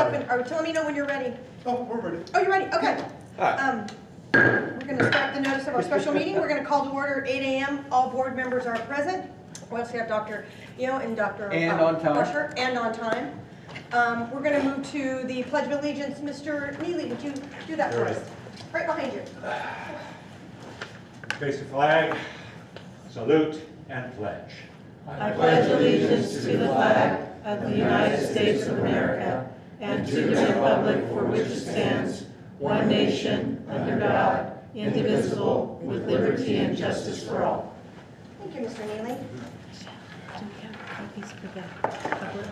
up and, or tell me know when you're ready. Oh, we're ready. Oh, you're ready, okay. Hi. We're gonna start the notice of our special meeting. We're gonna call to order at 8 a.m. All board members are present. We also have Dr. and Dr. And on time. Busher, and on time. We're gonna move to the Pledge of Allegiance. Mr. Neely, would you do that for us? Right behind you. Face the flag, salute, and pledge. I pledge allegiance to the flag of the United States of America and to the republic for which it stands, one nation, under God, indivisible, with liberty and justice for all. Thank you, Mr. Neely. Do we have copies for the public?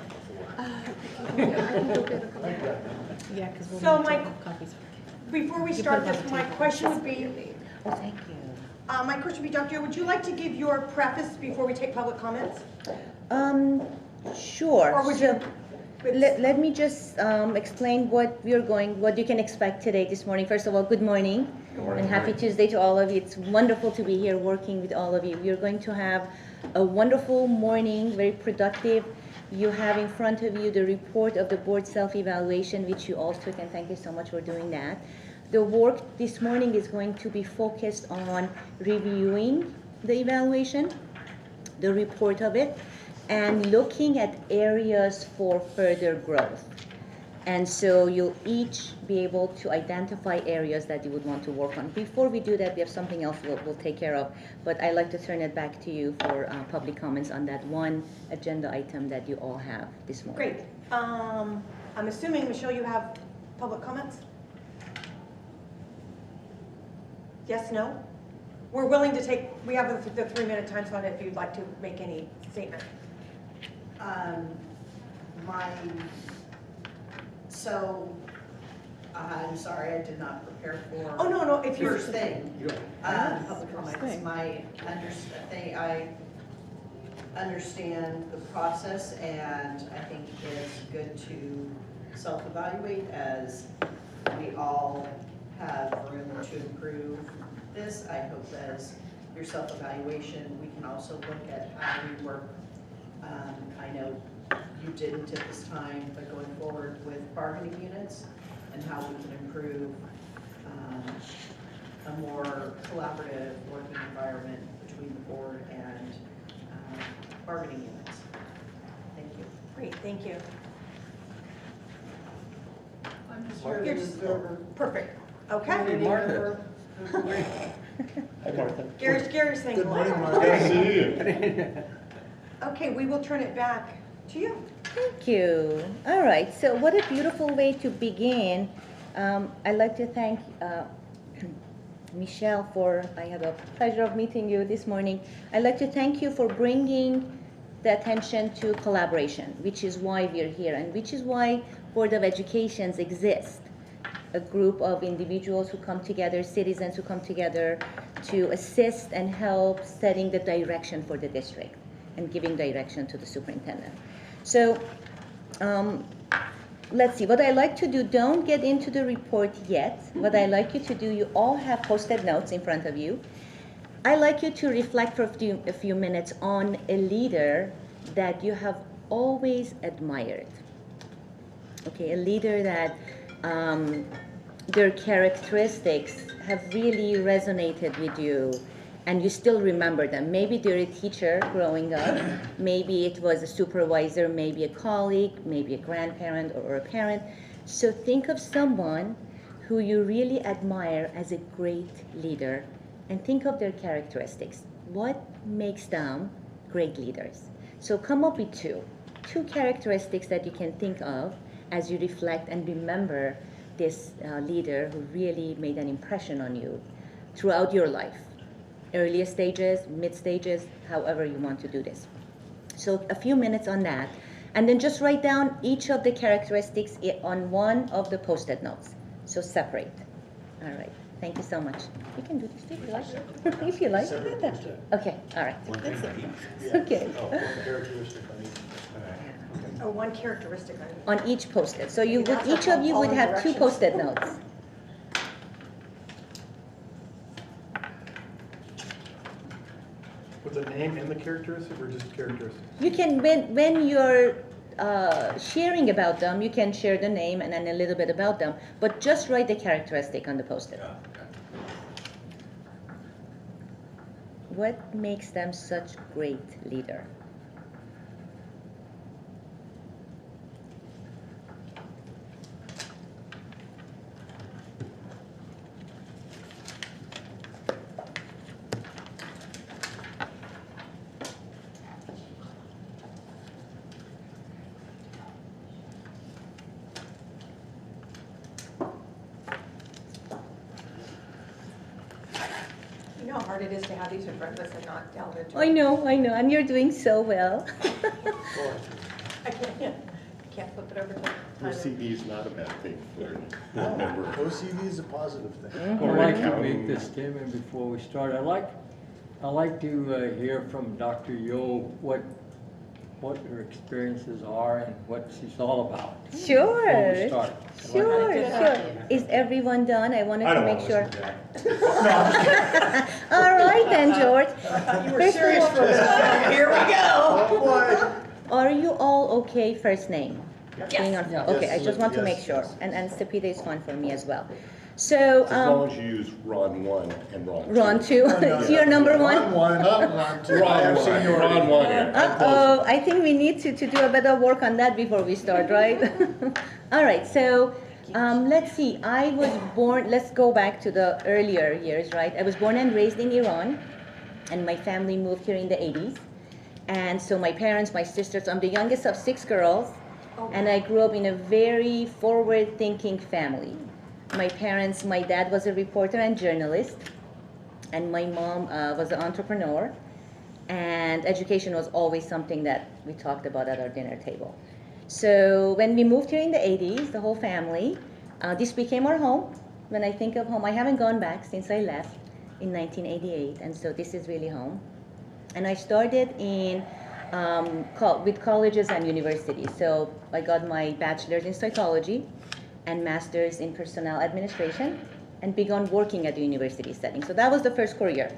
Yeah, because we'll So need to my- have copies for Before we You start put it this, on the my table. question would be, Oh, thank you. my question would be, Dr. would you like to give your preface before we take public comments? Sure. Or would So, you? let me just explain what what you can expect today, this morning. First of all, good morning. And happy Tuesday to all of you. It's wonderful to be here working with all of you. We are going to have a wonderful morning, very productive. You have in front of you the report of the board self-evaluation, which you all took, and thank you so much for doing that. The work this morning is going to be focused on reviewing the evaluation, the report of it, and looking at areas for further growth. And so you'll each be able to identify areas that you would want to work on. Before we do that, we have something else we'll take care of, but I'd like to turn it back to you for public comments on that one agenda item that you all have this morning. Great. I'm assuming, Michelle, you have public comments? Yes, no? We're willing to take, we have the 3-minute time slot if you'd like to make any statement. I'm sorry, I did not prepare for. Oh, no, if you're. First thing. Public comments. thing. I understand the process, and I think it's good to self-evaluate as we all have room to improve this. I hope as your self-evaluation, we can also look at how we work. I know you didn't at this time, but going forward with bargaining units and how we can improve a more collaborative working environment between the board and bargaining units. Thank you. Great, thank you. I'm just You're just- Perfect. Okay. Martha. Hi, Martha. Gary's saying Good morning, hello. Martha. Good to see you. Okay, we will turn it back to you. Thank you. All right, so what a beautiful way to begin. I'd like to thank Michelle I had the pleasure of meeting you this morning. I'd like to thank you for bringing the attention to collaboration, which is why we're here and which is why Board of Educations exists. A group of individuals who come together, citizens who come together to assist and help setting the direction for the district and giving direction to the superintendent. So let's see, what I like to do, don't get into the report yet. What I like you to do, you all have posted notes in front of you. I like you to reflect for a few minutes on a leader that you have always admired. Okay, a leader that their characteristics have really resonated with you and you still remember them. Maybe they're a teacher growing up, maybe it was a supervisor, maybe a colleague, maybe a grandparent or a parent. So think of someone who you really admire as a great leader and think of their characteristics. What makes them great leaders? So come up with two characteristics that you can think of as you reflect and remember this leader who really made an impression on you throughout your life. Earlier stages, mid stages, however you want to do this. So a few minutes on that. And then just write down each of the characteristics on one of the post-it notes. So separate. All right. Thank you so much. You can do this too if you like. If you like. Okay. All right. Okay. Oh, one characteristic on On each post-it. So you would, That's each a of you would following have two directions. post-it notes. With the name and the characteristic, or just characteristic? You can, when you're sharing about them, you can share the name and then a little bit about them, but just write the characteristic on the post-it. What makes them such great leader? You know how hard it is to have these in front of us and not delve into I know, and you're doing so well. I can't flip it over to time. OCD is not a bad thing for a member. OCD is a positive thing. I'd Or like to accounting. make this statement before we start. I'd like to hear from Dr. Yo what her experiences are and what she's all about. Before we Sure, start. sure. Is everyone done? I wanted I to don't make want sure. to listen to that. All right then, George. You were First of serious all- for this. Here we go. Oh, boy. Are you all okay first name? Being on- Yeah. Okay, I Yes, just want to yes, make sure. yes. And Stupida is fine for me as well. So, As long as you use Ron 1 and Ron 2. Ron two, is your number one? Ron 1, not Ron 2. I have Ron seniority. 1 here. Uh-oh, I think we need to do a better work on that before we start, right? All right, so let's see. I was born, let's go back to the earlier years, right? I was born and raised in Iran, and my family moved here in the 80s. And so my parents, my sisters, I'm the youngest of 6 girls, and I grew up in a very forward-thinking family. My parents, my dad was a reporter and journalist, and my mom was an entrepreneur, and education was always something that we talked about at our dinner table. So when we moved here in the 80s, the whole family, this became our home. When I think of home, I haven't gone back since I left in 1988, and so this is really home. And I started in with colleges and universities. So I got my bachelor's in psychology and master's in personnel administration, and began working at the university setting. So that was the first career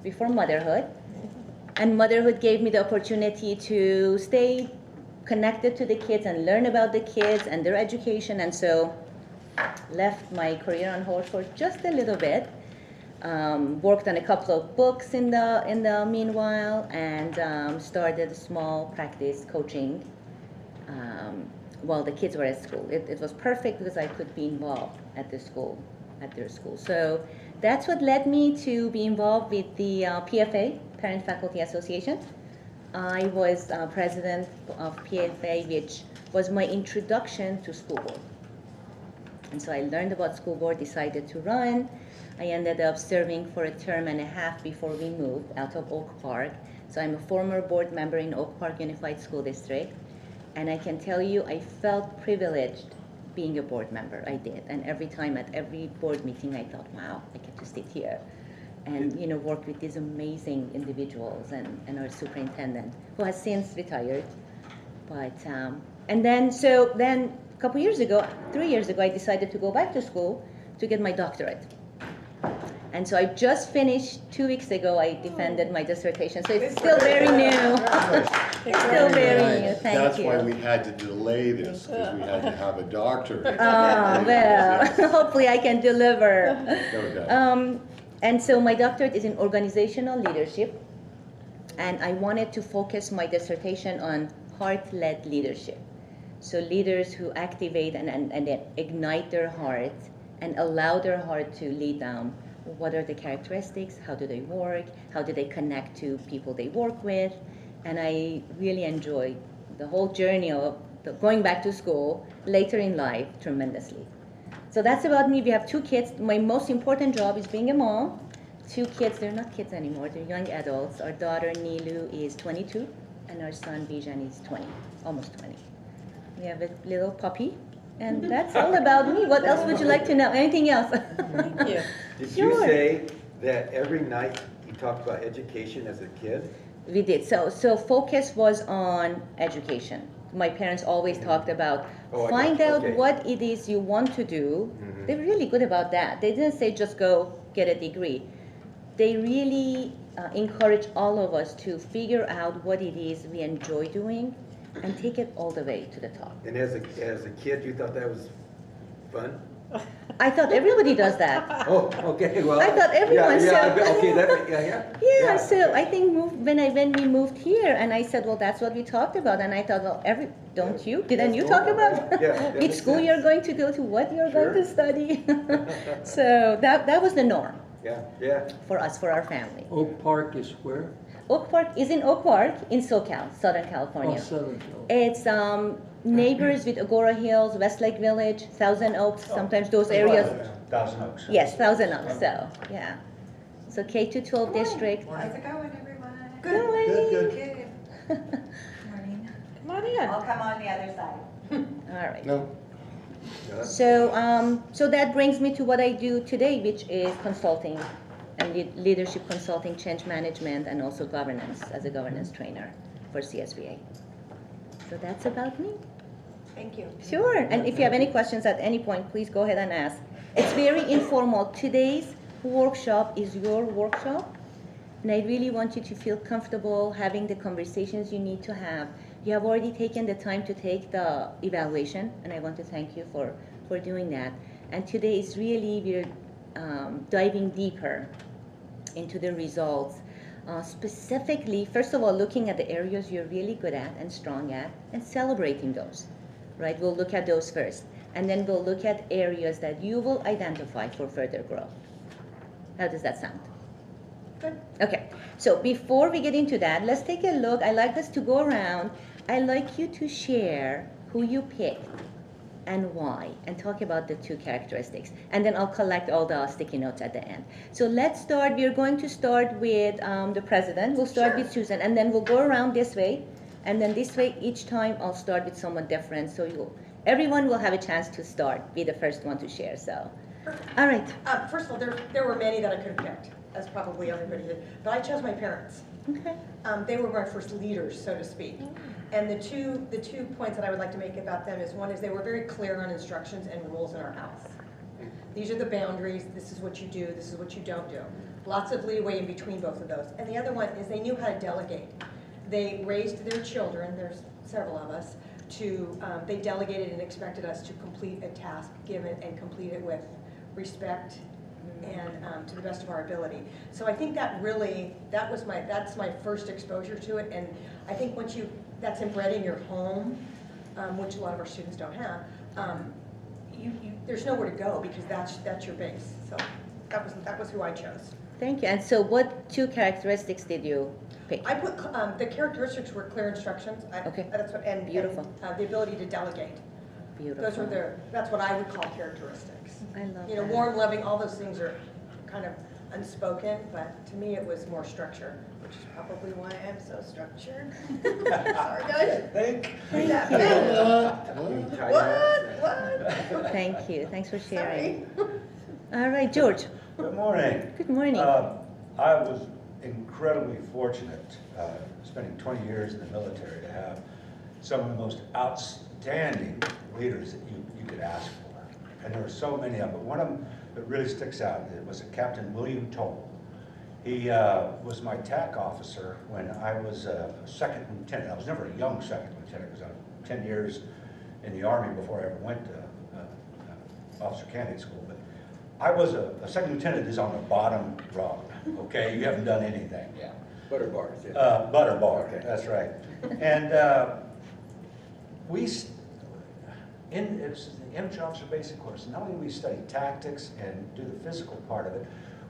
before motherhood. And motherhood gave me the opportunity to stay connected to the kids and learn about the kids and their education. And so left my career on hold for just a little bit. Worked on a couple of books in the meanwhile, and started a small practice coaching while the kids were at school. It was perfect because I could be involved at their school. So that's what led me to be involved with the PFA, Parent Faculty Association. I was president of PFA, which was my introduction to school board. And so I learned about school board, decided to run. I ended up serving for a term and a half before we moved out of Oak Park. So I'm a former board member in Oak Park Unified School District. And I can tell you, I felt privileged being a board member. I did. And every time at every board meeting, I thought, wow, I get to sit here and work with these amazing individuals, and our superintendent, who has since retired. But and then a couple years ago, 3 years ago, I decided to go back to school to get my doctorate. And so I just finished 2 weeks ago. I defended my dissertation, so it's still very new. It's still very new. Thank That's you. why we had to delay this, because we had to have a doctor. Oh, well, hopefully I can deliver. No doubt. And so my doctorate is in organizational leadership, and I wanted to focus my dissertation on heart-led leadership. So leaders who activate and ignite their heart and allow their heart to lead them. What are the characteristics? How do they work? How do they connect to people they work with? And I really enjoyed the whole journey of going back to school later in life tremendously. So that's about me. We have 2 kids. My most important job is being a mom. 2 kids, they're not kids anymore, they're young adults. Our daughter Nilu is 22, and our son Bijan is 20, almost 20. We have a little puppy, and that's all about me. What else would you like to know? Anything else? Thank you. Did Sure. you say that every night you talked about education as a kid? We did. So focus was on education. My parents always talked about Oh, I find got you. out Okay. what it is you want to do. Mhm. They're really good about that. They didn't say just go get a degree. They really encourage all of us to figure out what it is we enjoy doing and take it all the way to the top. And as a kid, you thought that was fun? I thought everybody does that. Oh, okay, well. I thought everyone yeah, said- okay, yeah. Yeah, so I think when we moved here, and I said, well, that's what we talked about, and I thought, well, don't you? Didn't you talk about Yeah, that which makes school sense. you're going to go to, what you're going to Sure. study? So that was the norm Yeah. for us, for our family. Oak Park is where? Oak Park is in Oak Park in SoCal, Southern Oh, California. Southern California. It's neighbors with Agora Hills, Westlake Village, Thousand Oaks, sometimes those areas. Thousand Oaks. Yes, Thousand Oaks, so, yeah. So K-12 district. How's it going, everyone? Good morning. Morning. Come on in. I'll come on the other side. All right. No, So that brings me to what I do today, which is consulting and leadership consulting, change management, and also governance as a governance trainer for CSBA. So that's about me. Thank you. Sure, and if you have any questions at any point, please go ahead and ask. It's very informal. Today's workshop is your workshop, and I really want you to feel comfortable having the conversations you need to have. You have already taken the time to take the evaluation, and I want to thank you for doing that. And today is really, we're diving deeper into the results. Specifically, first of all, looking at the areas you're really good at and strong at, and celebrating those, right? We'll look at those first. And then we'll look at areas that you will identify for further growth. How does that sound? Good. Okay, so before we get into that, let's take a look. I like us to go around. I like you to share who you picked and why, and talk about the two characteristics. And then I'll collect all the sticky notes at the end. So let's start. We're going to start with the president. We'll start with Susan, and then we'll go around this way. And then this way, each time I'll start with someone different. So everyone will have a chance to start, be the first one to share. So, all right. First of all, there were many that I could have picked, as probably everybody did, but I chose my parents. Okay. They were my first leaders, so to speak. And the two points that I would like to make about them is, one is they were very clear on instructions and rules in our house. These are the boundaries, this is what you do, this is what you don't do. Lots of leeway in between both of those. And the other one is they knew how to delegate. They raised their children, there's several of us, they delegated and expected us to complete a task given and complete it with respect and to the best of our ability. So I think that really, that's my first exposure to it, and I think once that's inbred in your home, which a lot of our students don't have, there's nowhere to go because that's your base. So that was who I chose. Thank you. And so what two characteristics did you pick? I put, the characteristics were clear instructions. Okay. And Beautiful. the ability to delegate. Beautiful. Those were that's what I would call characteristics. I love You know, that. warm, loving, all those things are kind of unspoken, but to me it was more structure, which is probably why I'm so structured. Sorry, guys. Think. What? Thank you. Thanks for sharing. Sorry. All right, George. Good morning. Good morning. I was incredibly fortunate, spending 20 years in the military, to have some of the most outstanding leaders that you could ask for. And there were so many of them, but one of them that really sticks out was Captain William Toll. He was my TAC officer when I was a second lieutenant. I was never a young second lieutenant because I was 10 years in the Army before I ever went to officer candidate school. But I was a second lieutenant is on the bottom rung, okay? You haven't done anything yet. Butter bars, yeah. Butter bar, Okay. that's right. And it's the infantry officer basic course. Not only do we study tactics and do the physical part of it,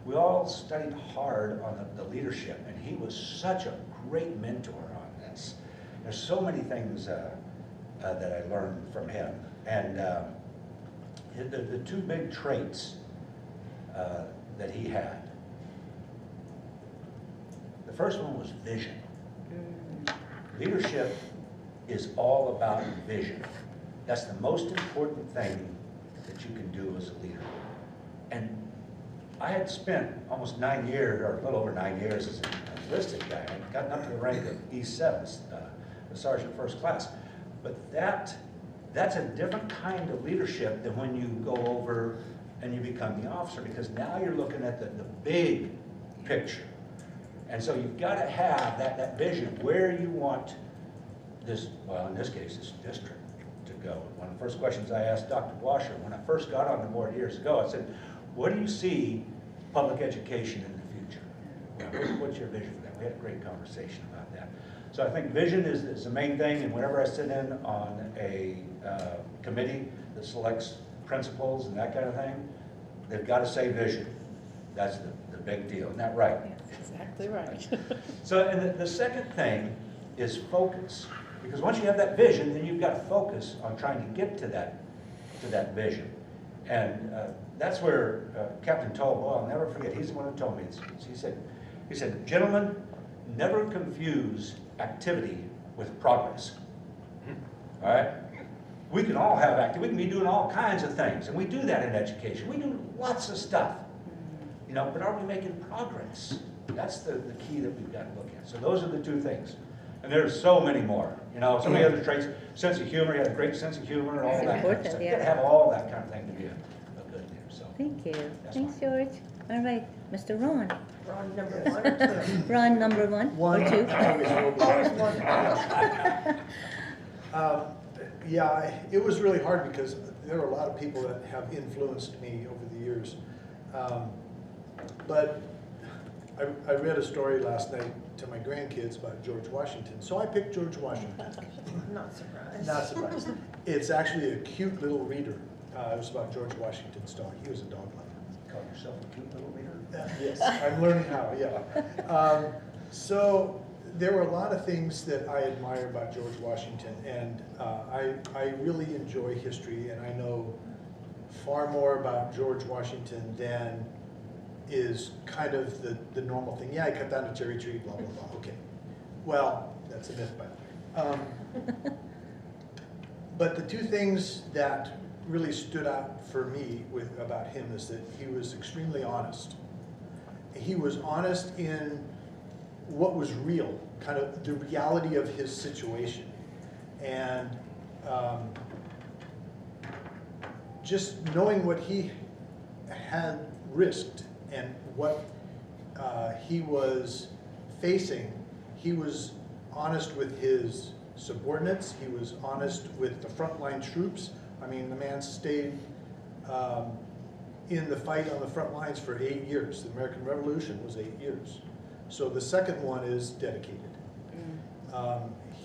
we all studied hard on the leadership, and he was such a great mentor on this. There's so many things that I learned from him, and the two big traits that he had. The first one was vision. Leadership is all about vision. That's the most important thing that you can do as a leader. And I had spent almost 9 years, or a little over 9 years as an enlisted guy. I'd gotten up to the rank of E7, the Sergeant First Class. But that's a different kind of leadership than when you go over and you become the officer, because now you're looking at the big picture. And so you've got to have that vision, where you want well, in this case, this district to go. One of the first questions I asked Dr. Washer when I first got on the board years ago, I said, what do you see public education in the future? What's your vision for that? We had a great conversation about that. So I think vision is the main thing, and whenever I sit in on a committee that selects principals and that kind of thing, they've got to say vision. That's the big deal. Isn't that right? Exactly right. So, and the second thing is focus. Because once you have that vision, then you've got focus on trying to get to that vision. And that's where Captain Toll, I'll never forget, he's the one who told me this. He said, gentlemen, never confuse activity with progress. All right? We can all have activity. We can be doing all kinds of things, and we do that in education. We do lots of stuff, you know, but are we making progress? That's the key that we've got to look at. So those are the two things. And there's so many more, you know, so many other traits. Sense of humor, you have a great sense of humor and all That's that kind of important, stuff. yeah. You got to have all that kind of thing to be a good leader, so. Thank you. That's Thanks, fine. George. All right, Mr. Ron. Ron, number 1 or 2? Ron, number 1 One, or 2? always will be. Always 1. Yeah, it was really hard because there are a lot of people that have influenced me over the years. But I read a story last night to my grandkids about George Washington, so I picked George Washington. Not surprised. Not surprised. It's actually a cute little reader. It was about George Washington's dog. He was a dog lover. Call yourself a cute little leader? Yes, I'm learning how, yeah. So there were a lot of things that I admire about George Washington, and I really enjoy history, and I know far more about George Washington than is kind of the normal thing. Yeah, I cut down a cherry tree, blah, blah, blah. Okay. Well, that's a myth, by the way. But the two things that really stood out for me about him is that he was extremely honest. He was honest in what was real, kind of the reality of his situation. And just knowing what he had risked and what he was facing, he was honest with his subordinates, he was honest with the frontline troops. I mean, the man stayed in the fight on the front lines for 8 years. The American Revolution was 8 years. So the second one is dedicated.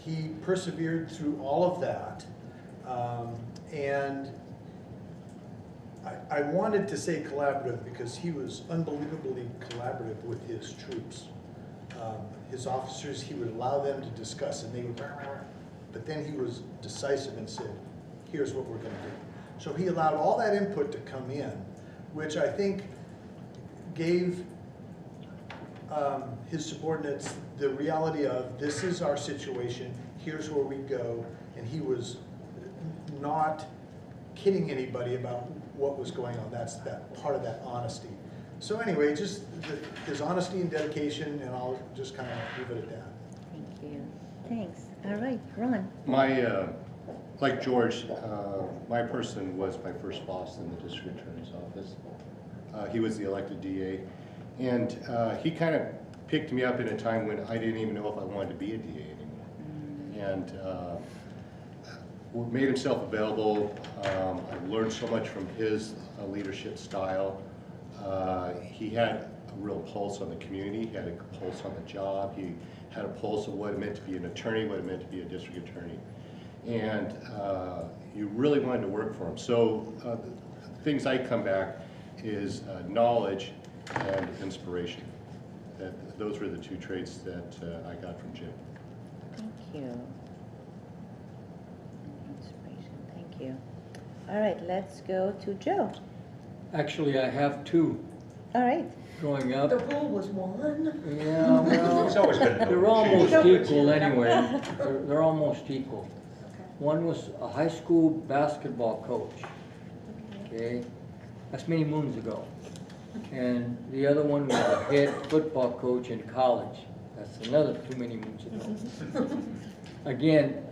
He persevered through all of that. And I wanted to say collaborative because he was unbelievably collaborative with his troops. His officers, he would allow them to discuss, and they would, but then he was decisive and said, here's what we're going to do. So he allowed all that input to come in, which I think gave his subordinates the reality of, this is our situation, here's where we go, and he was not kidding anybody about what was going on. That's that part of that honesty. So anyway, just his honesty and dedication, and I'll just kind of leave it at that. Thank you. Thanks. All right, Ron. My, like George, my person was my first boss in the district attorney's office. He was the elected DA, and he kind of picked me up in a time when I didn't even know if I wanted to be a DA anymore. And made himself available. I learned so much from his leadership style. He had a real pulse on the community, he had a pulse on the job, he had a pulse of what it meant to be an attorney, what it meant to be a district attorney. And you really wanted to work for him. So the things I come back is knowledge and inspiration. Those were the two traits that I got from Jim. Thank you. Inspiration. Thank you. All right, let's go to Joe. Actually, I have 2 All right. growing up. The rule was 1. Yeah, well, It's always been. they're almost Number equal 2. anyway. They're almost equal. Okay. One was a high school basketball coach, okay? That's many moons ago. And the other one was a head football coach in college. That's another too many moons ago. Again,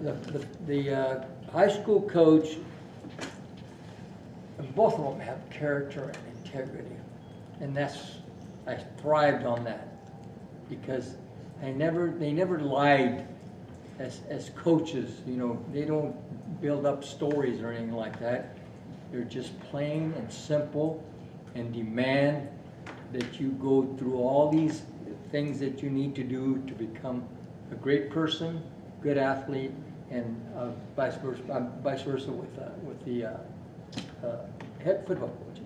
the high school coach, and both of them have character and integrity. And I thrived on that because they never lied. as coaches, you know, they don't build up stories or anything like that. They're just plain and simple and demand that you go through all these things that you need to do to become a great person, good athlete, and vice versa with the head football coach.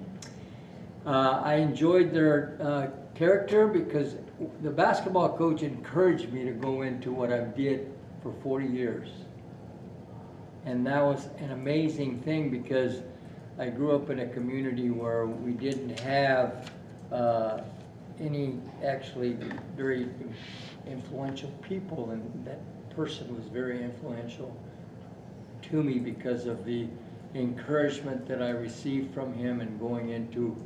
I enjoyed their character because the basketball coach encouraged me to go into what I did for 40 years. And that was an amazing thing because I grew up in a community where we didn't have any actually very influential people, and that person was very influential to me because of the encouragement that I received from him and going into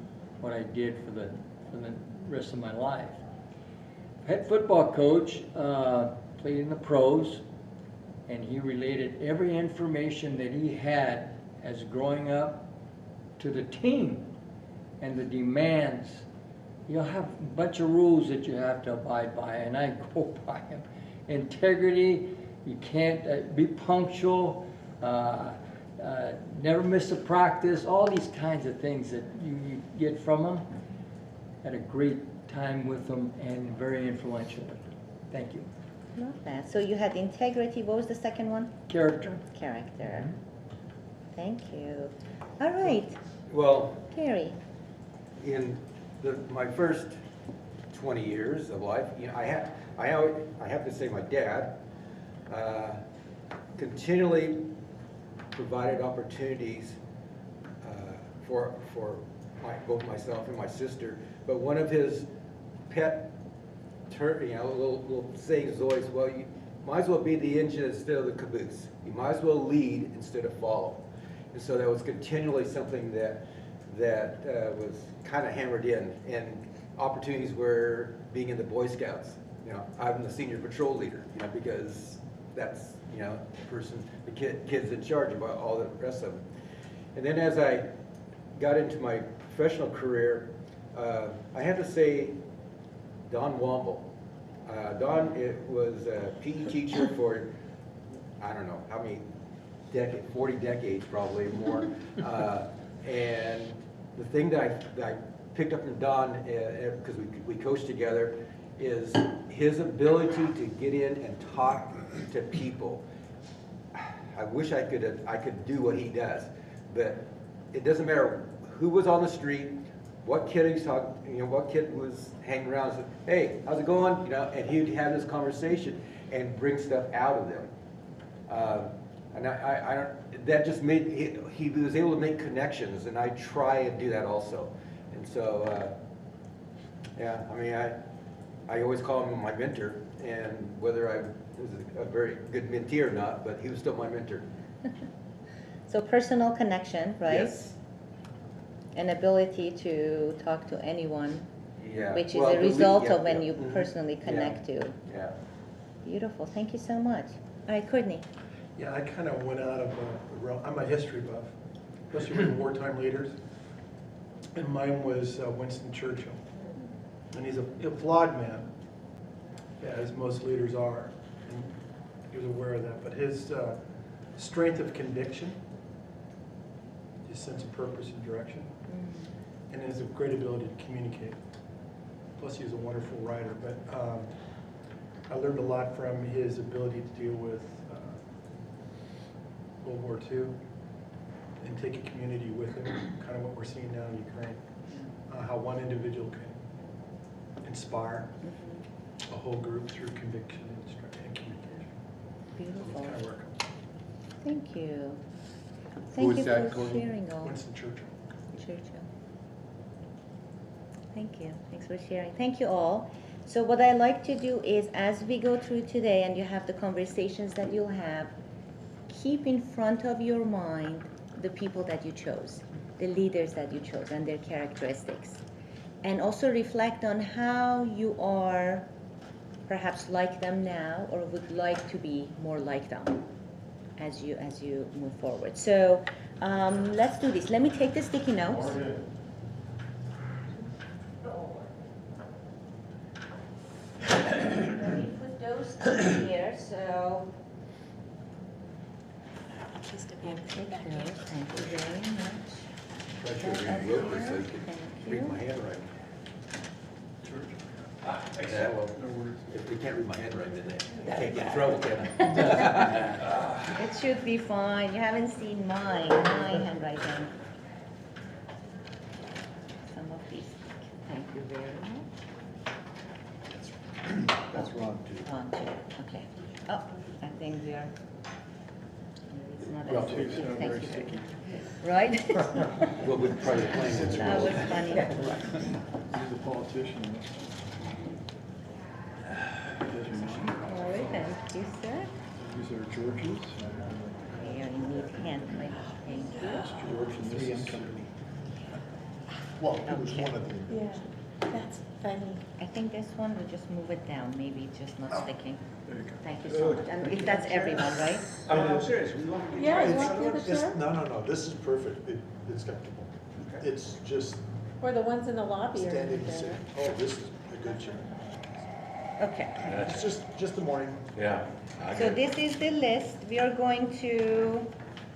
what I did for the rest of my life. Head football coach played in the pros, and he related every information that he had as growing up to the team and the demands. You'll have a bunch of rules that you have to abide by, and I go by them. Integrity, you can't be punctual, never miss a practice, all these kinds of things that you get from them. Had a great time with them and very influential with them. Thank you. Love that. So you had integrity. What was the second one? Character. Character. Thank you. All right, Well, Gary. in my first 20 years of life, you know, I have to say my dad continually provided opportunities for both myself and my sister. But one of his pet, little sayings is always, well, you might as well be the engine instead of the caboose. You might as well lead instead of follow. And so that was continually something that was kind of hammered in. And opportunities were being in the Boy Scouts. You know, I'm the senior patrol leader, you know, because that's, you know, the kid's in charge of all the rest of them. And then as I got into my professional career, I have to say Don Womble. Don was a PE teacher for, I don't know how many decades, 40 decades probably more. And the thing that I picked up from Don, because we coached together, is his ability to get in and talk to people. I wish I could do what he does, but it doesn't matter who was on the street, what kid he's talking, you know, what kid was hanging around and said, hey, how's it going? You know, and he'd have this conversation and bring stuff out of them. And I don't, that just made, he was able to make connections, and I try and do that also. And so, yeah, I mean, I always call him my mentor, and whether I was a very good mentee or not, but he was still my mentor. So personal connection, right? Yes. An ability to talk to anyone, Yeah. which is Well, a result yeah, of when yeah. you Mhm. personally connect to. Yeah. Beautiful. Thank you so much. All right, Courtney. Yeah, I kind of went out of the realm. I'm a history buff, especially with wartime leaders. And mine was Winston Churchill. And he's a flawed man, as most leaders are. And he was aware of that. But his strength of conviction, his sense of purpose and direction, and his great ability to communicate. Plus, he was a wonderful writer. But I learned a lot from his ability to deal with World War II and take a community with him, kind of what we're seeing now in Ukraine. How one individual can inspire a whole group through conviction and communication. Beautiful. Kind of work. Thank you. Who Thank is you that, for Courtney? sharing all. Winston Churchill. Churchill. Thank you. Thanks for sharing. Thank you all. So what I like to do is, as we go through today and you have the conversations that you'll have, keep in front of your mind the people that you chose, the leaders that you chose and their characteristics. And also reflect on how you are perhaps like them now or would like to be more like them as you move forward. So let's do this. Let me take the sticky notes. Let me put those in here. So I should read the book so you can read my handwriting. Yeah, well, if they can't read my handwriting, then they can't get in trouble, can they? It should be fine. You haven't seen my handwriting. Some of these. Thank you very much. That's wrong too. On to, okay. Oh, I think we are. It's not Well, as two's sticky. not Thank very you very sticky. much. Right? Well, we'd try to claim it. That was funny. He's a politician. Doesn't mind. All right, thank you, sir. These are George's. Okay, I need handwriting. Thank you. That's George and this 3M is. Company. Well, it was one of the. Yeah, that's funny. I think this one, we'll just move it down. Maybe it's just not sticking. There you go. Thank you so much. And if that's everyone, right? I'm serious, we want to get. Yeah, you It's- want the other it's- chair? No, this is perfect. It's comfortable. Okay. It's just Or the ones in the lobby are standing even and better. sitting. Oh, this is a good chair. Okay. It's just the morning. Yeah. So this is the list. We are going to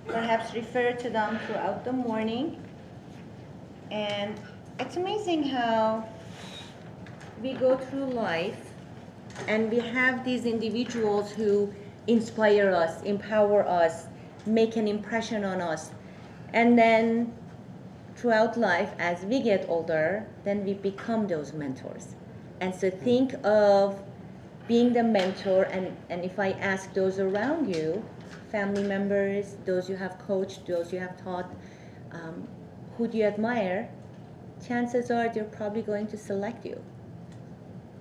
perhaps refer to them throughout the morning. And it's amazing how we go through life and we have these individuals who inspire us, empower us, make an impression on us. And then throughout life, as we get older, then we become those mentors. And so think of being the mentor, and if I ask those around you, family members, those you have coached, those you have taught, who do you admire, chances are they're probably going to select you,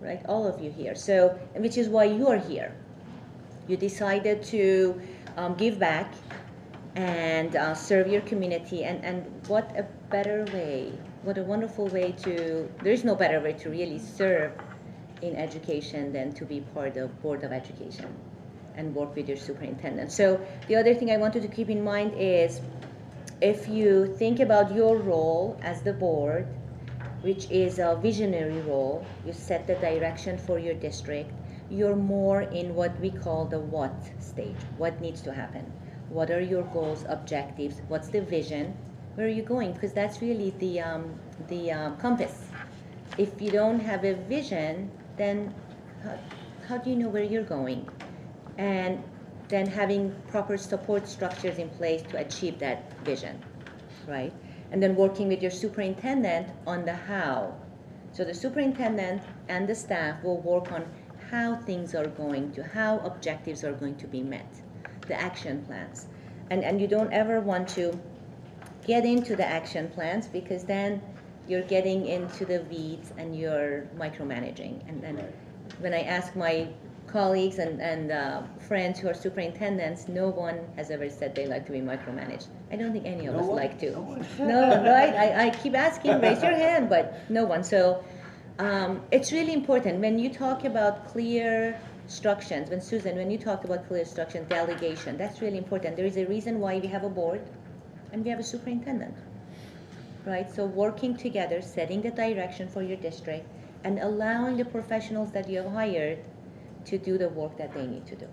right? All of you here. So, which is why you are here. You decided to give back and serve your community, and what a better way, what a wonderful way to, there is no better way to really serve in education than to be part of Board of Education and work with your superintendent. So the other thing I wanted to keep in mind is, if you think about your role as the board, which is a visionary role, you set the direction for your district, you're more in what we call the what stage, what needs to happen. What are your goals, objectives, what's the vision, where are you going? Because that's really the compass. If you don't have a vision, then how do you know where you're going? And then having proper support structures in place to achieve that vision, right? And then working with your superintendent on the how. So the superintendent and the staff will work on how things are going to, how objectives are going to be met, the action plans. And you don't ever want to get into the action plans, because then you're getting into the weeds and you're micromanaging. And when I ask my colleagues and friends who are superintendents, no one has ever said they like to be micromanaged. I don't think any of us like to. No, right? I keep asking, raise your hand, but no one. So it's really important when you talk about clear instructions, when you talk about clear instructions, delegation, that's really important. There is a reason why we have a board and we have a superintendent, right? So working together, setting the direction for your district, and allowing the professionals that you have hired to do the work that they need to do.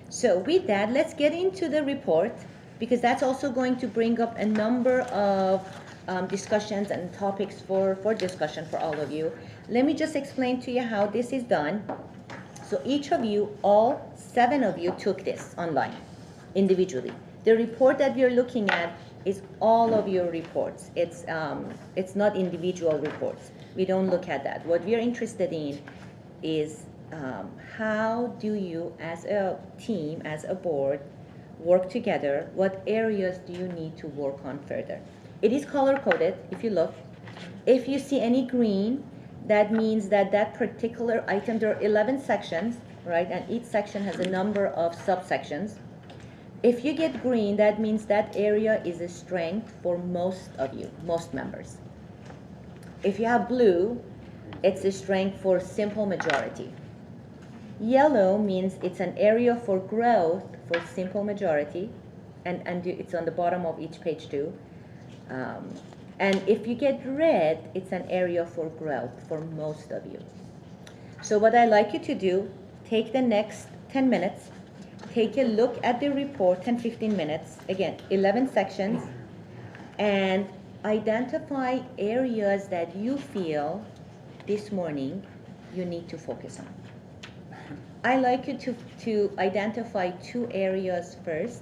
So with that, let's get into the report, because that's also going to bring up a number of discussions and topics for discussion for all of you. Let me just explain to you how this is done. So each of you, all 7 of you, took this online, individually. The report that we are looking at is all of your reports. It's not individual reports. We don't look at that. What we are interested in is how do you, as a team, as a board, work together? What areas do you need to work on further? It is color-coded, if you look. If you see any green, that means that that particular item, there are 11 sections, right? And each section has a number of subsections. If you get green, that means that area is a strength for most of you, most members. If you have blue, it's a strength for simple majority. Yellow means it's an area for growth for simple majority, and it's on the bottom of each page too. And if you get red, it's an area for growth for most of you. So what I'd like you to do, take the next 10 minutes, take a look at the report, 10-15 minutes, again, 11 sections, and identify areas that you feel this morning you need to focus on. I like you to identify 2 areas first,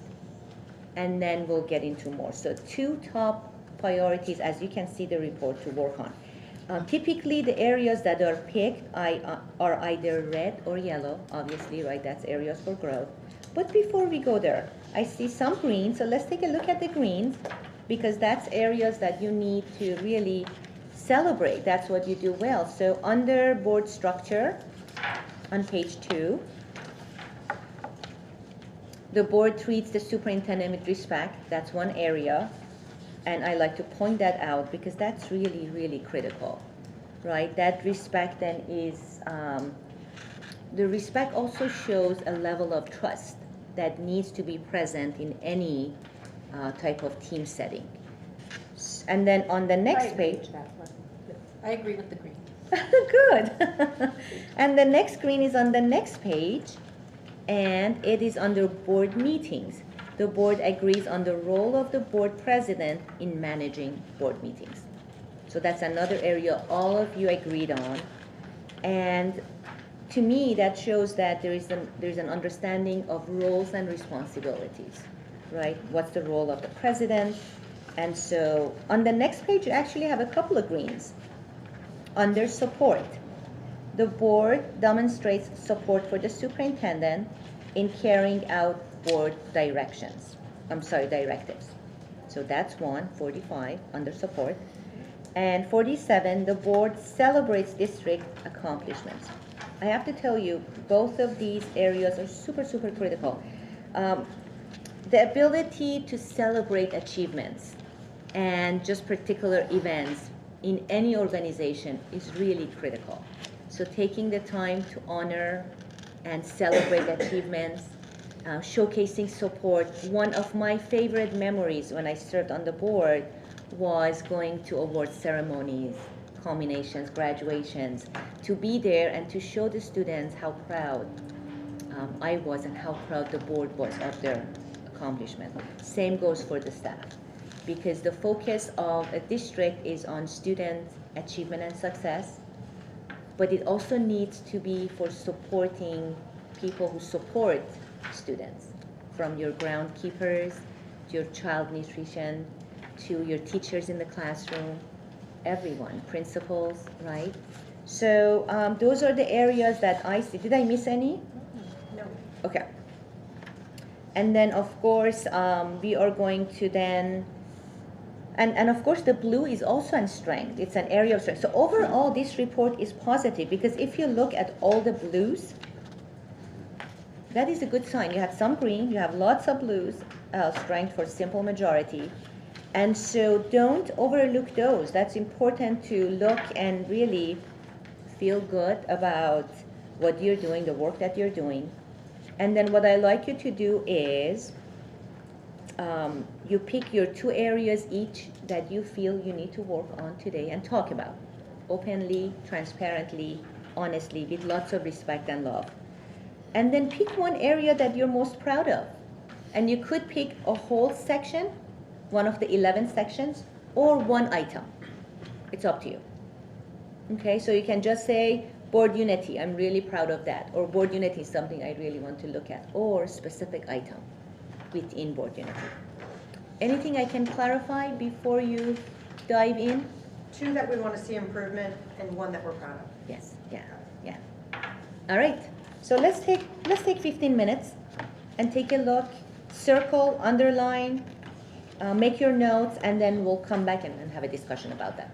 and then we'll get into more. So 2 top priorities, as you can see the report, to work on. Typically, the areas that are picked are either red or yellow, obviously, right? That's areas for growth. But before we go there, I see some green, so let's take a look at the greens, because that's areas that you need to really celebrate. That's what you do well. So under board structure, on page 2, the board treats the superintendent with respect. That's one area. And I like to point that out because that's really, really critical, right? That respect then is, the respect also shows a level of trust that needs to be present in any type of team setting. And then on the next page. I agree with the green. Good. And the next green is on the next page, and it is under board meetings. The board agrees on the role of the board president in managing board meetings. So that's another area all of you agreed on. And to me, that shows that there's an understanding of roles and responsibilities, right? What's the role of the president? And so on the next page, you actually have a couple of greens. Under support, the board demonstrates support for the superintendent in carrying out board directives. So that's 45 under support. And 47, the board celebrates district accomplishments. I have to tell you, both of these areas are super, super critical. The ability to celebrate achievements and just particular events in any organization is really critical. So taking the time to honor and celebrate achievements, showcasing support. One of my favorite memories when I served on the board was going to award ceremonies, culminations, graduations, to be there and to show the students how proud I was and how proud the board was of their accomplishment. Same goes for the staff, because the focus of a district is on student achievement and success, but it also needs to be for supporting people who support students, from your groundkeepers to your child nutrition to your teachers in the classroom, everyone, principals, right? So those are the areas that I see. Did I miss any? No. Okay. And then of course we are going to then, and of course the blue is also in strength. It's an area of strength. So overall this report is positive, because if you look at all the blues, that is a good sign. You have some green, you have lots of blues, strength for simple majority. And so don't overlook those. That's important to look and really feel good about what you're doing, the work that you're doing. And then what I like you to do is you pick your 2 areas each that you feel you need to work on today and talk about openly, transparently, honestly, with lots of respect and love. And then pick one area that you're most proud of. And you could pick a whole section, one of the 11 sections, or one item. It's up to you. Okay, so you can just say board unity, I'm really proud of that, or board unity is something I really want to look at, or specific item within board unity. Anything I can clarify before you dive in? 2 that we want to see improvement, and 1 that we're proud of. Yes, yeah. All right, so let's take 15 minutes and take a look, circle, underline, make your notes, and then we'll come back and have a discussion about that.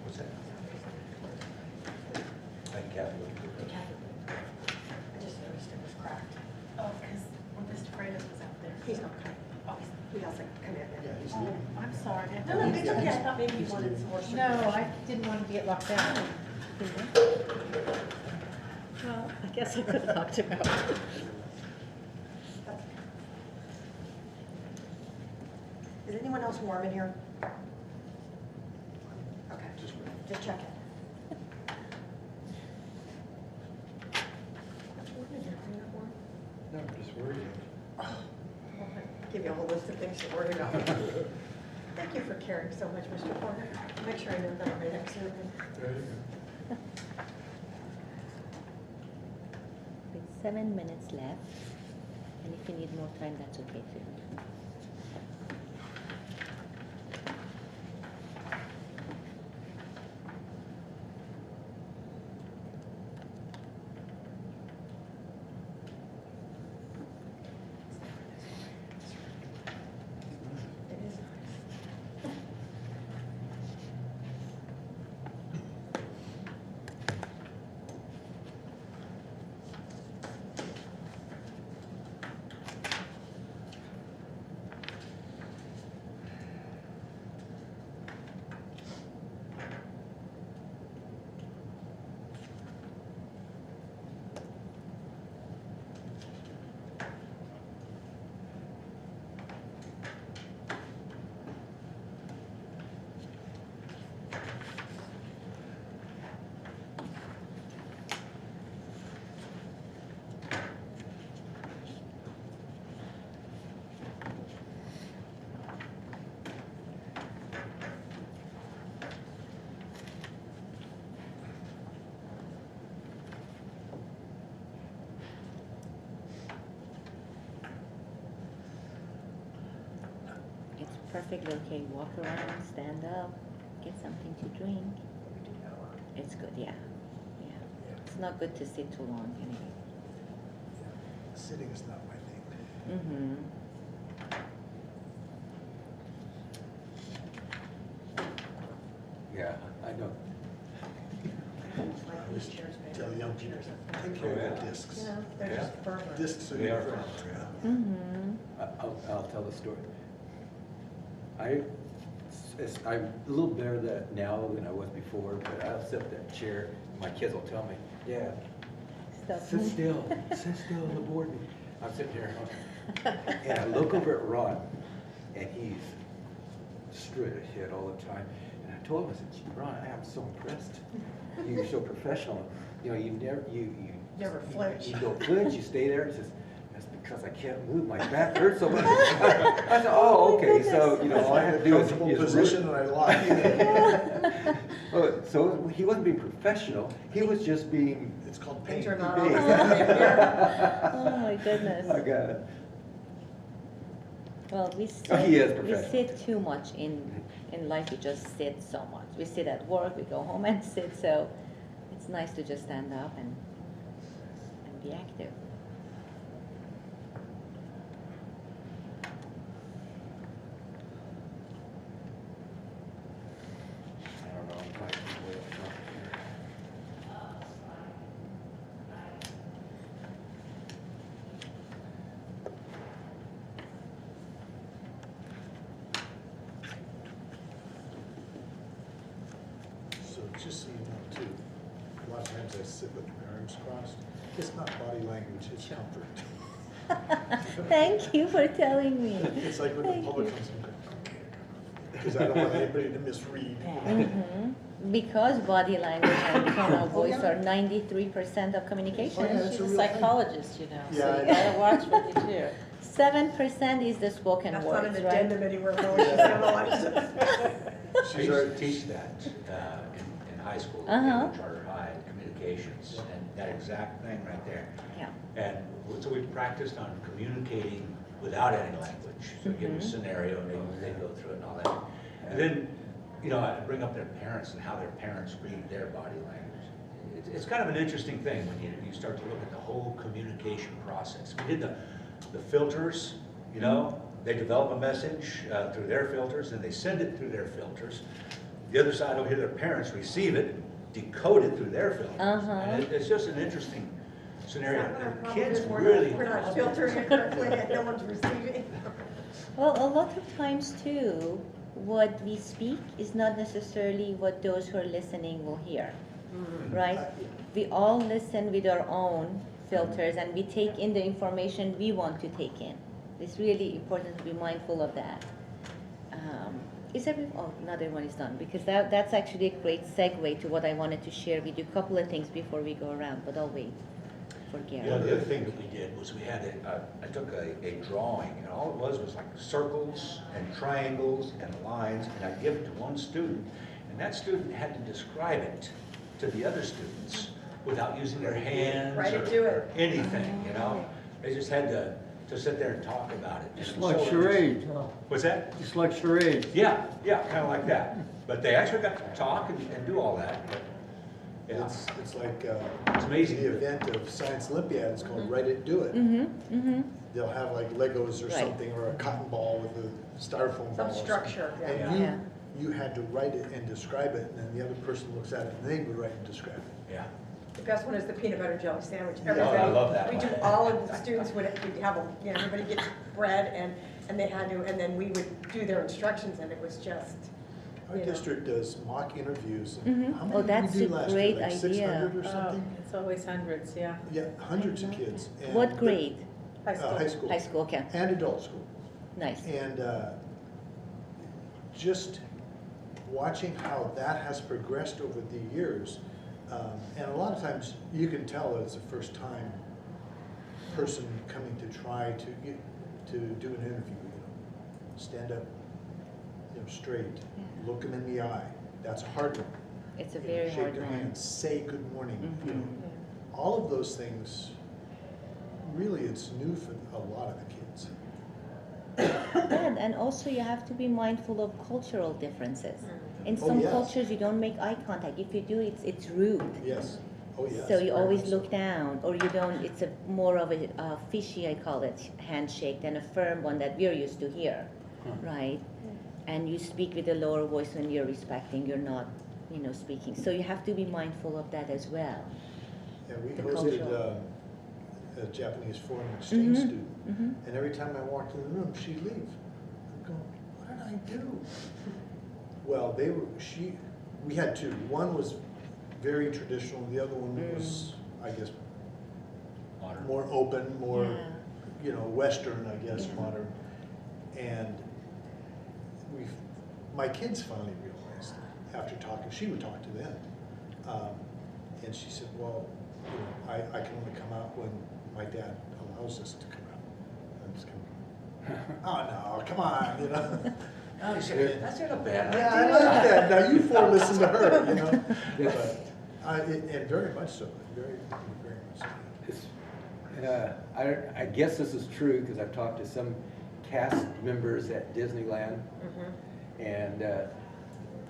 What's that? I can't look. I just noticed it was cracked. Oh, because Mr. Freitas was out there. He's not coming. Oh, He doesn't come in. Yeah, he's oh, leaving. I'm sorry. No, no, it's okay. I thought maybe you wanted some more. No, I didn't want to get locked out. Well, I guess I could have talked about it. Is anyone else warm in here? Okay, just checking. No, I'm just worried. Give you a whole list of things to worry about. Thank you for caring so much, Mr. Porter. Make sure I know that on my next survey. There you go. With 7 minutes left, and if you need more time, that's okay too. It is nice. It's perfectly okay. Walk around, stand up, get something to drink. It's good, yeah. Yeah. It's not good to sit too long anyway. Sitting is not my thing. Mm-hmm. Yeah, I know. Like these chairs, maybe. Tell young people, take care of the discs. Yeah, they're just firmer. Discs are They are your firm, friend. Mm-hmm. I'll tell the story. I'm a little better that now than I was before, but I'll sit in that chair, my kids will tell me, yeah, Stop. sit still on the board. I'm sitting here, and I look over at Ron, and he's straight ahead all the time. And I told him, I said, "Gee, Ron, I am so impressed. You're so professional. You know, you Never flinch. You don't flinch, you stay there." He says, "That's because I can't move, my back hurts so much." I said, "Oh, okay, so, you know, all I have to do is." Comfortable position and I lock in. Oh, so he wasn't being professional, he was just being. It's called pain. Things are not Big. always the same here. Oh my goodness. I got it. Well, we Oh, he is sit, we professional. sit too much in life. We just sit so much. We sit at work, we go home and sit, so it's nice to just stand up and be active. I don't know, I'm like, way up top here. So just so you know too, a lot of times I sit with my arms crossed. It's not body language, it's comfort. Thank you for telling me. It's like when the Thank public you. comes in, okay, because I don't want anybody to misread. Mhm. Because body language and tone of voice yeah. are 93% of communication. Oh, yeah, that's She's a a real thing. psychologist, you know, so Yeah, you I gotta watch what you do. 7% is the spoken That's not an words, right? addendum anywhere, though, it's just analyzed. I used to teach that in high school, Uh-huh. in charter high, communications, and that exact thing right there. Yeah. And so we practiced on communicating without any language. So give them a Mhm. scenario, and they go through it and all that. And then you know, I bring up their parents and how their parents read their body language. It's kind of an interesting thing when you start to look at the whole communication process. We did the filters, you know, they develop a message through their filters, and they send it through their filters. The other side over here, their parents receive it, decode it through their filters. And it's just an interesting scenario. The kids really. We're not filtering it correctly and no one's receiving. Well, a lot of times too, what we speak is not necessarily what those who are listening will hear, right? We all listen with our own filters and we take in the information we want to take in. It's really important to be mindful of that. Another one is done, because that's actually a great segue to what I wanted to share with you. A couple of things before we go around, but I'll wait for Gary. You know, the other thing that we did was we had I took a drawing, and all it was like circles and triangles and lines, and I give it to one student, and that student had to describe it to the other students without using their hands or anything, you know? They just had to sit there and talk about it. Just like charades, huh? What's that? Just like charades. Yeah, kind of like that. But they actually got to talk and do all that. But, yeah. It's like It's amazing. the event of Science Olympiad. It's called Write It, Do It. They'll have like Legos or Right. something, or a cotton ball with a styrofoam ball. Some or something. structure, yeah. And Yeah. you had to write it and describe it, and then the other person looks at it and they would write and describe it. Yeah. The best one is the peanut butter jelly sandwich. Yeah. Everybody, I love that we one. do, all of the students would have a, you know, everybody gets bread and they had to, and then we would do their instructions, and it was just, Our you know. district does mock interviews. Mhm. And how many Oh, did that's we do a last great year? Like idea. 600 or something? It's always hundreds, yeah. Yeah, hundreds of kids. And What grade? High school. High school. High school, okay. And adult school. Nice. And just watching how that has progressed over the years, and a lot of times you can tell that it's a first time person coming to try to do an interview. You know, stand up, you know, straight, look them in the eye. That's a hard one. It's a You know, very shake hard their one. hand, say good morning. You know, Yeah. all of those things. Really, it's new for a lot of the kids. And also you have to be mindful of cultural differences. In Oh, some yes. cultures, you don't make eye contact. If you do, it's rude. Yes. Oh, yes. So you very always much look so. down, or you don't, it's a more of a fishy, I call it, handshake than a firm one that we're used to here, right? And you speak with a lower voice when you're respecting, you're not, you know, speaking. So you have to be mindful of that as well. Yeah, we the hosted cultural. a Japanese foreign exchange Mhm, student, mhm. and every time I walked in the room, she'd leave. I'm going, what did I do? Well, we had two. One was very traditional, the other one was, I guess, Modern. more open, more, Yeah. you know, Western, I guess, Yeah. modern. And my kids finally realized, after talking, she would talk to them. And she said, well, you know, I can only come out when my dad allows us to come out. I'm just kind of, oh no, come on, you know. No, he said, that's not a bad idea. Yeah, I like that. Now you four listen to her, you know. But and very much so, very much so. It's, I guess this is true because I've talked to some cast members at Disneyland, and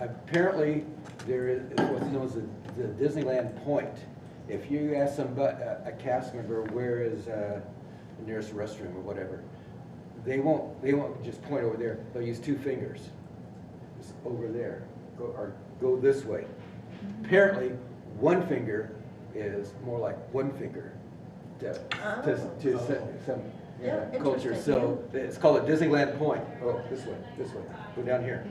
apparently there is what's known as the Disneyland Point. If you ask a cast member where is the nearest restroom or whatever, they won't just point over there. They'll use two fingers. It's over there, go this way. Apparently, one finger is more like one finger to some Yeah, culture. interesting. So it's called a Disneyland Point. Oh, this way, go down here.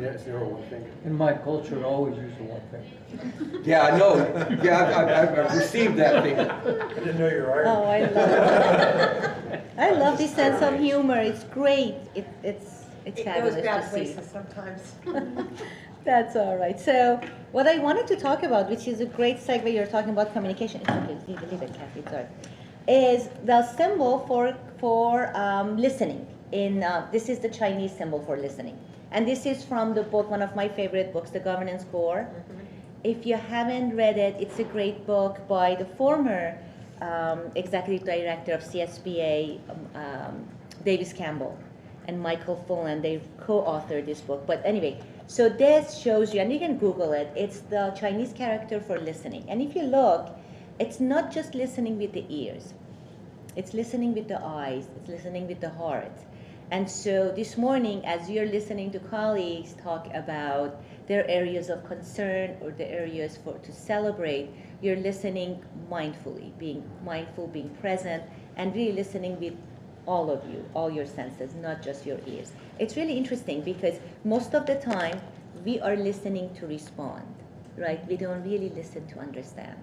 Yeah, it's never one finger. In my culture, I always use the one finger. Yeah, I know. Yeah, I've received that finger. I didn't know you were Irish. Oh, I love it. I love this sense of humor. It's great. It's It fabulous goes bad to see. places sometimes. That's all right. So what I wanted to talk about, which is a great segue, you're talking about communication. It's okay, leave it, Kathy, sorry. Is the symbol for listening. This is the Chinese symbol for listening. And this is from the book, one of my favorite books, The Governance Core. If you haven't read it, it's a great book by the former executive director of CSBA, Davis Campbell. and Michael Fullan, they co-authored this book. But anyway, so this shows you, and you can Google it, it's the Chinese character for listening. And if you look, it's not just listening with the ears. It's listening with the eyes, it's listening with the heart. And so this morning, as you're listening to colleagues talk about their areas of concern or the areas to celebrate, you're listening mindfully, being mindful, being present, and really listening with all of you, all your senses, not just your ears. It's really interesting because most of the time we are listening to respond, right? We don't really listen to understand.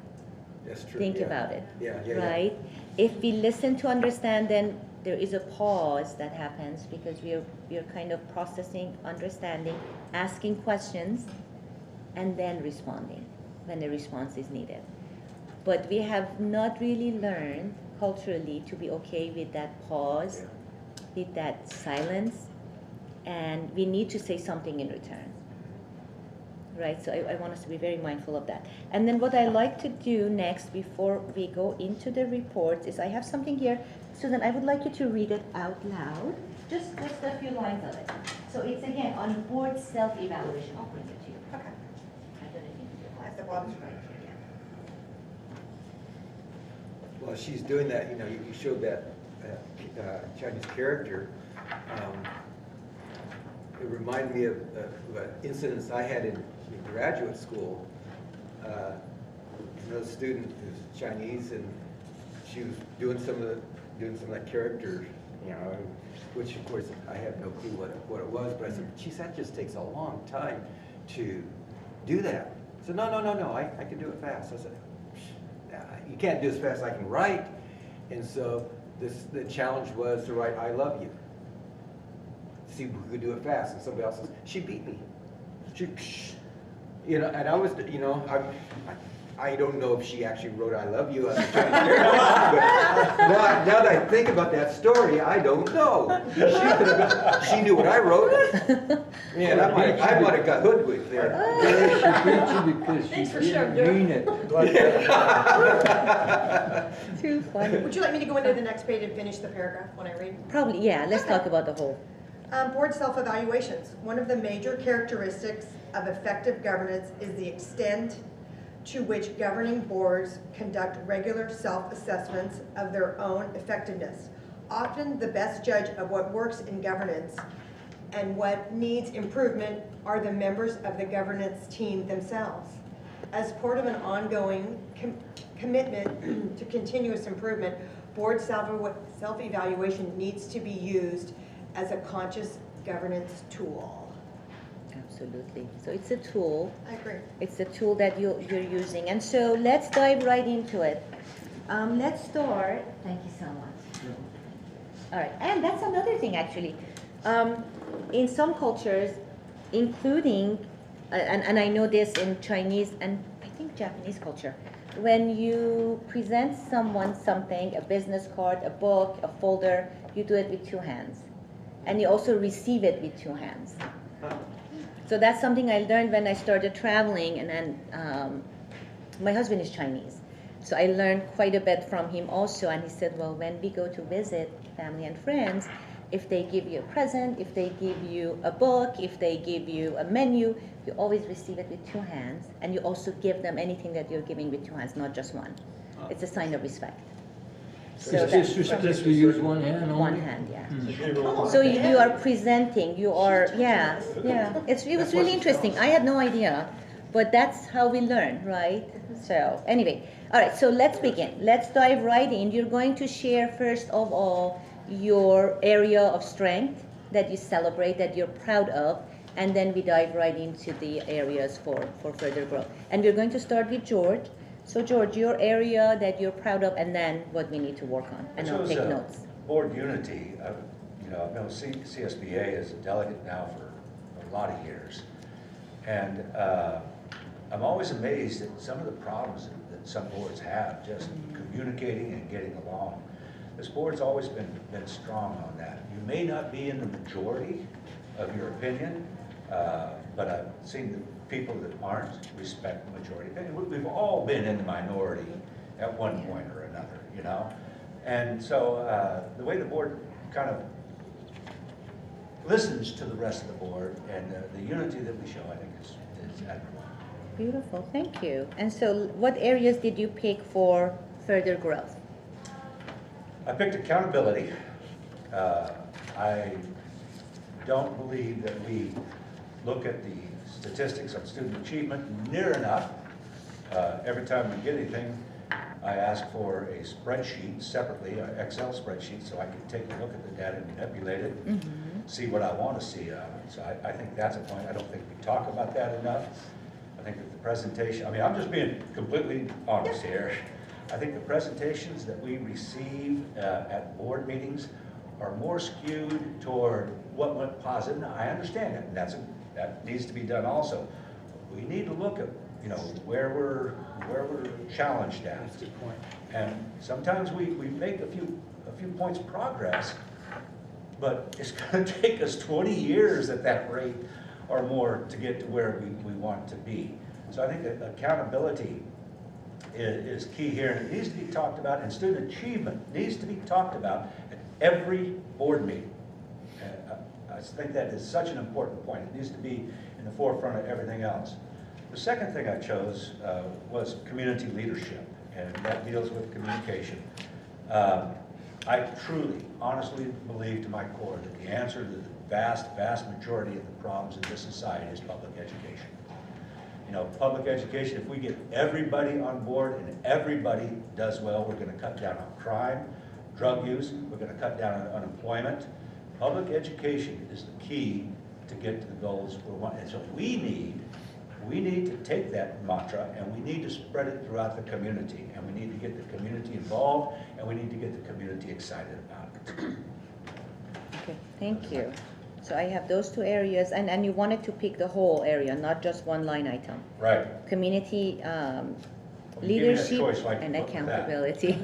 That's true. Think yeah. about it, Yeah. right? If we listen to understand, then there is a pause that happens because we are kind of processing, understanding, asking questions, and then responding when the response is needed. But we have not really learned culturally to be okay with that pause, with that silence, and we need to say something in return. Right, so I want us to be very mindful of that. And then what I like to do next before we go into the reports is I have something here. Susan, I would like you to read it out loud, just a few lines of it. So it's again on board self-evaluation. I'll bring it to you. Okay. I don't know At the bottom. if you- Well, she's doing that, you know, you showed that Chinese character. It reminded me of incidents I had in graduate school. Another student who's Chinese, and she was doing some of that character, you know, which of course I had no clue what it was. But I said, geez, that just takes a long time to do that. I said, no, I can do it fast. I said, you can't do as fast as I can write. And so the challenge was to write "I love you." See who could do it fast. And somebody else says, she beat me. You know, and I was, you know, I don't know if she actually wrote "I love you" as a Chinese character, but now that I think about that story, I don't know. She knew what I wrote. Man, I might have got hoodwinked there. She beat you because Thanks she for sharing, didn't mean it. Too funny. Would you like me to go into the next page and finish the paragraph when I read? Probably, yeah, let's talk about the whole. Board self-evaluations. One of the major characteristics of effective governance is the extent to which governing boards conduct regular self-assessments of their own effectiveness. Often the best judge of what works in governance and what needs improvement are the members of the governance team themselves. As part of an ongoing commitment to continuous improvement, board self-evaluation needs to be used as a conscious governance tool. Absolutely. So it's a tool. I agree. It's a tool that you're using. And so let's dive right into it. Let's start. Thank you so much. All right. And that's another thing, actually. In some cultures, including, and I know this in Chinese and I think Japanese culture, when you present someone something, a business card, a book, a folder, you do it with two hands. And you also receive it with two hands. So that's something I learned when I started traveling, and then my husband is Chinese. So I learned quite a bit from him also, and he said, well, when we go to visit family and friends, if they give you a present, if they give you a book, if they give you a menu, you always receive it with two hands, and you also give them anything that you're giving with two hands, not just one. It's a sign of respect. So It's just we use one hand only? one hand, yeah. So you are presenting, you are, yeah. It was really interesting. I had no idea, but that's how we learn, right? So anyway, all right, so let's begin. Let's dive right in. You're going to share, first of all, your area of strength that you celebrate, that you're proud of, and then we dive right into the areas for further growth. And we're going to start with George. So George, your area that you're proud of, and then what we need to work on, and I'll take notes. Board unity. You know, I've known CSBA as a delegate now for a lot of years, and I'm always amazed at some of the problems that some boards have, just communicating and getting along. This board's always been strong on that. You may not be in the majority of your opinion, but I've seen the people that aren't respect the majority opinion. We've all been in the minority at one point or another, you know? And so the way the board kind of listens to the rest of the board, and the unity that we show, I think, is admirable. Beautiful, thank you. And so what areas did you pick for further growth? I picked accountability. I don't believe that we look at the statistics on student achievement near enough. Every time we get anything, I ask for a spreadsheet separately, an Excel spreadsheet, so I can take a look at the data and manipulate it, see what I want to see. So I think that's a point. I don't think we talk about that enough. I think that the presentation, I mean, I'm just being completely honest here. I think the presentations that we receive at board meetings are more skewed toward what went positive. Now, I understand that, and that needs to be done also. We need to look at, you know, where we're challenged at. That's a good point. And sometimes we make a few points progress, but it's going to take us 20 years at that rate or more to get to where we want to be. So I think that accountability is key here, and it needs to be talked about, and student achievement needs to be talked about at every board meeting. I think that is such an important point. It needs to be in the forefront of everything else. The second thing I chose was community leadership, and that deals with communication. I truly, honestly believe to my core that the answer to the vast majority of the problems in this society is public education. You know, public education, if we get everybody on board and everybody does well, we're going to cut down on crime, drug use, we're going to cut down on unemployment. Public education is the key to get to the goals we want. And so we need to take that mantra and we need to spread it throughout the community. And we need to get the community involved and we need to get the community excited about it. Okay, thank you. So I have those two areas, and you wanted to pick the whole area, not just one line item. Right. Community Give me that leadership choice so I can and work with that. accountability.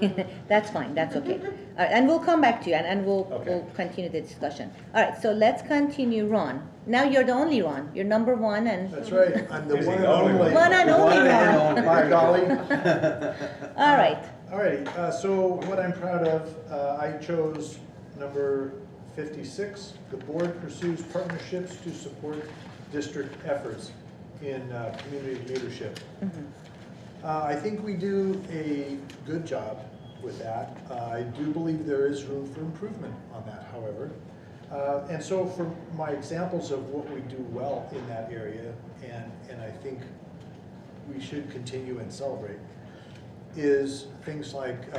That's fine, that's okay. All right, and we'll come back to you, and we'll continue the discussion. All right, so let's continue, Ron. Now you're the only Ron. You're number one, and That's right, I'm the Is he one and the only only. one and only Ron. By golly. All right. Alrighty, so what I'm proud of, I chose number 56. The board pursues partnerships to support district efforts in community leadership. I think we do a good job with that. I do believe there is room for improvement on that, however. And so for my examples of what we do well in that area, and I think we should continue and celebrate, is things like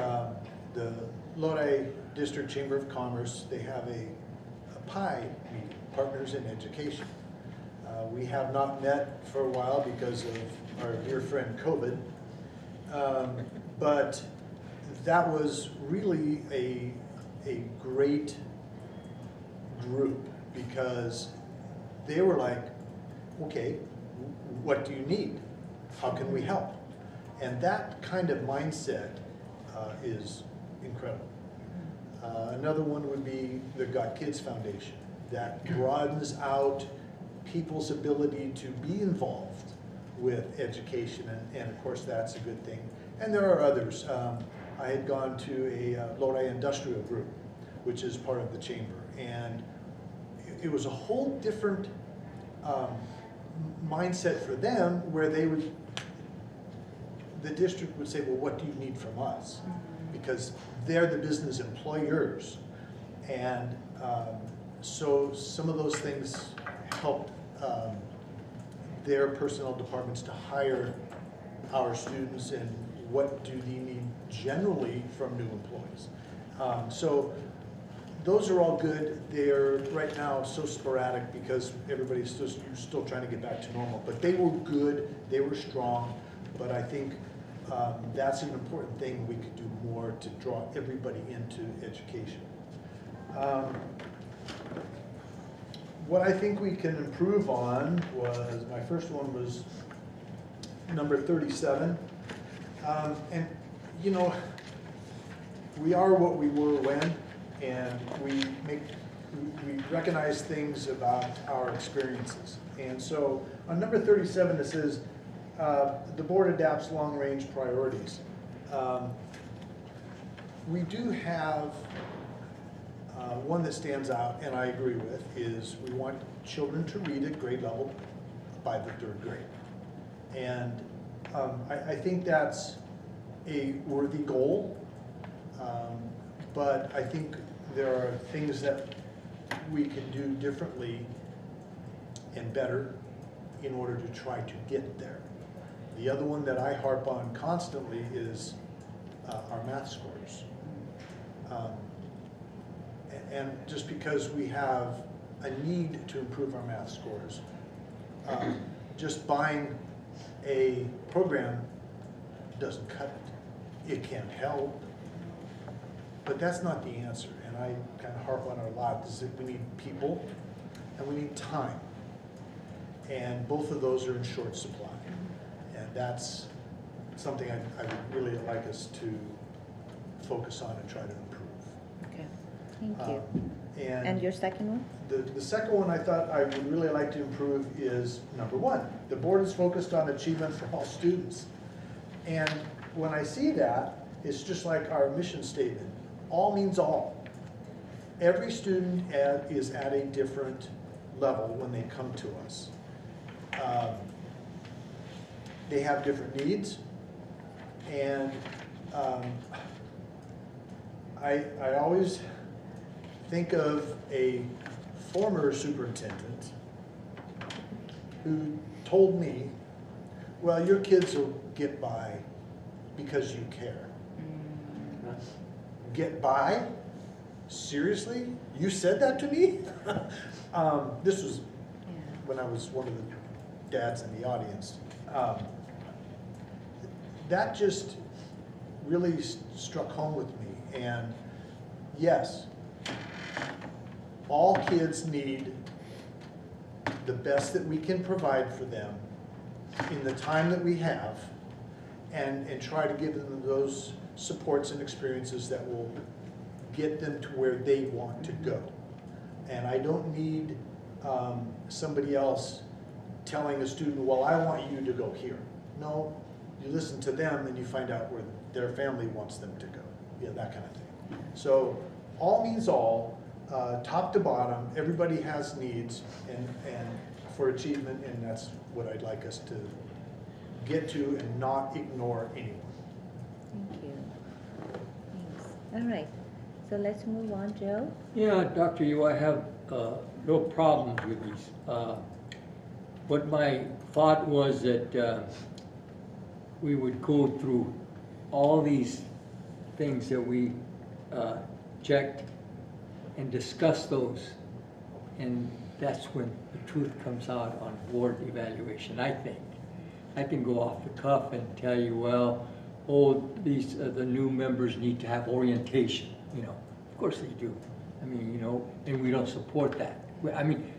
the Lodi District Chamber of Commerce. They have a PIE meeting, Partners in Education. We have not met for a while because of our dear friend COVID, but that was really a great group because they were like, okay, what do you need? How can we help? And that kind of mindset is incredible. Another one would be the Got Kids Foundation. That broadens out people's ability to be involved with education, and of course that's a good thing. And there are others. I had gone to a Lodi Industrial Group, which is part of the chamber, and it was a whole different mindset for them, where the district would say, well, what do you need from us? Because they're the business employers. And so some of those things helped their personnel departments to hire our students, and what do they need generally from new employees. So those are all good. They're right now so sporadic because everybody's still trying to get back to normal. But they were good, they were strong, but I think that's an important thing. We could do more to draw everybody into education. What I think we can improve on was, my first one was number 37. And you know, we are what we were when, and we recognize things about our experiences. And so on number 37 it says, the board adapts long-range priorities. We do have One that stands out, and I agree with, is we want children to read at grade level by the 3rd grade. And I think that's a worthy goal, but I think there are things that we can do differently and better in order to try to get there. The other one that I harp on constantly is our math scores. And just because we have a need to improve our math scores, just buying a program doesn't cut it. It can help, but that's not the answer. And I kind of harp on it a lot, is that we need people and we need time. And both of those are in short supply. And that's something I would really like us to focus on and try to improve. Okay, thank you. And And your second one? the second one I thought I would really like to improve is number 1. The board is focused on achievement for all students. And when I see that, it's just like our mission statement. All means all. Every student is at a different level when they come to us. They have different needs, and I always think of a former superintendent who told me, well, your kids will get by because you care. Get by? Seriously? You said that to me? This was when I was one of the dads in the audience. That just really struck home with me. And yes, all kids need the best that we can provide for them in the time that we have, and try to give them those supports and experiences that will get them to where they want to go. And I don't need somebody else telling a student, well, I want you to go here. No, you listen to them and you find out where their family wants them to go. Yeah, that kind of thing. So all means all, top to bottom, everybody has needs and for achievement, and that's what I'd like us to get to and not ignore anyone. Thank you. Thanks. All right, so let's move on, Joe. Yeah, Dr. Yu, I have no problems with these. But my thought was that we would go through all these things that we checked and discuss those. And that's when the truth comes out on board evaluation, I think. I can go off the cuff and tell you, well, oh, these the new members need to have orientation, you know. Of course they do. I mean, you know, and we don't support that. I mean,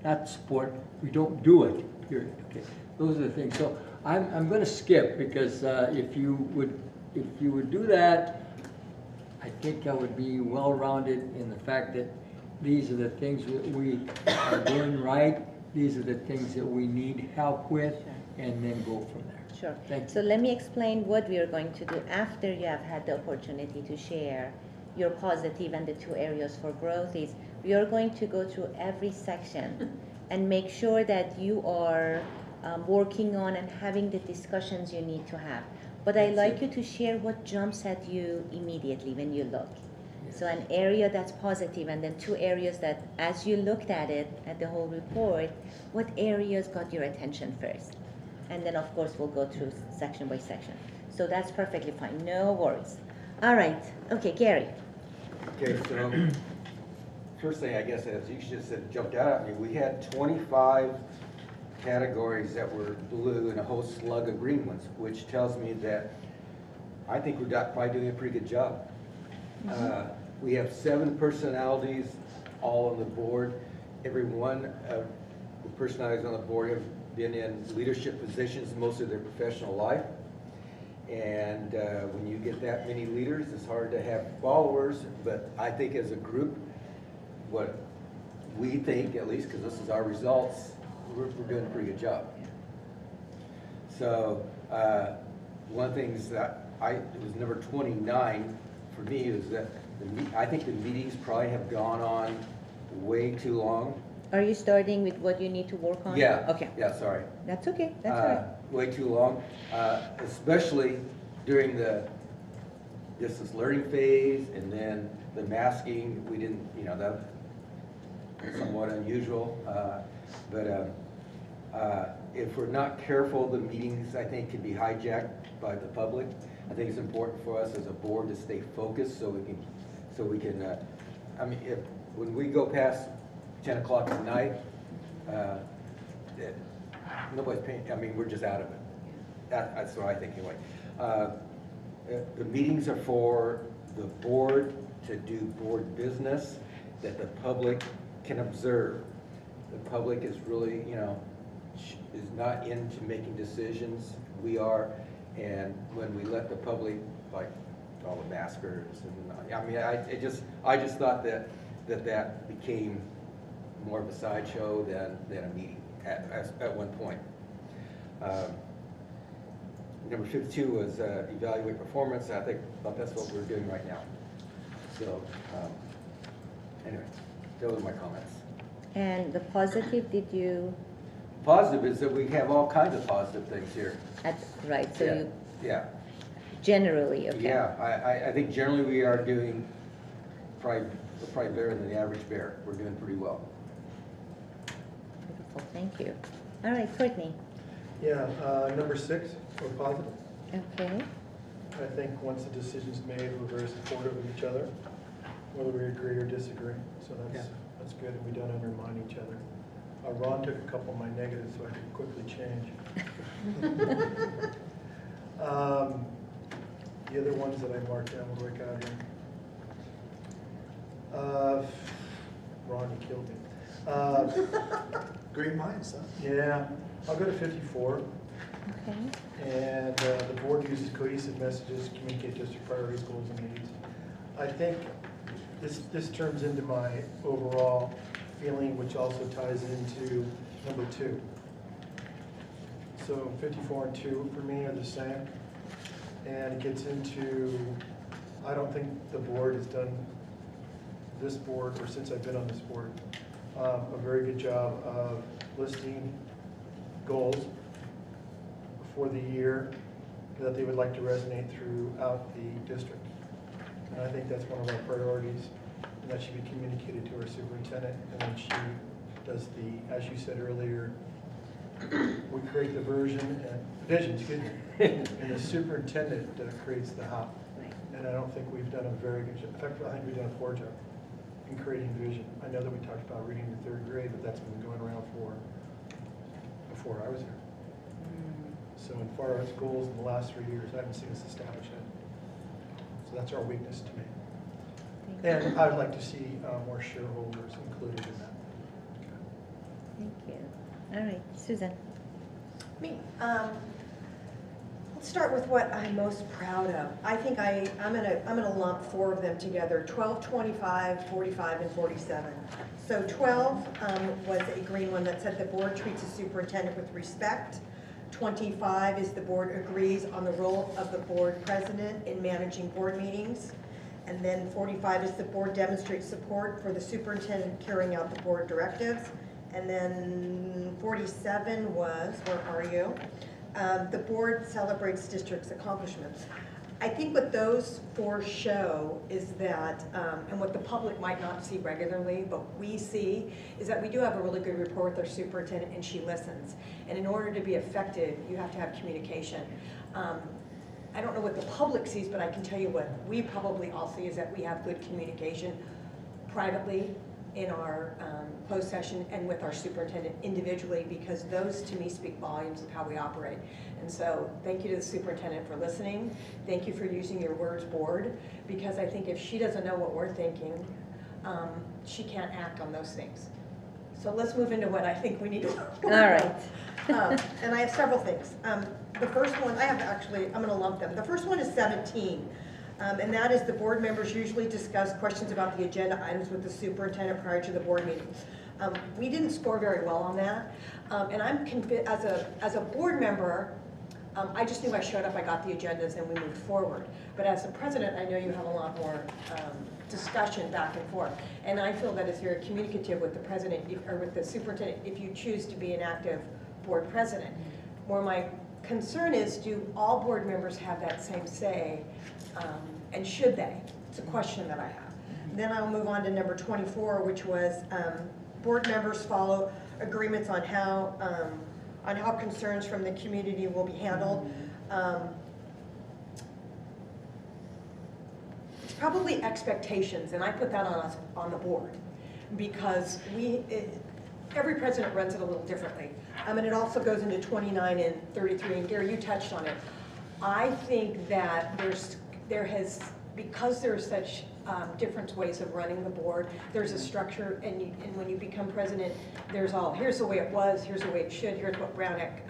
not support, we don't do it, period. Okay, those are the things. So I'm going to skip, because if you would do that, I think I would be well-rounded in the fact that these are the things that we are doing right. These are the things that we need help with, and then go from there. Sure. Thank you. So let me explain what we are going to do after you have had the opportunity to share your positive and the 2 areas for growth. Is we are going to go through every section and make sure that you are working on and having the discussions you need to have. But I'd like you to share what jumps at you immediately when you look. Yes. So an area that's positive, and then 2 areas that, as you looked at it, at the whole report, what areas got your attention first? And then, of course, we'll go through section by section. So that's perfectly fine, no worries. All right, okay, Gary. Okay, so first thing, I guess, as you just said, jumped out at me, we had 25 categories that were blue and a whole slug of green ones, which tells me that I think we're probably doing a pretty good job. We have 7 personalities all on the board. Every one of the personalities on the board have been in leadership positions most of their professional life. And when you get that many leaders, it's hard to have followers, but I think as a group, what we think, at least because this is our results, we're doing a pretty good job. So one of the things that it was number 29 for me, is that I think the meetings probably have gone on way too long. Are you starting with what you need to work on? Yeah. Okay, Yeah, sorry. that's okay, that's all right. Way too long, especially during the distance learning phase, and then the masking, we didn't, that was somewhat unusual. But if we're not careful, the meetings, I think, can be hijacked by the public. I think it's important for us as a board to stay focused so we can, when we go past 10 o'clock at night, nobody's paying, we're just out of it. That's what I think anyway. The meetings are for the board to do board business that the public can observe. The public is really, is not into making decisions. We are, and when we let the public, like all the maskers, and I just thought that became more of a sideshow than a meeting at one point. Number 52 was evaluate performance. I think that's what we're doing right now. So anyway, those are my comments. And the positive, did you, Positive is that we have all kinds of positive things here. right, so Yeah. you, Yeah, generally, okay. yeah. I think generally we are doing probably better than the average bear. We're doing pretty well. Beautiful, thank you. All right, Courtney. Yeah, number 6, we're positive. Okay, I think once the decision's made, we're very supportive of each other, whether we agree or disagree. So that's good, and we don't undermine each other. Ron took a couple of my negatives so I could quickly change. The other ones that I marked down, what do I got here? Ron, you killed me. Great minds, huh? Yeah, I'll go to 54. okay. And the board uses cohesive messages, communicate district priorities, goals, and needs. I think this turns into my overall feeling, which also ties into number 2. So 54 and 2 for me are the same. And it gets into, I don't think the board has done, this board, or since I've been on this board, a very good job of listing goals for the year that they would like to resonate throughout the district. And I think that's one of our priorities, and that should be communicated to our superintendent, and then she does as you said earlier, we create the vision, excuse me, and the superintendent creates the how. And I don't think we've done a very good job. In fact, I think we've done a poor job in creating vision. I know that we talked about reading in 3rd grade, but that's been going around before I was here. So in far as goals in the last 3 years, I haven't seen us establish it. So that's our weakness to me. And I would like to see more shareholders included in that. Thank you. All right, Susan. Me. Let's start with what I'm most proud of. I think I'm gonna lump 4 of them together: 12, 25, 45, and 47. So 12 was a green one that said the board treats the superintendent with respect. 25 is the board agrees on the role of the board president in managing board meetings. And then 45 is the board demonstrates support for the superintendent carrying out the board directives. And then 47 was, where are you? The board celebrates district's accomplishments. I think what those 4 show is that, and what the public might not see regularly, but we see, is that we do have a really good rapport with our superintendent, and she listens. And in order to be effective, you have to have communication. I don't know what the public sees, but I can tell you what we probably all see is that we have good communication privately in our closed session and with our superintendent individually, because those to me speak volumes of how we operate. And so thank you to the superintendent for listening. Thank you for using your words board, because I think if she doesn't know what we're thinking, she can't act on those things. So let's move into what I think we need to talk about. All right. And I have several things. The first one, I'm going to lump them. The first one is 17. And that is the board members usually discuss questions about the agenda items with the superintendent prior to the board meetings. We didn't score very well on that. And I'm convinced, as a board member, I just knew I showed up, I got the agendas, and we moved forward. But as the president, I know you have a lot more discussion back and forth. And I feel that it's very communicative with the president, or with the superintendent, if you choose to be an active board president. Where my concern is, do all board members have that same say, and should they? It's a question that I have. Then I'll move on to number 24, which was board members follow agreements on how concerns from the community will be handled. It's probably expectations, and I put that on us, on the board, because every president runs it a little differently. And it also goes into 29 and 33, and Gary, you touched on it. I think that because there's such different ways of running the board, there's a structure, and when you become president, here's the way it was, here's the way it should, here's what Brown Act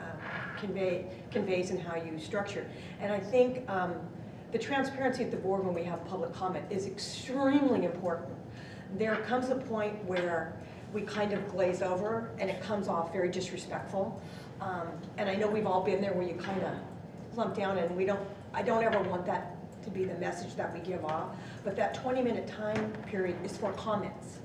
conveys and how you structure. And I think the transparency at the board when we have public comment is extremely important. There comes a point where we kind of glaze over and it comes off very disrespectful. And I know we've all been there where you kind of plump down, and I don't ever want that to be the message that we give off. But that 20-minute time period is for comments.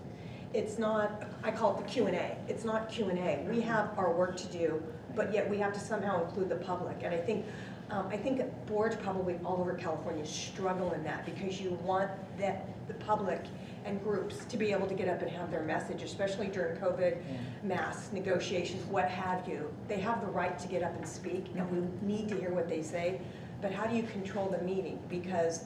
It's not, I call it the Q&A. It's not Q&A. We have our work to do, but yet we have to somehow include the public. And I think boards probably all over California struggle in that, because you want the public and groups to be able to get up and have their message, especially during COVID, mass negotiations, what have you. They have the right to get up and speak, and we need to hear what they say. But how do you control the meeting? Because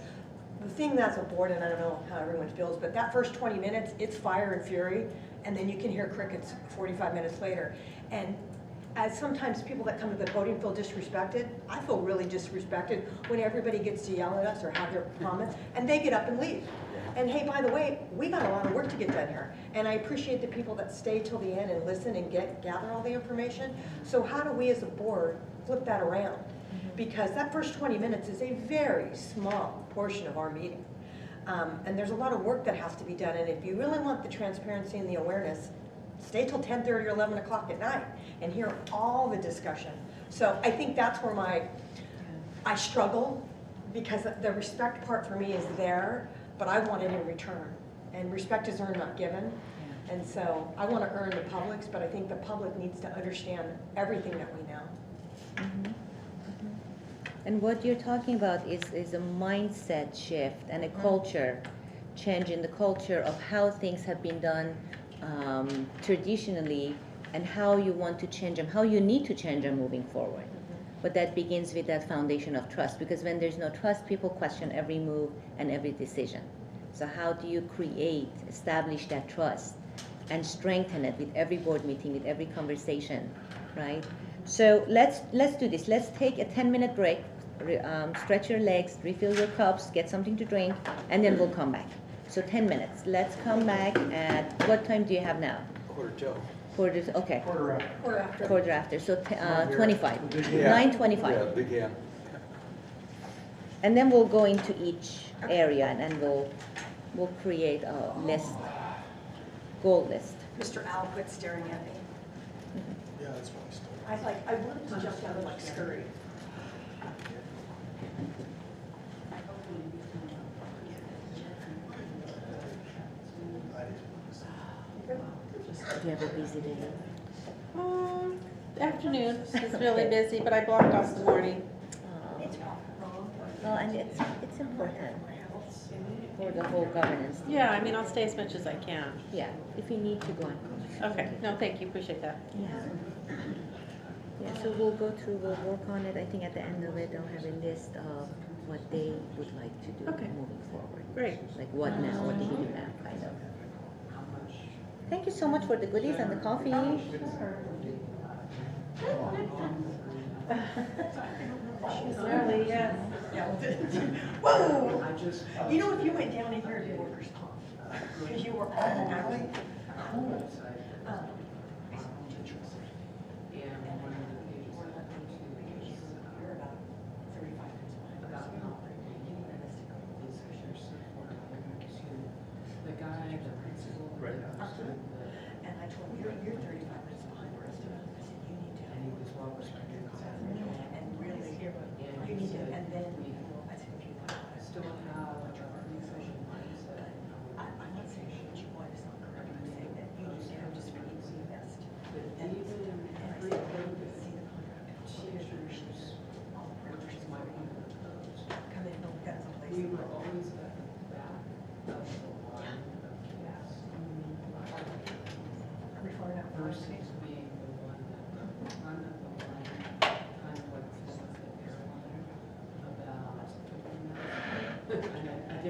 the thing that's a board, and I don't know how everyone feels, but that first 20 minutes, it's fire and fury, and then you can hear crickets 45 minutes later. And as sometimes people that come to the podium feel disrespected, I feel really disrespected when everybody gets to yell at us or have their comments, and they get up and leave. And hey, by the way, we got a lot of work to get done here. And I appreciate the people that stay till the end and listen and gather all the information. So how do we as a board flip that around? Because that first 20 minutes is a very small portion of our meeting. And there's a lot of work that has to be done. And if you really want the transparency and the awareness, stay till 10:30 or 11 o'clock at night and hear all the discussion. So I think that's where I struggle, because the respect part for me is there, but I want it in return. And respect is earned, not given. And so I want to earn the public's, but I think the public needs to understand everything that we know. And what you're talking about is a mindset shift and a culture change in the culture of how things have been done traditionally, and how you want to change them, how you need to change them moving forward. But that begins with that foundation of trust, because when there's no trust, people question every move and every decision. So how do you establish that trust and strengthen it with every board meeting, with every conversation, right? So let's do this. Let's take a 10-minute break, stretch your legs, refill your cups, get something to drink, and then we'll come back. So 10 minutes. Let's come back at, what time do you have now? Okay. Quarter after, so 25. 9:25. Yeah, big hand. And then we'll go into each area, and then we'll create a list, goal list. Mr. Al quit staring at me. Yeah, that's what I started. I wanted to jump down and like scurry. Do you have a busy day? Afternoon is really busy, but I blocked off the morning. Well, and it's important for the whole governance. Yeah, I mean, I'll stay as much as I can. Yeah, if you need to go and come. Okay, no, thank you, appreciate that. Yeah. Yeah, so we'll go through, we'll work on it. I think at the end of it, they'll have a list of what they would like to do Okay. moving forward. Great. Like what now, what do we do now, kind of. Thank you so much for the goodies and the coffee. Really, yes. Whoa! You know, if you went down in here to workers' comp, because you were on an alley, and I told him, you're 35 minutes behind the rest of us. I said, you need to. And really,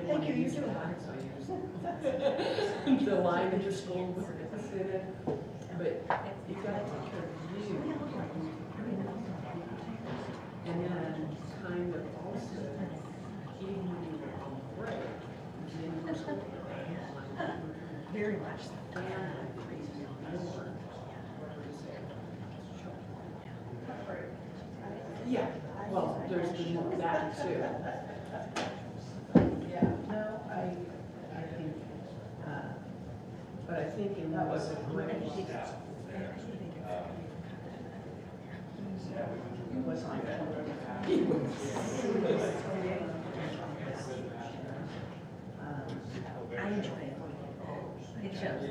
Thank you, you too. The line in your school was considered, but you gotta take care of you. And then kind of also, even when you were on break, then you were school. Very much so. Yeah, well, there's been that too. Yeah, no, I think, but I think in those agreements, it was on. I enjoy it. It shows.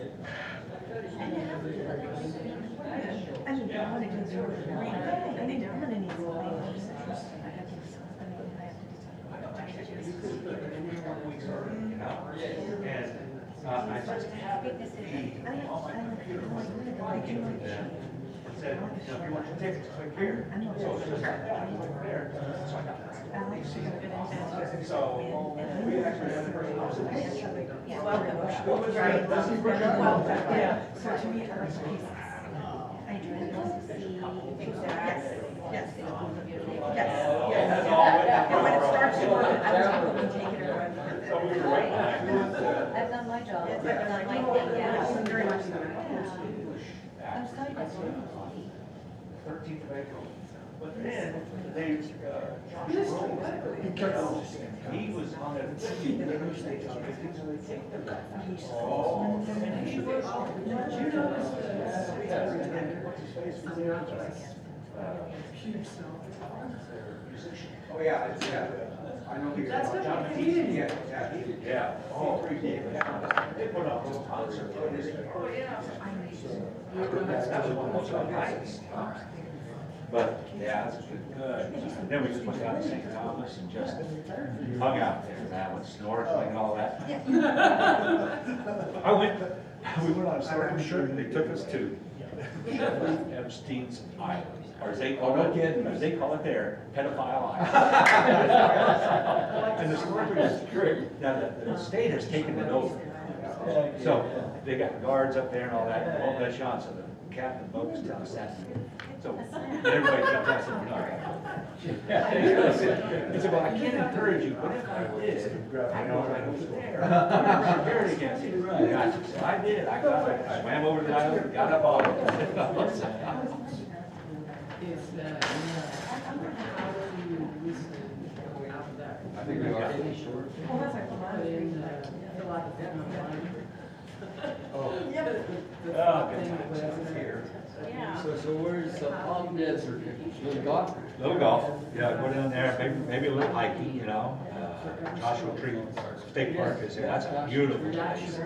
I mean, Dominic is sort of great. I think Dominic needs to be more I just happened to be said, if you want your tickets, click here. So it's just like that, I click there. So I got that. So we actually had a person else. Well, yeah, so to me, I like the pieces. I enjoy the pieces. Yes, yes. Yes. And when it starts to work, I was hoping to take it or run with it. So we were right back. I've done my job. I've done my thing, Yes, yeah. very much so. I'm sorry, that's 13th of April. But then, they, Josh Rose, he was on a team that was taking on 50s and they take them back. Oh, and he was, you know, what's his face was there? Oh, yeah, it's, yeah. I know who you're talking about. Yeah. Oh, they put up a little concert. Oh, yeah. That was one of those nights. But, yeah, it's good. Then we just went down to St. Thomas and just hung out there, man, with snorkeling and all that. We went on a snorkeling trip and they took us to Epstein's Island. Or as they call it, as they call it there, Pedophile Island. And the snorkeling is great. Now, the state has taken it over. So they got guards up there and all that, won't let you on, so the captain boat was telling us that. So everybody jumped out and said, he said, well, I can't encourage you, but if I did, I know right over there. I'm prepared against it. Gotcha. So I did, I got it, I swam over the island, got up on it. Is that, how do you listen out of that? I think we got it. Well, that's like the last Put in, reason. fill out the form online. Oh. Yeah, but Oh, good times here. So where's the Palm Desert? Little golf? Little golf, yeah, go down there, maybe a little hiking, you know. Joshua Tree State Park is there, that's a beautiful place.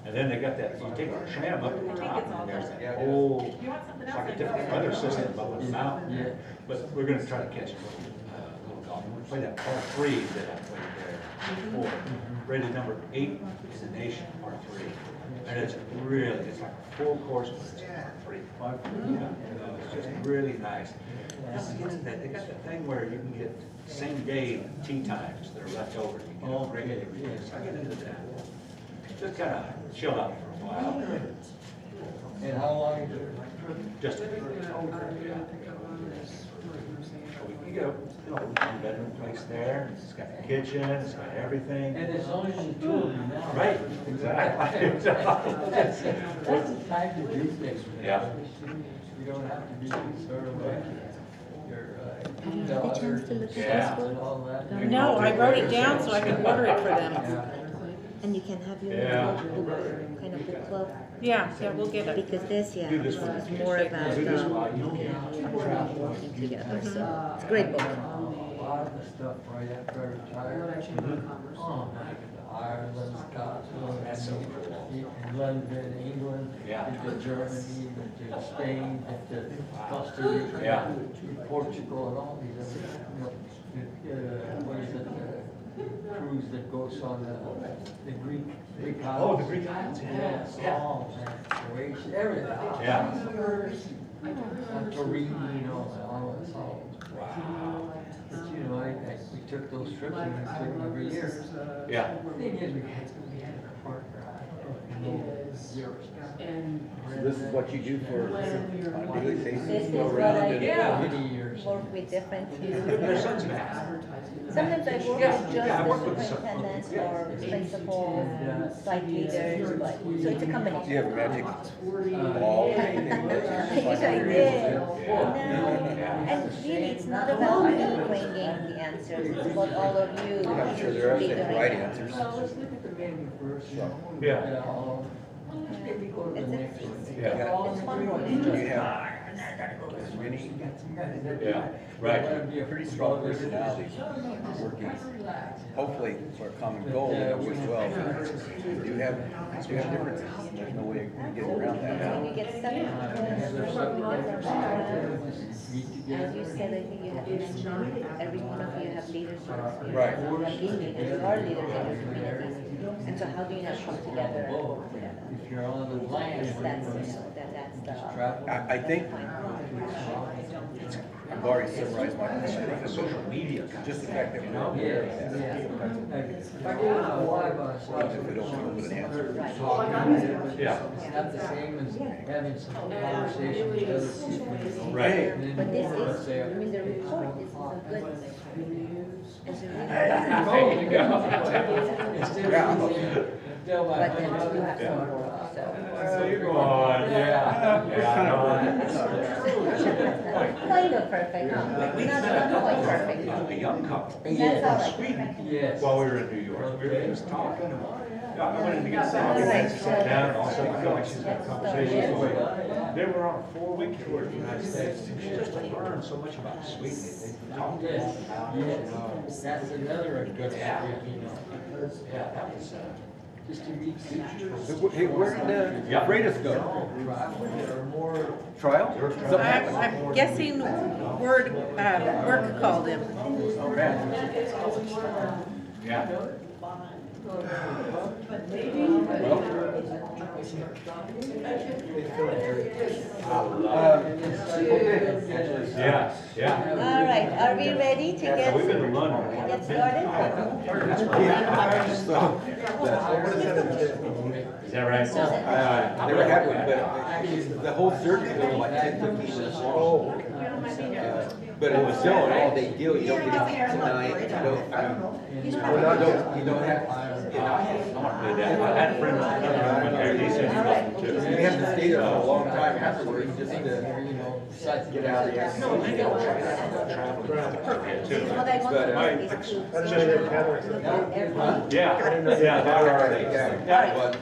And then they got that, you take a tram up to the top, and there's that whole, it's like a different weather system up on the mountain. Yeah. But we're gonna try to catch a little golf. We're gonna play that par 3 that I played there before. Rated number 8 in the nation, par 3. And it's really, it's like a full course, but it's par 3. It's just really nice. They got that thing where you can get same day tee times that are left over. You can bring it, so I get into that. Just kind of chill out for a while. And how long is it? Just a we get a one-bedroom place there. It's got the kitchen, it's got everything. And it's only the two of you now. Right, exactly. That's the time to do things. Yeah. You don't have to be sort of like your Have you had a chance to look at Yeah. this and book? all that. No, I wrote it down so I could order it for them. Yeah. And you can have your Yeah. little book, kind of book club, Yeah, we'll get it. because this, yeah, Do this is one. more about, Do this while you working together, so it's a great book. A lot of the stuff right after I retired. Oh, Ireland, Scotland, That's so cool. London, England, Yeah. into Germany, into Spain, into Costa Rica, Yeah. to Portugal, and all these other, what is it, cruise that goes on the Greek islands. Oh, the Greek islands, yeah. Yeah, all that, Croatia, everything. Yeah. Santorini, all that, all. You know, we took those trips and we took them every year. Yeah. The thing is, we had a partner. This is what you do for on a daily basis. This is Go what around I and- do. Many years. Work with different teams. Your son's math. Sometimes I work Yeah, with yeah, I just work the with some. superintendent or principals, site leaders, but, so it's a Do you combination. have a magic ball? I wish I did. No, and really, it's not about me bringing the answers, it's about all of you. I'm sure there are some figuring right it out. answers. Well, let's look at the menu first. Yeah. Maybe go to the It's next one. Yeah. It's fun. Do you have as many? Yeah, right. Pretty strong personality, working hopefully for a common goal as well. Do you have differences? There's no way of getting around When that. you get seven, Meet as you together. said, I think you have mentioned, every one of you have leadership experience. Right. You have been leaders, you are leaders in your communities. And so how do you now come together and work together? If you're on the land, That's, you know, that's the. travel. I think I've already summarized my question. Social media. Just the fact that we're Yeah, aware of yeah. that. If we don't come up with an answer. Yeah. It's not the same as having some conversation with other people. Right. And then But this you is, say, I mean, the report is a good, it's a really Instead of tell my but then honey, you have some work, so. Come on, yeah. Kind of perfect, huh? Not quite perfect. A young couple. That's all right. yes. While we were in New York, we were just talking. I went in to get some. All right, Sat so down, and also my wife, she's had let's conversations start with. They were on a 4-week tour to the United States. She just learned so much about sweetening. They talked Yes, about yes, that's another good one, you know, Yeah, that was, just to meet teachers. Hey, where did Freitas go? Trial? Something happened? I'm guessing work called him. yeah. Yeah, yeah. All right, are we ready to get, We've been to London. get started? Is that right? I never had one, but the whole circuit was like 10, 15 minutes long. But it was still an all-day deal, you don't get to eat tonight, you don't have, I had a friend who went there, he said he wasn't too. we have to stay there for a long time afterwards, just to, You know, besides get out of there. What I want to ask is to. Yeah, yeah, they're already. Yeah, but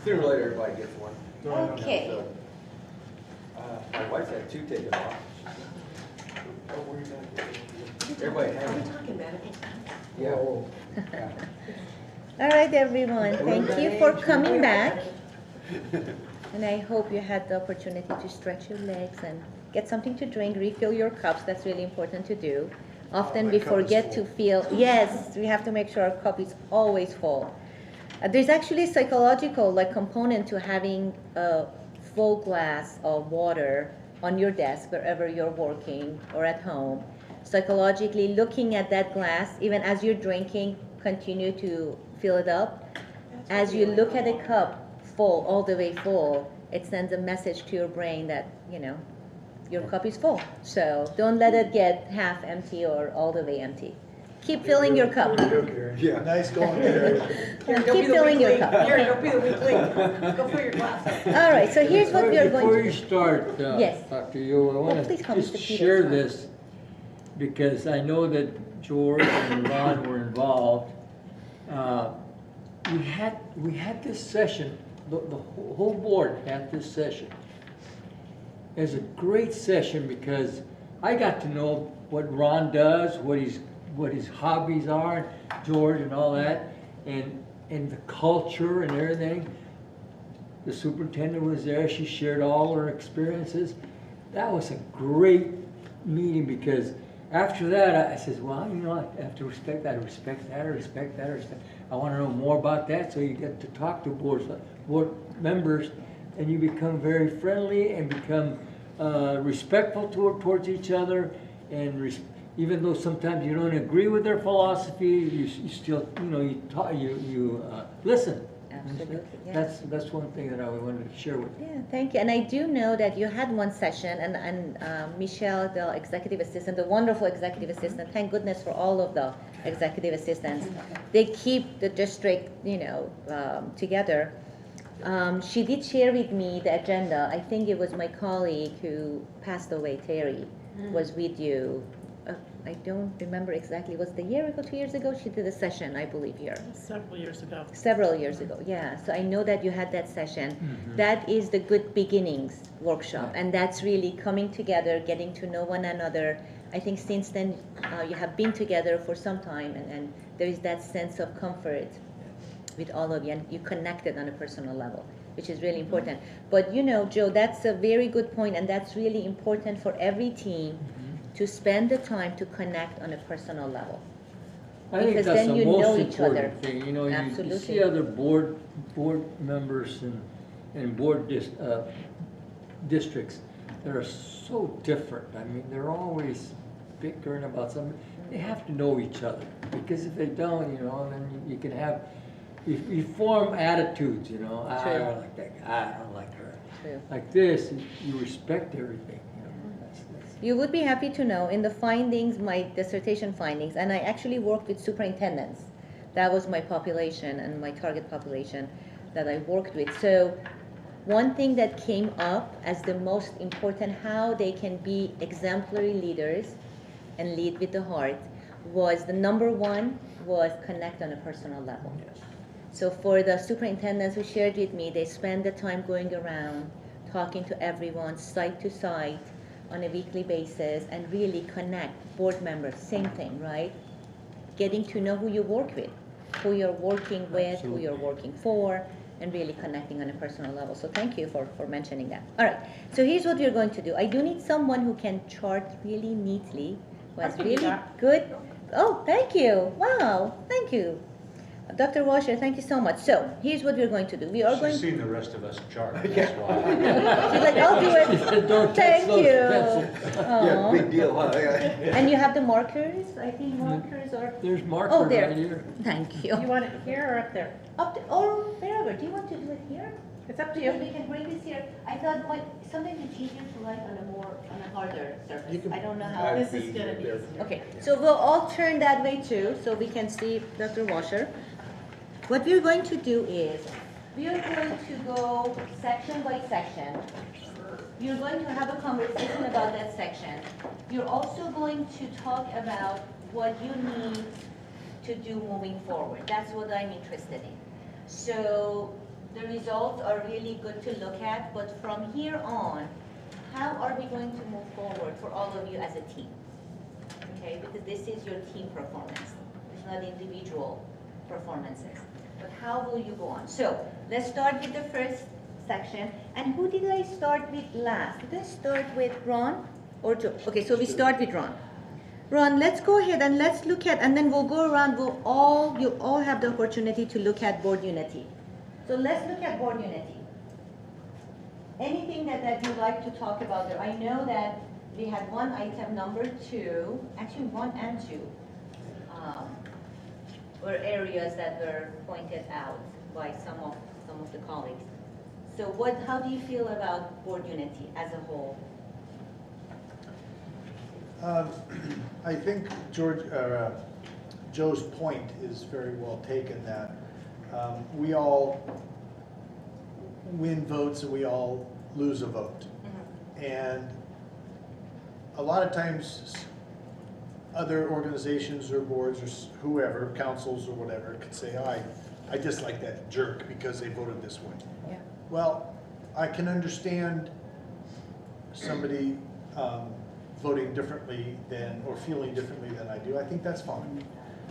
sooner or later, everybody gets one. Okay, My wife's had 2 taken off. Everybody has it. Yeah. all right, everyone, thank you for coming back. And I hope you had the opportunity to stretch your legs and get something to drink, refill your cups, that's really important to do. Often we forget to feel, yes, we have to make sure our cup is always full. There's actually a psychological component to having a full glass of water on your desk wherever you're working or at home. Psychologically, looking at that glass, even as you're drinking, continue to fill it up. As you look at a cup full, all the way full, it sends a message to your brain that, you know, your cup is full. So don't let it get half empty or all the way empty. Keep filling your cup. Yeah. Nice going, Gary. Keep filling your cup. Here, don't be the weak link. Go fill your glass. All right, so here's what we are Before going you to. start, Yes. Dr. Yule, I want please to come, just Mr. Peters. share this because I know that George and Ron were involved. We had this session, the whole board had this session. It was a great session because I got to know what Ron does, what his hobbies are, George and all that, and the culture and everything. The superintendent was there, she shared all her experiences. That was a great meeting because after that, I says, well, you know, I have to respect that, I respect that, I respect that, I respect. I want to know more about that, so you get to talk to board members, and you become very friendly and become respectful towards each other, even though sometimes you don't agree with their philosophy, you still, you listen. Absolutely, yeah. That's one thing that I wanted to share with you. Yeah, thank you. And I do know that you had one session, and Michelle, the executive assistant, the wonderful executive assistant, thank goodness for all of the executive assistants. They keep the district, together. She did share with me the agenda. I think it was my colleague who passed away, Terry, was with you. I don't remember exactly, was it a year ago, 2 years ago? She did a session, I believe, here. Several years ago. Several years ago, yeah. So I know that you had that session. That is the Good Beginnings workshop, and that's really coming together, getting to know one another. I think since then, you have been together for some time, and there is that sense of comfort with all of you, and you connected on a personal level, which is really important. But Joe, that's a very good point, and that's really important for every team to spend the time to connect on a personal level. I think Because that's then the you know most each other. important thing. You Absolutely. see other board members and board districts that are so different. I mean, they're always bickering about something. They have to know each other, because if they don't, then you can have, you form attitudes, I don't like that guy, I don't like her. True. Like this, you respect everything. You would be happy to know in the findings, my dissertation findings, and I actually worked with superintendents. That was my population and my target population that I worked with. So one thing that came up as the most important, how they can be exemplary leaders and lead with the heart, was the number one was connect on a personal level. Yes. So for the superintendents who shared with me, they spend the time going around, talking to everyone, site to site, on a weekly basis, and really connect. Board members, same thing, right? Getting to know who you work with, who you're working with, who you're working for, and really connecting on a personal level. So thank you for mentioning that. All right, so here's what we're going to do. I do need someone who can chart really neatly, who has really good, oh, thank you, wow, thank you. Dr. Washer, thank you so much. So here's what we're going to do. We are going She's to, seen the rest of us chart, that's why. she's like, I'll do it. Don't touch Thank those you. pencils. Yeah, Aw. big deal, huh? And you have the markers? I think markers are, There's markers oh, there. right here. Thank You you. want it here or up there? Up to, or wherever. Do you want to do it here? It's up to Because you. we can bring this here. I thought sometimes it's easier to write on a harder surface. You can- I don't know how. This is gonna be easier. Okay, so we'll all turn that way too, so we can see Dr. Washer. What we're going to do is, we are going to go section by section. You're going to have a conversation about that section. You're also going to talk about what you need to do moving forward. That's what I'm interested in. So the results are really good to look at, but from here on, how are we going to move forward for all of you as a team? Okay, because this is your team performance. It's not individual performances. But how will you go on? So let's start with the first section. And who did I start with last? Did I start with Ron or Joe? Okay, so we start with Ron. Ron, let's go ahead and let's look at, and then we'll go around, you all have the opportunity to look at board unity. So let's look at board unity. Anything that you'd like to talk about there? I know that we had one item, number 2, actually 1 and 2. Were areas that were pointed out by some of the colleagues. So how do you feel about board unity as a whole? I think Joe's point is very well taken, that we all win votes and we all lose a vote. And a lot of times other organizations or boards or whoever, councils or whatever, could say, I dislike that jerk because they voted this way. Yeah. Well, I can understand somebody voting differently or feeling differently than I do. I think that's fine.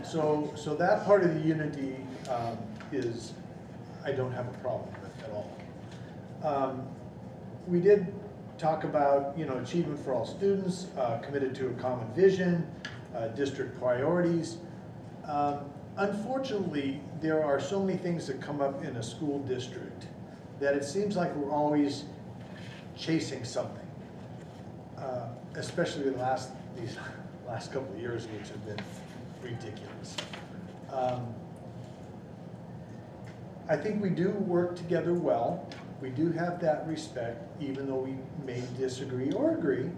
So that part of the unity is, I don't have a problem with at all. We did talk about, achievement for all students, committed to a common vision, district priorities. Unfortunately, there are so many things that come up in a school district that it seems like we're always chasing something. especially these last couple of years, which have been ridiculous. I think we do work together well. We do have that respect, even though we may disagree or agree.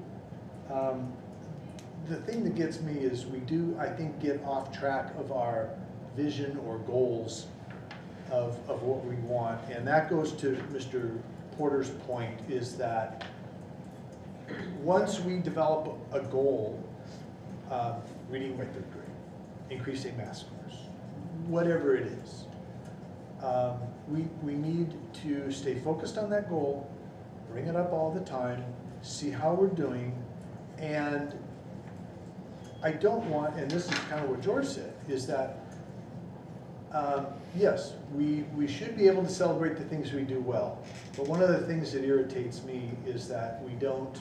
The thing that gets me is we do, I think, get off track of our vision or goals of what we want. And that goes to Mr. Porter's point, is that once we develop a goal, reading by 3rd grade, increasing math scores, whatever it is, we need to stay focused on that goal, bring it up all the time, see how we're doing, and I don't want, and this is kind of what George said, is that yes, we should be able to celebrate the things we do well, but one of the things that irritates me is that we don't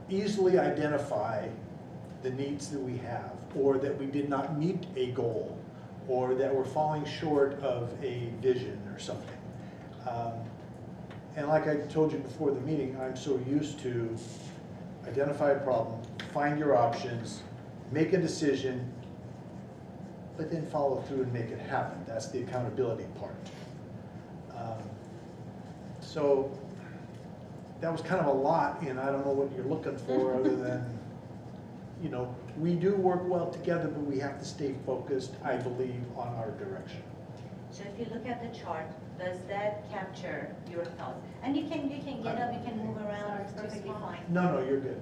easily identify the needs that we have, or that we did not meet a goal, or that we're falling short of a vision or something. And like I told you before the meeting, I'm so used to identify a problem, find your options, make a decision, but then follow through and make it happen. That's the accountability part. So that was kind of a lot, and I don't know what you're looking for other than, you know, we do work well together, but we have to stay focused, I believe, on our direction. So if you look at the chart, does that capture your thoughts? And you can get up, you can move around, it's perfectly fine. No, you're good.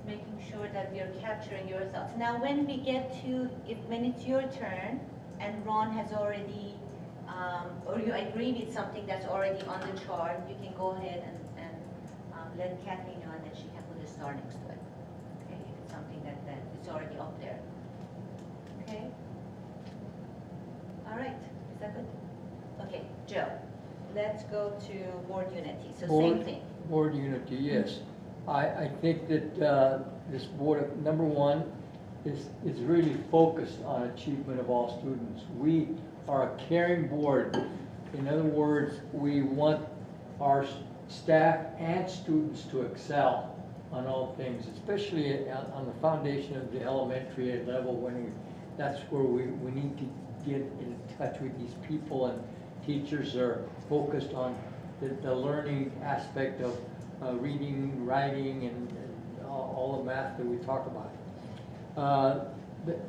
Making sure that we are capturing your thoughts. Now, when we get to, when it's your turn, and Ron has already, or you agree with something that's already on the chart, you can go ahead and let Kathy know, and then she can put a star next to it. Okay, if it's something that it's already up there. Okay? All right, is that good? Okay, Joe, let's go to board unity. So same thing. Board unity, yes. I think that this board, number one, is really focused on achievement of all students. We are a caring board. In other words, we want our staff and students to excel on all things, especially on the foundation of the elementary level, when that's where we need to get in touch with these people, and teachers are focused on the learning aspect of reading, writing, and all the math that we talk about.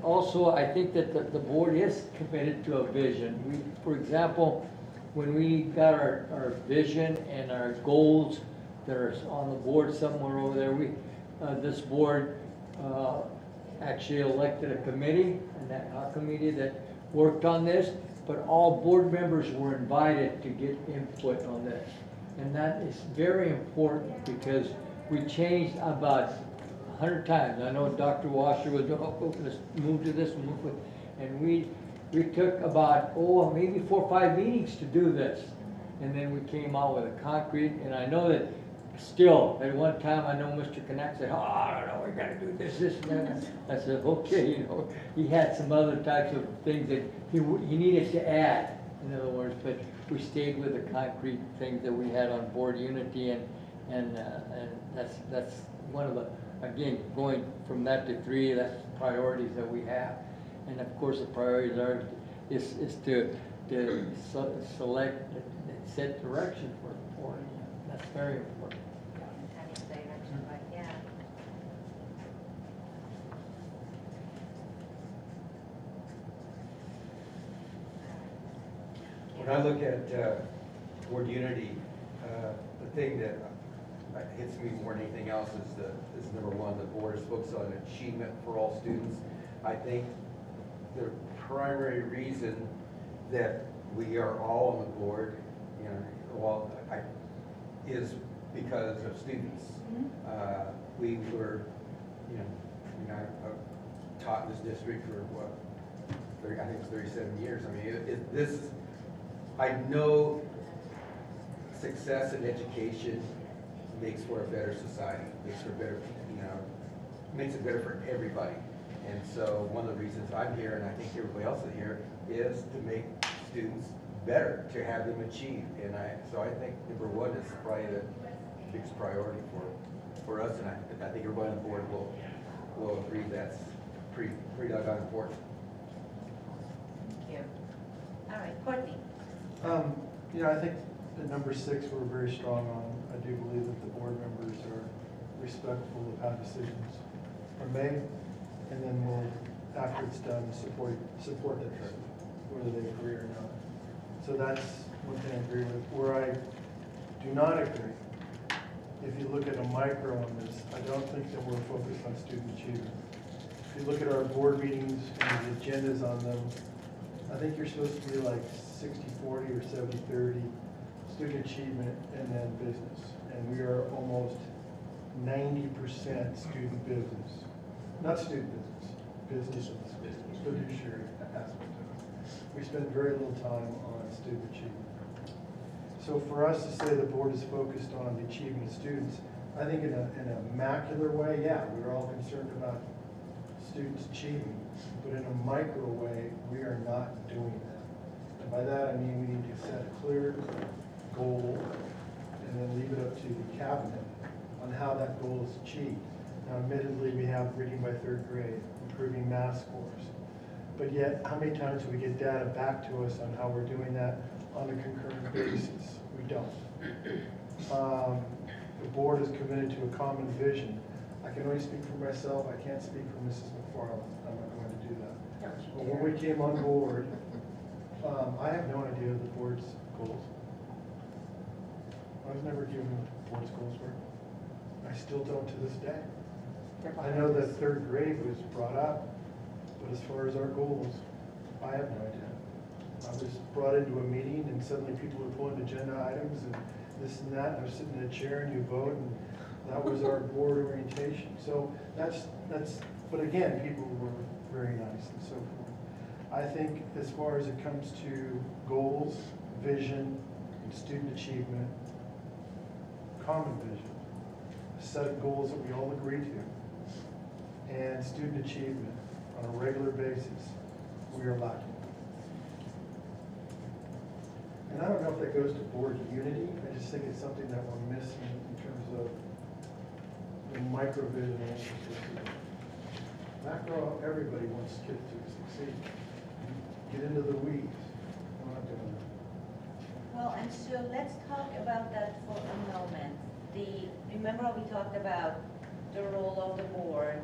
Also, I think that the board is committed to a vision. For example, when we got our vision and our goals that are on the board somewhere over there, this board actually elected a committee, and our committee that worked on this, but all board members were invited to get input on this. And that is very important, because we changed about 100 times. I know Dr. Washer was, oh, let's move to this, move with, and we took about, maybe 4 or 5 meetings to do this. And then we came out with a concrete, and I know that still, at one time, I know Mr. Knack said, no, we gotta do this, and that. I said, okay, he had some other types of things that he needed to add, in other words, but we stayed with the concrete things that we had on board unity, and that's one of the, again, going from that to 3, that's priorities that we have. And of course, the priorities is to select and set direction for the board. That's very important. Yeah. When I look at board unity, the thing that hits me more than anything else is number one, the board is focused on achievement for all students. I think the primary reason that we are all on the board, is because of students. We were, I've taught in this district for I think it's 37 years. I mean, I know success in education makes for a better society, makes for a better, makes it better for everybody. And so one of the reasons I'm here, and I think everybody else is here, is to make students better to have them achieve. And so I think number one is probably the biggest priority for us, and I think everybody on the board will agree that's pretty doggone important. Thank you. All right, Courtney. I think at number 6, we're very strong on. I do believe that the board members are respectful of how decisions are made, and then we'll, after it's done, support that decision, whether they agree or not. So that's one thing I agree with. Where I do not agree, if you look at a micro on this, I don't think that we're focused on student achievement. If you look at our board meetings and the agendas on them, I think you're supposed to be like 60-40 or 70-30 student achievement and then business. And we are almost 90% student business. Not student business, business, fiduciary aspect of it. We spend very little time on student achievement. So for us to say the board is focused on the achievement of students, I think in a macular way, yeah, we're all concerned about students achieving, but in a micro way, we are not doing that. And by that, I mean we need to set a clear goal and then leave it up to the cabinet on how that goal is achieved. Now, admittedly, we have reading by 3rd grade, improving math scores, but yet, how many times do we get data back to us on how we're doing that on a concurrent basis? We don't. The board is committed to a common vision. I can only speak for myself. I can't speak for Mrs. McFarland. I'm not going to do that. But when we came on board, I have no idea of the board's goals. I was never given what the board's goals were. I still don't to this day. I know that 3rd grade was brought up, but as far as our goals, I have no idea. I was brought into a meeting and suddenly people were pulling agenda items and this and that, and I was sitting in a chair and you vote, and that was our board orientation. So that's, but again, people were very nice and so forth. I think as far as it comes to goals, vision, and student achievement, common vision, a set of goals that we all agree to, and student achievement on a regular basis, we are lacking. And I don't know if that goes to board unity. I just think it's something that we're missing in terms of the micro vision. Macro, everybody wants kids to succeed. Get into the weeds. We're not doing that. Well, and so let's talk about that for a moment. Remember we talked about the role of the board,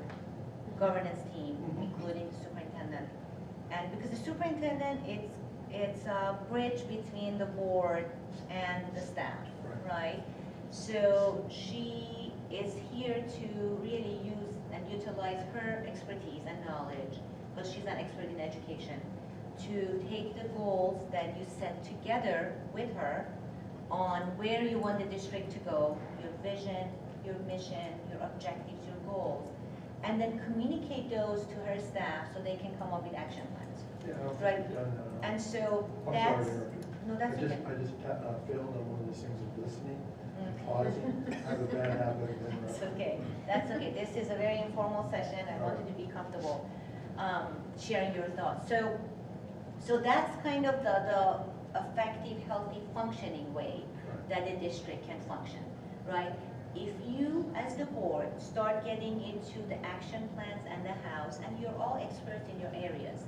governance team, including the superintendent. And because the superintendent, it's a bridge between the board and the staff, right? So she is here to really use and utilize her expertise and knowledge, because she's an expert in education, to take the goals that you set together with her on where you want the district to go, your vision, your mission, your objectives, your goals, and then communicate those to her staff so they can come up with action plans. Yeah, Right. No. And so I'm that's, sorry, Erica. no, that's I okay. just failed on one of those things of listening and pausing. I have a bad habit of It's interrupting. okay, that's okay. This is a very informal session. I want you to be comfortable sharing your thoughts. So that's kind of the effective, healthy, functioning way that the district can function, right? If you, as the board, start getting into the action plans and the house, and you're all experts in your areas,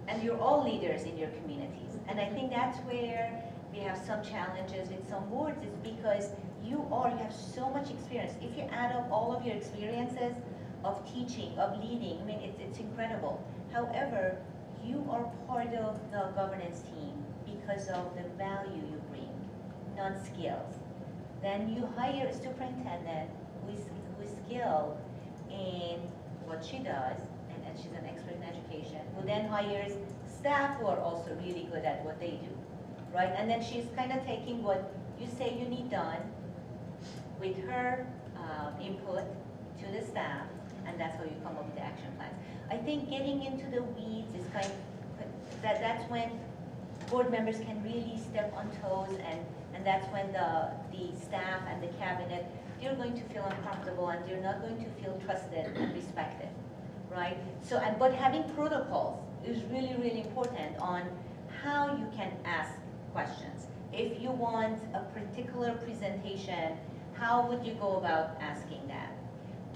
and you're all leaders in your communities, and I think that's where we have some challenges with some boards, is because you have so much experience. If you add up all of your experiences of teaching, of leading, I mean, it's incredible. However, you are part of the governance team because of the value you bring, not skills. Then you hire a superintendent who is skilled in what she does, and she's an expert in education, who then hires staff who are also really good at what they do, right? And then she's kind of taking what you say you need done with her input to the staff, and that's how you come up with the action plans. I think getting into the weeds is kind of, that's when board members can really step on toes, and that's when the staff and the cabinet, they're going to feel uncomfortable and they're not going to feel trusted and respected, right? So, but having protocols is really, really important on how you can ask questions. If you want a particular presentation, how would you go about asking that?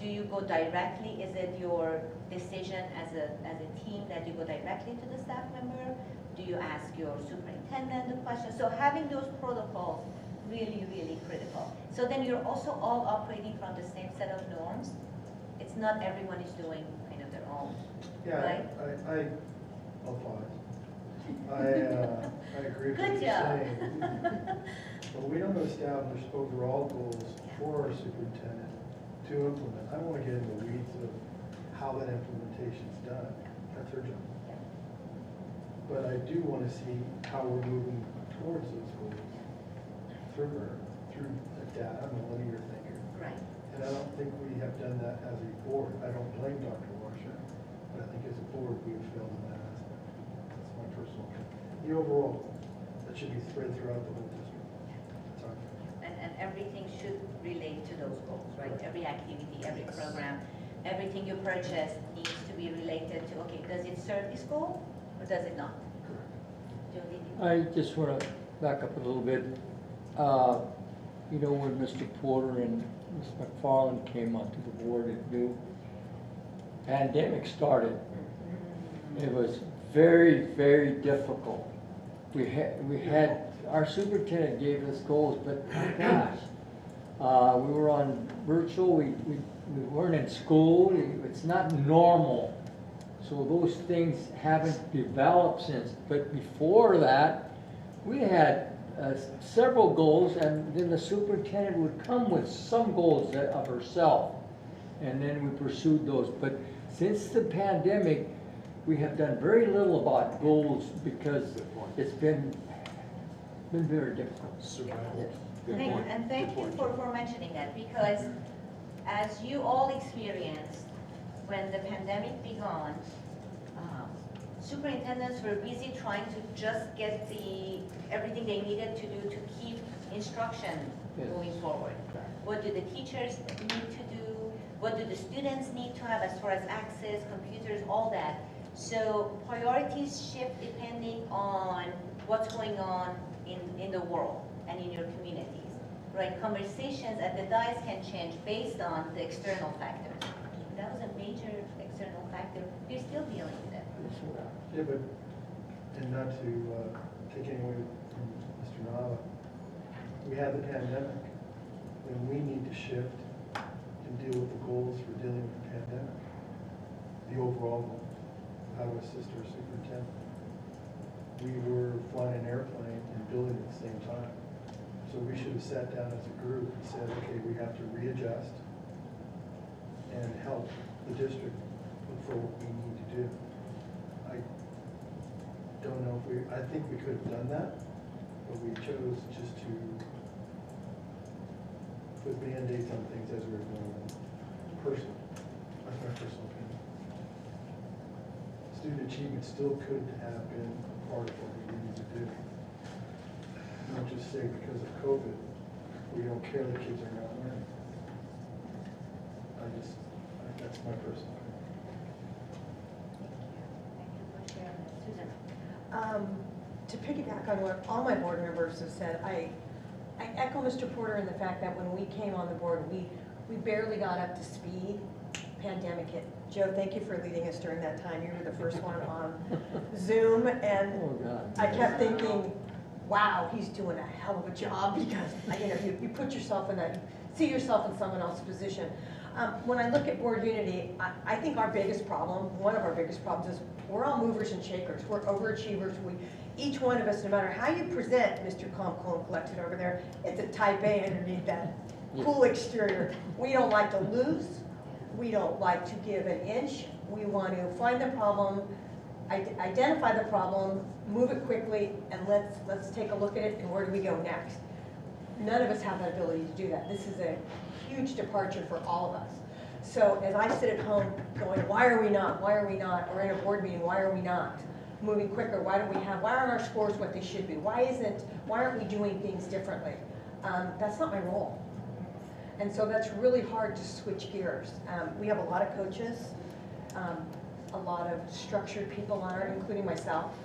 Do you go directly, is it your decision as a team that you go directly to the staff member? Do you ask your superintendent the question? So having those protocols, really, really critical. So then you're also all operating from the same set of norms. It's not everyone is doing kind of their own, right? Yeah, I'll pause. I agree with what Good you're job. saying. But we don't establish overall goals for our superintendent to implement. I don't want to get into the weeds of how that implementation's done. That's her job. But I do want to see how we're moving towards those goals through the data. I'm a linear thinker. Right. And I don't think we have done that as a board. I don't blame Dr. Washer, but I think as a board, we have failed in that aspect. That's my personal opinion. The overall, that should be spread throughout the whole district. That's our opinion. And everything should relate to those goals, right? Every activity, every program, everything you purchase needs to be related to, okay, does it serve this goal or does it not? Jody? I just want to back up a little bit. You know, when Mr. Porter and Ms. McFarland came onto the board at New, pandemic started. It was very, very difficult. We had our superintendent gave us goals, but my gosh, we were on virtual. We weren't in school. It's not normal. So those things haven't developed since. But before that, we had several goals, and then the superintendent would come with some goals of herself, and then we pursued those. But since the pandemic, we have done very little about goals because it's been very difficult. Survival. And thank you for mentioning that, because as you all experienced, when the pandemic began, superintendents were busy trying to just get everything they needed to do to keep instruction moving forward. What do the teachers need to do? What do the students need to have as far as access, computers, all that? So priorities shift depending on what's going on in the world and in your communities, right? Conversations at the dais can change based on the external factors. That was a major external factor. We're still dealing with it. Yeah, but, and not to take anything away from Mr. Nava, we had the pandemic, then we need to shift and deal with the goals for dealing with the pandemic. The overall goal, how to assist our superintendent. We were flying an airplane and building at the same time. So we should have sat down as a group and said, okay, we have to readjust and help the district look for what we need to do. I don't know if I think we could have done that, but we chose just to put Band-Aids on things as we were going on. Personally, that's my personal opinion. Student achievement still could have been a part of what we needed to do. Not just say because of COVID, we don't care the kids are not learning. That's my personal opinion. Thank you for sharing that. Susan? To piggyback on what all my board members have said, I echo Mr. Porter in the fact that when we came on the board, we barely got up to speed. Pandemic hit. Joe, thank you for leading us during that time. You were the first one on Zoom, and I kept thinking, wow, he's doing a hell of a job, because you put yourself in that, see yourself in someone else's position. When I look at board unity, I think our biggest problem, one of our biggest problems, is we're all movers and shakers. We're overachievers. Each one of us, no matter how you present, Mr. Calm, Cool, and Collected over there, it's a type A underneath that cool exterior. We don't like to lose. We don't like to give an inch. We want to find the problem, identify the problem, move it quickly, and let's take a look at it, and where do we go next? None of us have that ability to do that. This is a huge departure for all of us. So as I sit at home going, why are we not? Or in a board meeting, why are we not moving quicker? Why aren't our scores what they should be? Why aren't we doing things differently? That's not my role. And so that's really hard to switch gears. We have a lot of coaches, a lot of structured people on it, including myself.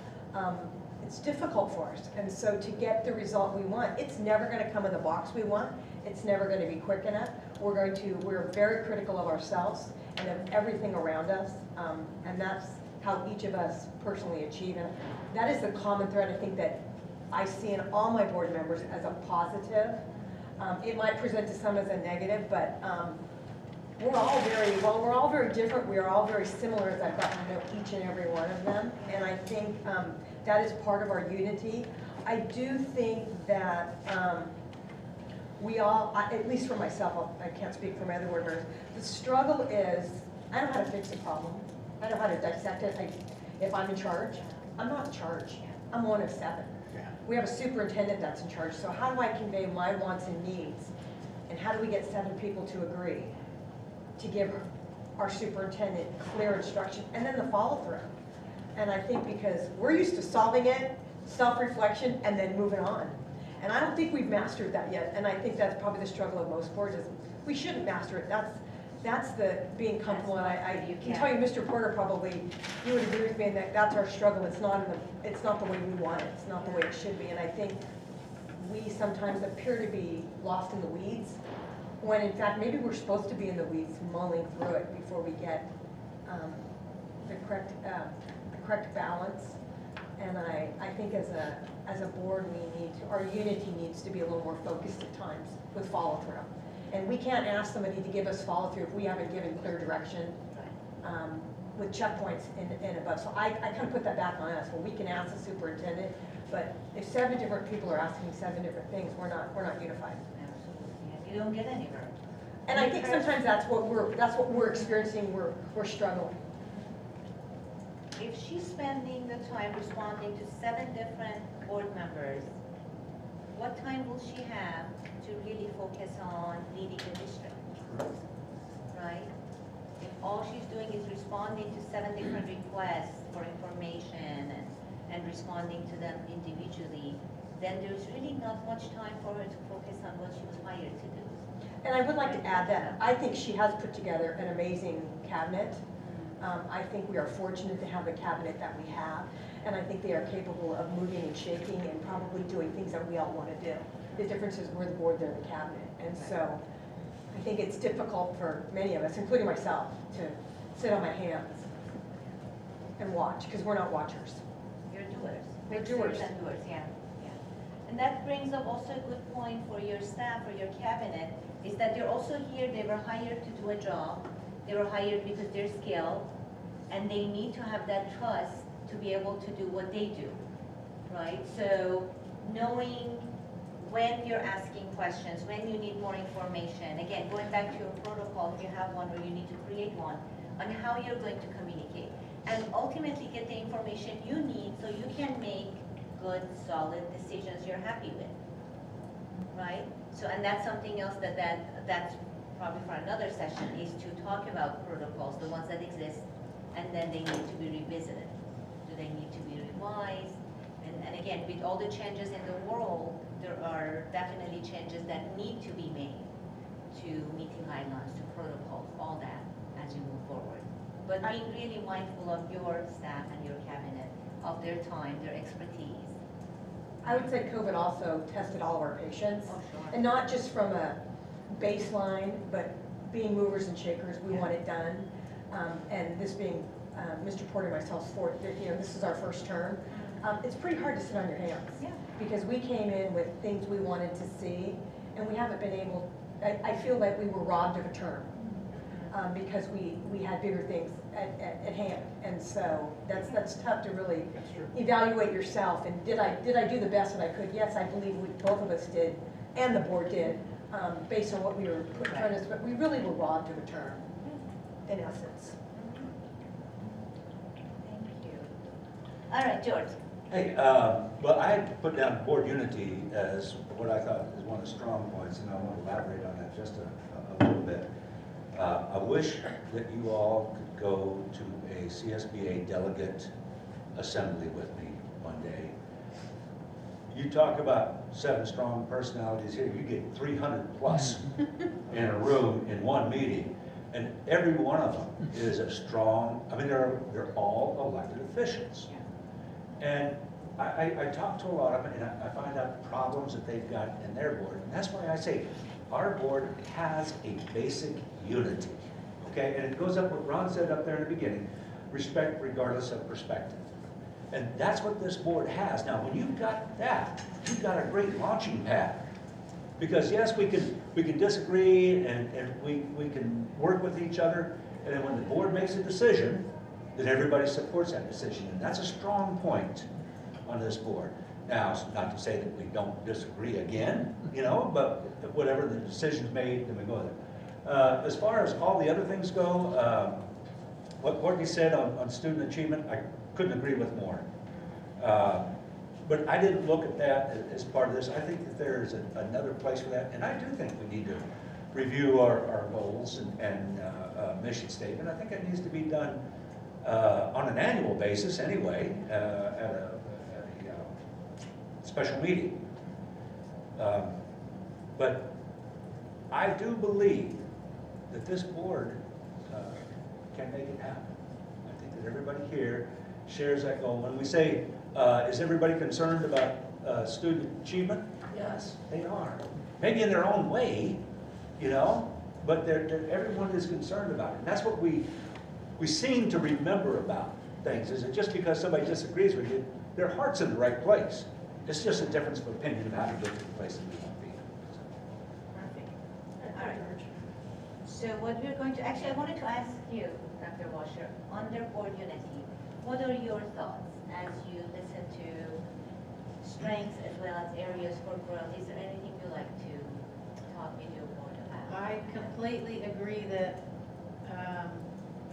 it's difficult for us. And so to get the result we want, it's never gonna come in the box we want. It's never gonna be quick enough. We're very critical of ourselves and of everything around us. And that's how each of us personally achieve it. That is the common thread, I think, that I see in all my board members as a positive. It might present to some as a negative, but we're all very different. We are all very similar as I've gotten to know each and every one of them. And I think that is part of our unity. I do think that we all, at least for myself, I can't speak for my other board members, the struggle is, I know how to fix a problem. I know how to dissect it. If I'm in charge, I'm not in charge. I'm one of 7. We have a superintendent that's in charge, so how do I convey my wants and needs? And how do we get 7 people to agree to give our superintendent clear instruction and then the follow through? And I think because we're used to solving it, self-reflection, and then moving on. And I don't think we've mastered that yet, and I think that's probably the struggle of most boards is we shouldn't master it. That's the being comfortable, and I can tell you, Mr. Porter, probably, you would agree with me in that that's our struggle. It's not the way we want it. It's not the way it should be. And I think we sometimes appear to be lost in the weeds, when in fact, maybe we're supposed to be in the weeds, mulling through it before we get the correct balance. And I think as a board, our unity needs to be a little more focused at times with follow through. And we can't ask somebody to give us follow through if we haven't given clear direction with checkpoints and above. So I kind of put that back on us. Well, we can ask the superintendent, but if 7 different people are asking 7 different things, we're not unified. Absolutely, you don't get anywhere. And I think sometimes that's what we're experiencing. We're struggling. If she's spending the time responding to 7 different board members, what time will she have to really focus on leading the district, right? If all she's doing is responding to 7 different requests for information and responding to them individually, then there's really not much time for her to focus on what she was hired to do. And I would like to add that I think she has put together an amazing cabinet. I think we are fortunate to have the cabinet that we have, and I think they are capable of moving and shaking and probably doing things that we all want to do. The difference is we're the board, they're the cabinet. And so I think it's difficult for many of us, including myself, to sit on my hands and watch, because we're not watchers. You're doers. We're doers. And doers, yeah. And that brings up also a good point for your staff or your cabinet, is that they're also here, they were hired to do a job. They were hired because they're skilled, and they need to have that trust to be able to do what they do, right? So knowing when you're asking questions, when you need more information, again, going back to your protocol, if you have one or you need to create one, on how you're going to communicate, and ultimately get the information you need so you can make good, solid decisions you're happy with, right? So, and that's something else that's probably for another session, is to talk about protocols, the ones that exist, and then they need to be revisited. Do they need to be revised? And again, with all the changes in the world, there are definitely changes that need to be made to meeting guidelines, to protocols, all that as you move forward. But being really mindful of your staff and your cabinet, of their time, their expertise. I would say COVID also tested all of our patience. Oh, sure. And not just from a baseline, but being movers and shakers, we want it done. And this being Mr. Porter and myself's fourth, this is our first term. It's pretty hard to sit on your hands. Yeah. Because we came in with things we wanted to see, and we haven't been able, I feel like we were robbed of a term. Because we had bigger things at hand. And so that's tough to really evaluate yourself. And did I do the best that I could? Yes, I believe both of us did, and the board did, based on what we were put in front of us. But we really were robbed of a term, in essence. Thank you. All right, George. Hey, well, I had put down board unity as what I thought is one of the strong points, and I want to elaborate on that just a little bit. I wish that you all could go to a CSBA delegate assembly with me one day. You talk about 7 strong personalities here, you get 300 plus in a room in one meeting, and every one of them is a strong, I mean, they're all elected officials. And I talk to a lot of them, and I find out problems that they've got in their board. And that's why I say, our board has a basic unity, okay? And it goes up what Ron said up there in the beginning, respect regardless of perspective. And that's what this board has. Now, when you've got that, you've got a great launching pad. Because yes, we can disagree and we can work with each other, and then when the board makes a decision, then everybody supports that decision. And that's a strong point on this board. Now, it's not to say that we don't disagree again, you know, but whatever the decision's made, then we go there. As far as all the other things go, what Courtney said on student achievement, I couldn't agree with more. But I didn't look at that as part of this. I think that there's another place for that, and I do think we need to review our goals and mission statement. I think it needs to be done on an annual basis anyway, at a special meeting. But I do believe that this board can make it happen. I think that everybody here shares that goal. When we say, is everybody concerned about student achievement? Yes, they are. Maybe in their own way, you know, but everyone is concerned about it. And that's what we seem to remember about things, is that just because somebody disagrees with you, their heart's in the right place. It's just a difference of opinion of how to get to the place that we want to be. Perfect. All right. So what we're going to, actually, I wanted to ask you, Dr. Washer, under board unity, what are your thoughts as you listen to strengths as well as areas for growth? Is there anything you'd like to talk with your board about? I completely agree that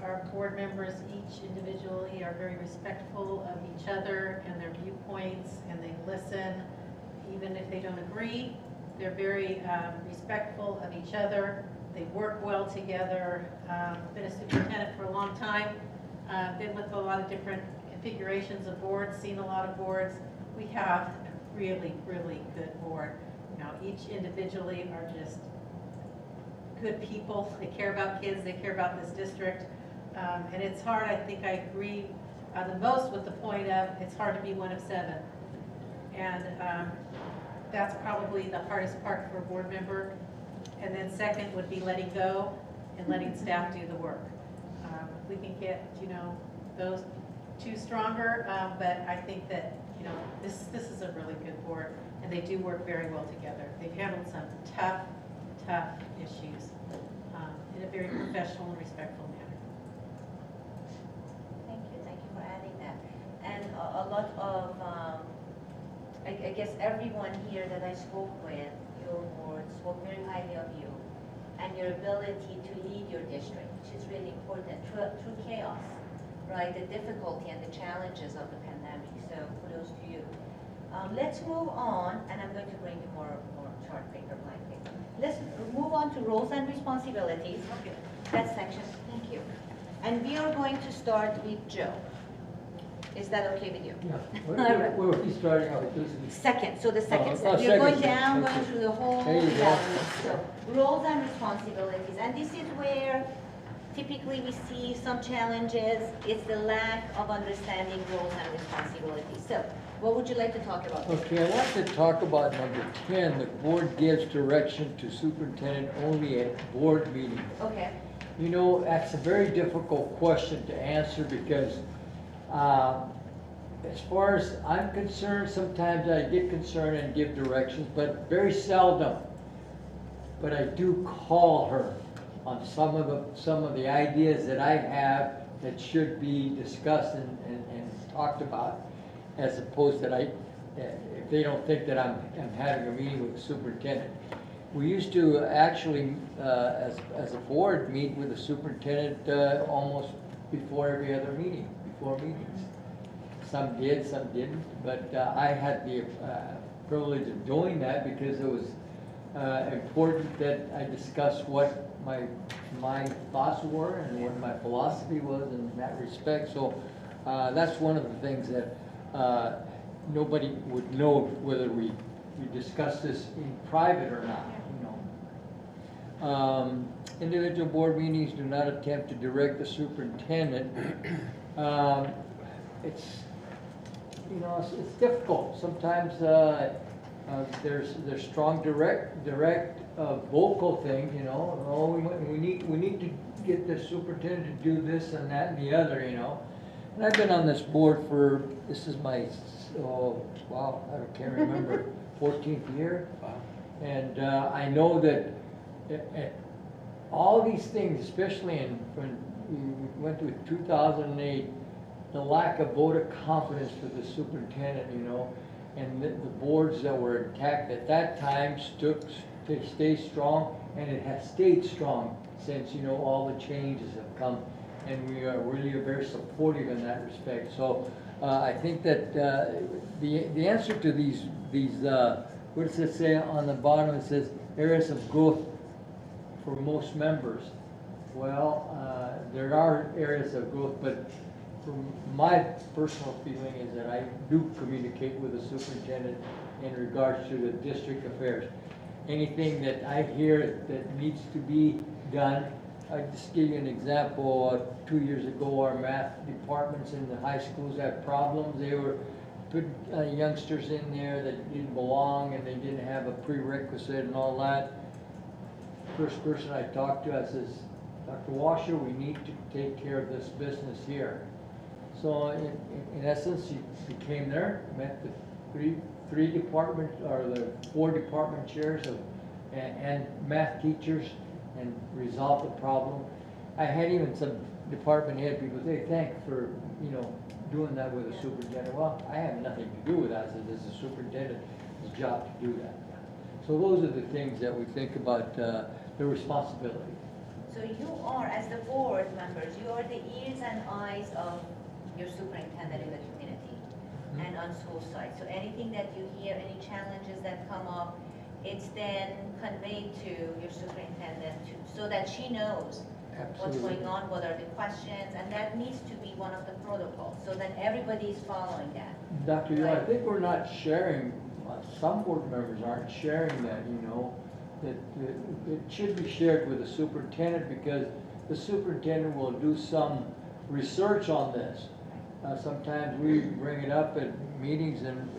our board members, each individually, are very respectful of each other and their viewpoints, and they listen. Even if they don't agree, they're very respectful of each other. They work well together. Been a superintendent for a long time. Been with a lot of different configurations of boards, seen a lot of boards. We have a really, really good board. You know, each individually are just good people. They care about kids. They care about this district. And it's hard, I think I agree the most with the point of it's hard to be one of 7. And that's probably the hardest part for a board member. And then second would be letting go and letting staff do the work. If we can get, you know, those 2 stronger, but I think that, you know, this is a really good board, and they do work very well together. They've handled some tough issues in a very professional and respectful manner. Thank you for adding that. And a lot of, I guess everyone here that I spoke with, your board spoke very highly of you and your ability to lead your district, which is really important through chaos, right? The difficulty and the challenges of the pandemic. So kudos to you. Let's move on, and I'm going to bring you more chart paper, blank paper. Let's move on to roles and responsibilities. Okay. That section, thank you. And we are going to start with Joe. Is that okay with you? Yeah. All right. Where are we starting out? This is- Second, so the second, Oh, we are going second. down, Okay. going through the whole There you go. evaluation. So roles and responsibilities, and this is where typically we see some challenges. It's the lack of understanding roles and responsibilities. So what would you like to talk about? Okay, I want to talk about number 10. The board gives direction to superintendent only at board meetings. Okay. You know, that's a very difficult question to answer because as far as I'm concerned, sometimes I get concerned and give directions, but very seldom. But I do call her on some of the ideas that I have that should be discussed and talked about, as opposed that if they don't think that I'm having a meeting with the superintendent. We used to actually, as a board, meet with the superintendent almost before every other meeting, before meetings. Some did, some didn't, but I had the privilege of doing that because it was important that I discuss what my thoughts were and what my philosophy was in that respect. So that's one of the things that nobody would know whether we discuss this in private or not. You know, individual board meetings do not attempt to direct the superintendent. you know, it's difficult. Sometimes, there's strong direct, vocal thing, you know, oh, we need to get the superintendent to do this and that and the other, you know. And I've been on this board for, this is my, oh, wow, I can't remember, 14th year. And I know that all these things, especially when we went to 2008, the lack of vote of confidence for the superintendent, you know, and the boards that were intact at that time stayed strong, and it has stayed strong since, you know, all the changes have come, and we are really very supportive in that respect. So I think that the answer to these what does it say on the bottom? It says areas of growth for most members. Well, there are areas of growth, but from my personal feeling is that I do communicate with the superintendent in regards to the district affairs. Anything that I hear that needs to be done, I just give you an example. 2 years ago, our math departments in the high schools had problems. They were putting youngsters in there that didn't belong, and they didn't have a prerequisite and all that. First person I talked to, I says, Dr. Washer, we need to take care of this business here. So in essence, he came there, met the three department, or the 4 department chairs and math teachers, and resolved the problem. I had even some department head people say, thanks for, you know, doing that with the superintendent. Well, I have nothing to do with that. I said, this is the superintendent's job to do that. So those are the things that we think about, the responsibility. So you are, as the board members, you are the ears and eyes of your superintendent in the community and on school site. So anything that you hear, any challenges that come up, it's then conveyed to your superintendent so that she knows what's going on, what are the questions, and that needs to be one of the protocols, so that everybody's following that. Dr. Yu, I think we're not sharing, some board members aren't sharing that, you know, that it should be shared with the superintendent, because the superintendent will do some research on this. Sometimes we bring it up at meetings and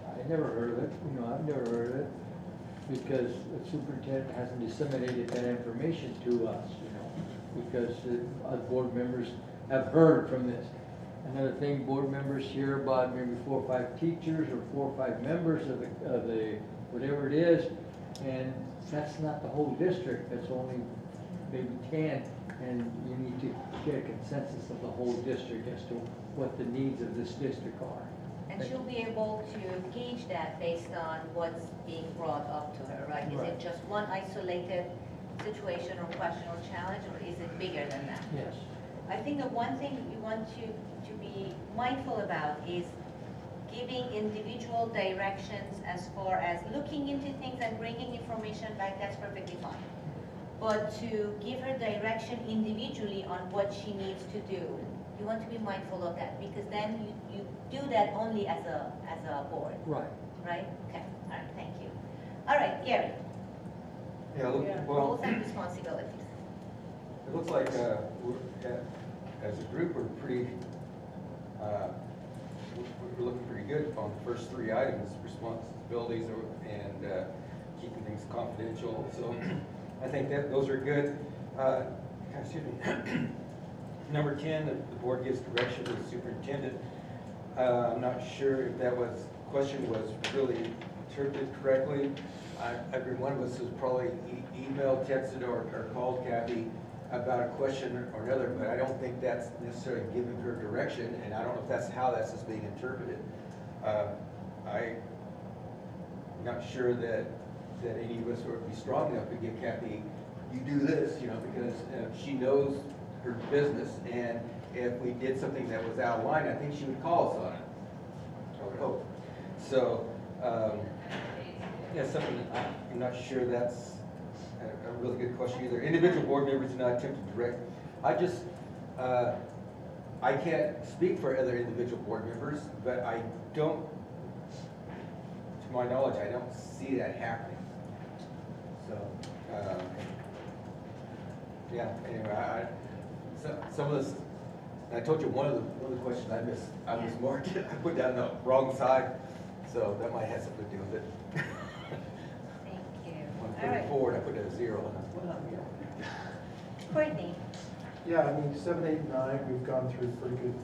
I never heard of it, you know, I've never heard of it, because the superintendent hasn't disseminated that information to us, you know, because us board members have heard from this. Another thing, board members hear about maybe 4 or 5 teachers or 4 or 5 members of the whatever it is, and that's not the whole district, that's only maybe 10, and you need to get a consensus of the whole district as to what the needs of this district are. And she'll be able to gauge that based on what's being brought up to her, right? Is it just one isolated situation or question or challenge, or is it bigger than that? Yes. I think the one thing you want to be mindful about is giving individual directions as far as looking into things and bringing information back, that's perfectly fine. But to give her direction individually on what she needs to do, you want to be mindful of that, because then you do that only as a board. Right. Right? Okay. All right. Thank you. All right, Gary. Yeah, Roles well, and responsibilities. it looks like as a group, we're pretty, we're looking pretty good on the first 3 items, responsibilities and keeping things confidential. So I think that those are good. Excuse me. Number 10, the board gives direction to the superintendent. I'm not sure if that question was really interpreted correctly. Every one of us has probably emailed, texted, or called Kathy about a question or another, but I don't think that's necessarily giving her direction, and I don't know if that's how that's just being interpreted. I'm not sure that any of us would be strong enough to give Kathy, you do this, you know, because she knows her business, and if we did something that was out of line, I think she would call us on it. I would hope. So, yeah, something, I'm not sure that's a really good question either. Individual board members do not attempt to direct. I can't speak for other individual board members, but I don't, to my knowledge, I don't see that happening. So, yeah, anyway, some of this, And I told you one of the questions I mismarked it. I put that on the wrong side, so that might have something to do with it. Thank you. When I All put it right, forward, I put it at 0, and I said, well, yeah. Courtney. Yeah, I mean, 7, 8, 9, we've gone through pretty good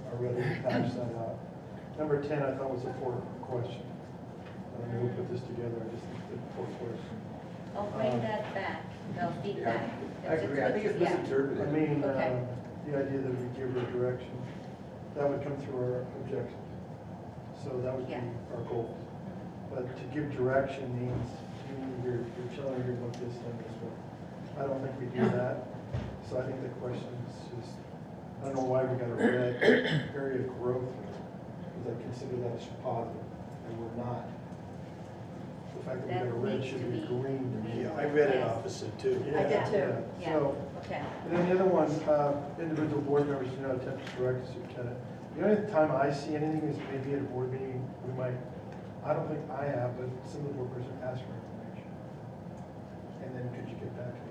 already, to patch that out. Number 10, I thought was a poor question. I don't know who put this together, I just think it's a poor question. I'll bring that back, no feedback. I agree, I think it's Yeah. misinterpreted. I mean, Okay. the idea that we give her direction, that would come through our objectives. So that would be Yeah. our goals. But to give direction means you're telling her about this and this one. I don't think we do that. So I think the question is just, I don't know why we got a red area of growth, because I consider that as positive, and we're not. The fact that we got a red should be green to me. Yeah, I read it opposite too. I did too. Yeah. So, Okay. and then the other one, individual board members do not attempt to direct the superintendent. The only time I see anything is maybe at a board meeting, we might, I don't think I have, but some of the board members have asked for information. And then could you get back to me?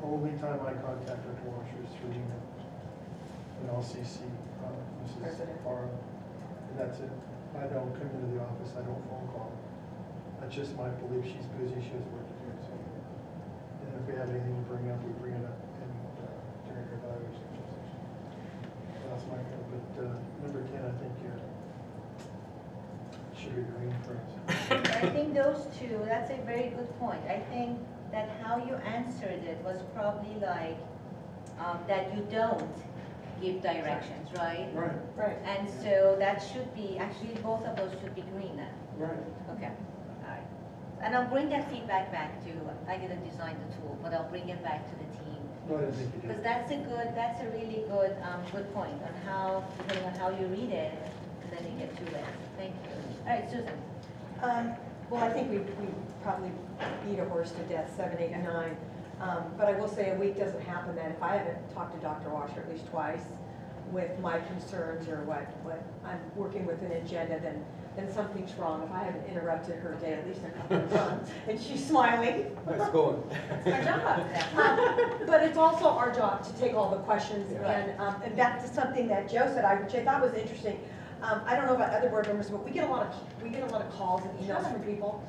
Only time I contact Dr. Washer is through email. And I'll CC Mrs. President. Barrow. And that's it. I don't come into the office, I don't phone call. That's just my belief, she's busy, she has work to do, so. And if we have anything to bring up, we bring it up during her evaluation session. That's my, but number 10, I think should be green for us. I think those two, that's a very good point. I think that how you answered it was probably like, that you don't give directions, right? Right, Right. And so that should be, actually both of those should be green then. right. Okay, all right. And I'll bring that feedback back to, I didn't design the tool, but I'll bring it back to the team. No, I didn't think you Because did. that's a really good, good point on how, depending on how you read it, and then you get to it. Thank you. All right, Susan. Well, I think we probably beat a horse to death, 7, 8, 9. But I will say a week doesn't happen that if I haven't talked to Dr. Washer at least twice with my concerns or what I'm working with an agenda, then something's wrong. If I haven't interrupted her day at least a couple of times, and she's smiling. Nice going. It's my job. But it's also our job to take all the questions, and back to something that Joe said, which I thought was interesting. I don't know about other board members, but we get a lot of calls and emails from people.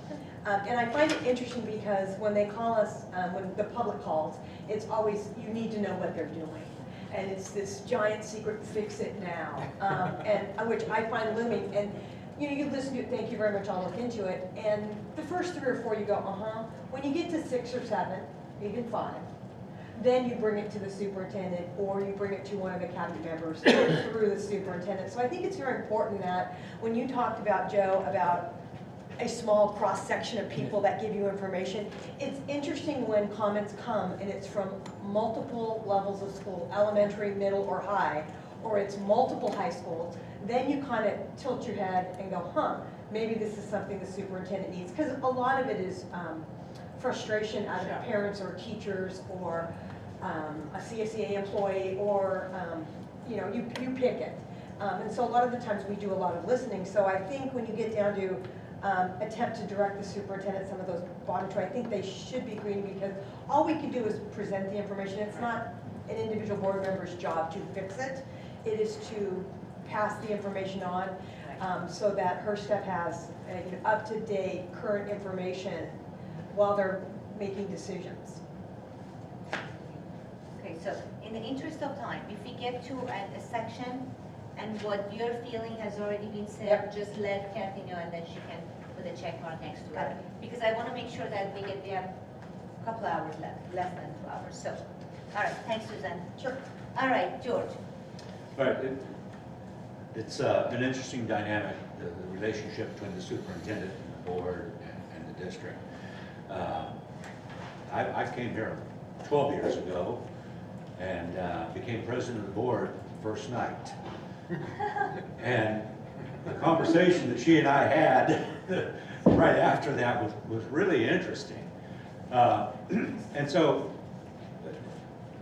And I find it interesting because when they call us, when the public calls, it's always, you need to know what they're doing. And it's this giant secret, fix it now, and which I find looming. And you listen to it, thank you very much, I'll look into it. And the first 3 or 4 you go, When you get to 6 or 7, even 5, then you bring it to the superintendent, or you bring it to one of the cabinet members through the superintendent. So I think it's very important that when you talked about, Joe, about a small cross-section of people that give you information, it's interesting when comments come and it's from multiple levels of school, elementary, middle, or high, or it's multiple high schools, then you kind of tilt your head and go, maybe this is something the superintendent needs. Because a lot of it is frustration out of parents or teachers or a CSEA employee, or you pick it. And so a lot of the times we do a lot of listening. So I think when you get down to attempt to direct the superintendent, some of those bottom two, I think they should be green, because all we can do is present the information. It's not an individual board member's job to fix it. It is to pass the information on so that her staff has up-to-date, current information while they're making decisions. Okay, so in the interest of time, if we get to a section and what you're feeling has already been said, just let Kathy know, and then she can put a check mark next to it. Because I want to make sure that we have a couple hours left, less than 2 hours. So, all right, thanks, Susan. Sure. All right, George. Right. It's an interesting dynamic, the relationship between the superintendent and the board and the district. I came here 12 years ago and became president of the board first night. And the conversation that she and I had right after that was really interesting. And so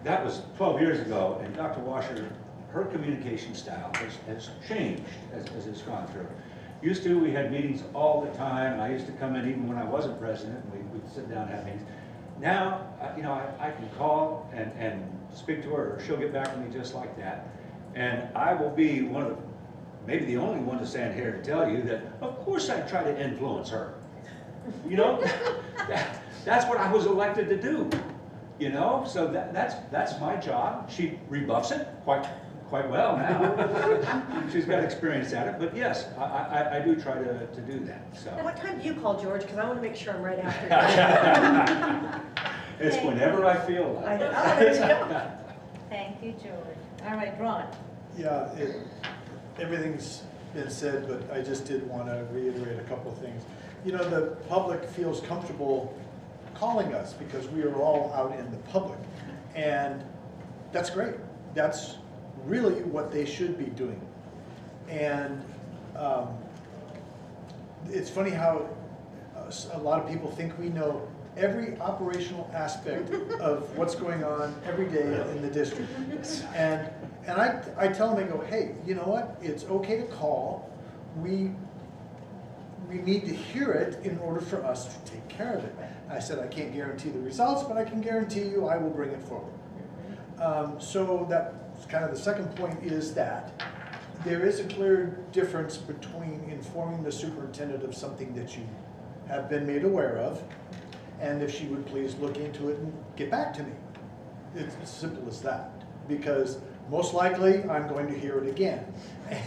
that was 12 years ago, and Dr. Washer, her communication style has changed as it's gone through. Used to, we had meetings all the time. I used to come in even when I wasn't president, and we'd sit down and have meetings. Now, I can call and speak to her, or she'll get back to me just like that. And I will be one of the, maybe the only one to stand here and tell you that, of course I try to influence her. You know, that's what I was elected to do, you know, so that's my job. She rebuffs it quite well now. She's got experience at it, but yes, I do try to do that, so. What time do you call, George? Because I want to make sure I'm right after. It's whenever I feel like it. Oh, there you go. Thank you, George. All right, Ron. Yeah, everything's been said, but I just did want to reiterate a couple of things. You know, the public feels comfortable calling us because we are all out in the public. And that's great. That's really what they should be doing. And it's funny how a lot of people think we know every operational aspect of what's going on every day in the district. And I tell them, I go, hey, you know what? It's okay to call. We need to hear it in order for us to take care of it. I said, I can't guarantee the results, but I can guarantee you I will bring it forward. So that's kind of the second point, is that there is a clear difference between informing the superintendent of something that you have been made aware of, and if she would please look into it and get back to me. It's as simple as that, because most likely I'm going to hear it again.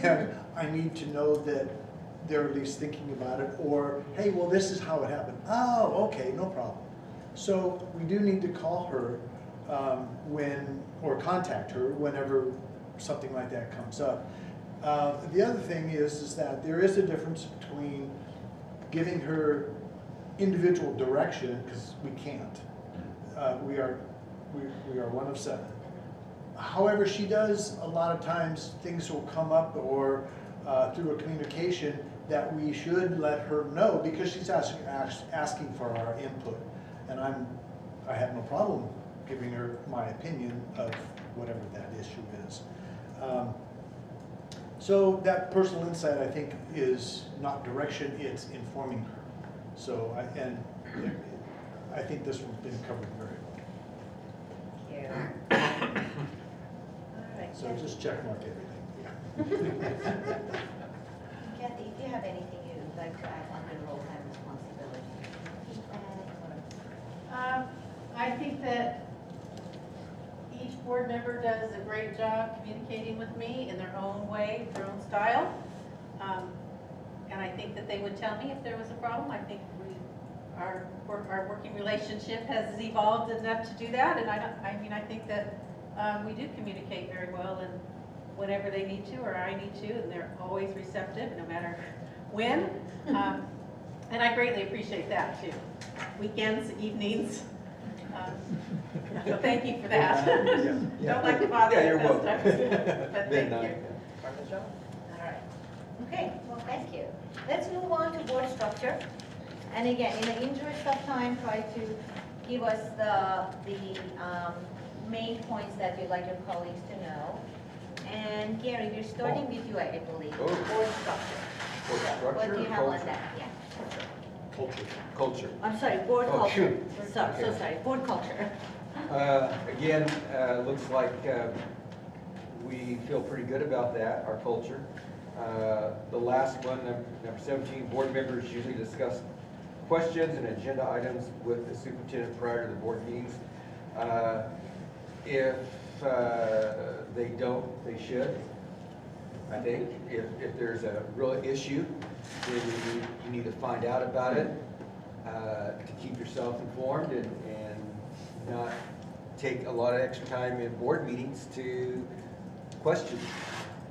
And I need to know that they're at least thinking about it, or, hey, well, this is how it happened. Oh, okay, no problem. So we do need to call her or contact her whenever something like that comes up. The other thing is that there is a difference between giving her individual direction, because we can't. We are one of 7. However, she does, a lot of times things will come up, or through a communication, that we should let her know, because she's asking for our input. And I have no problem giving her my opinion of whatever that issue is. So that personal insight, I think, is not direction, it's informing her. So, I think this one's been covered very well. Thank you. All right. So just check mark everything. Kathy, if you have anything you'd like to add on the role and responsibility? I think that each board member does a great job communicating with me in their own way, their own style. And I think that they would tell me if there was a problem. I think our working relationship has evolved enough to do that. And I think that we do communicate very well, and whenever they need to, or I need to, and they're always receptive, no matter when. And I greatly appreciate that too. Weekends, evenings. So thank you for that. Don't like to bother Yeah, you're you welcome. but thank you. All right. Okay, well, thank you. Let's move on to board structure. And again, in the interest of time, try to give us the main points that you'd like your colleagues to know. And Gary, we're starting with you, I believe. Oh. Board structure. Board So, structure what do you or have on culture? that? Yeah. Culture. I'm sorry, board Oh, culture. shoot. So Okay. sorry, board culture. Again, looks like we feel pretty good about that, our culture. The last one, number 17, board members usually discuss questions and agenda items with the superintendent prior to the board meetings. If they don't, they should. I think if there's a real issue, then you need to find out about it to keep yourself informed and not take a lot of extra time in board meetings to question.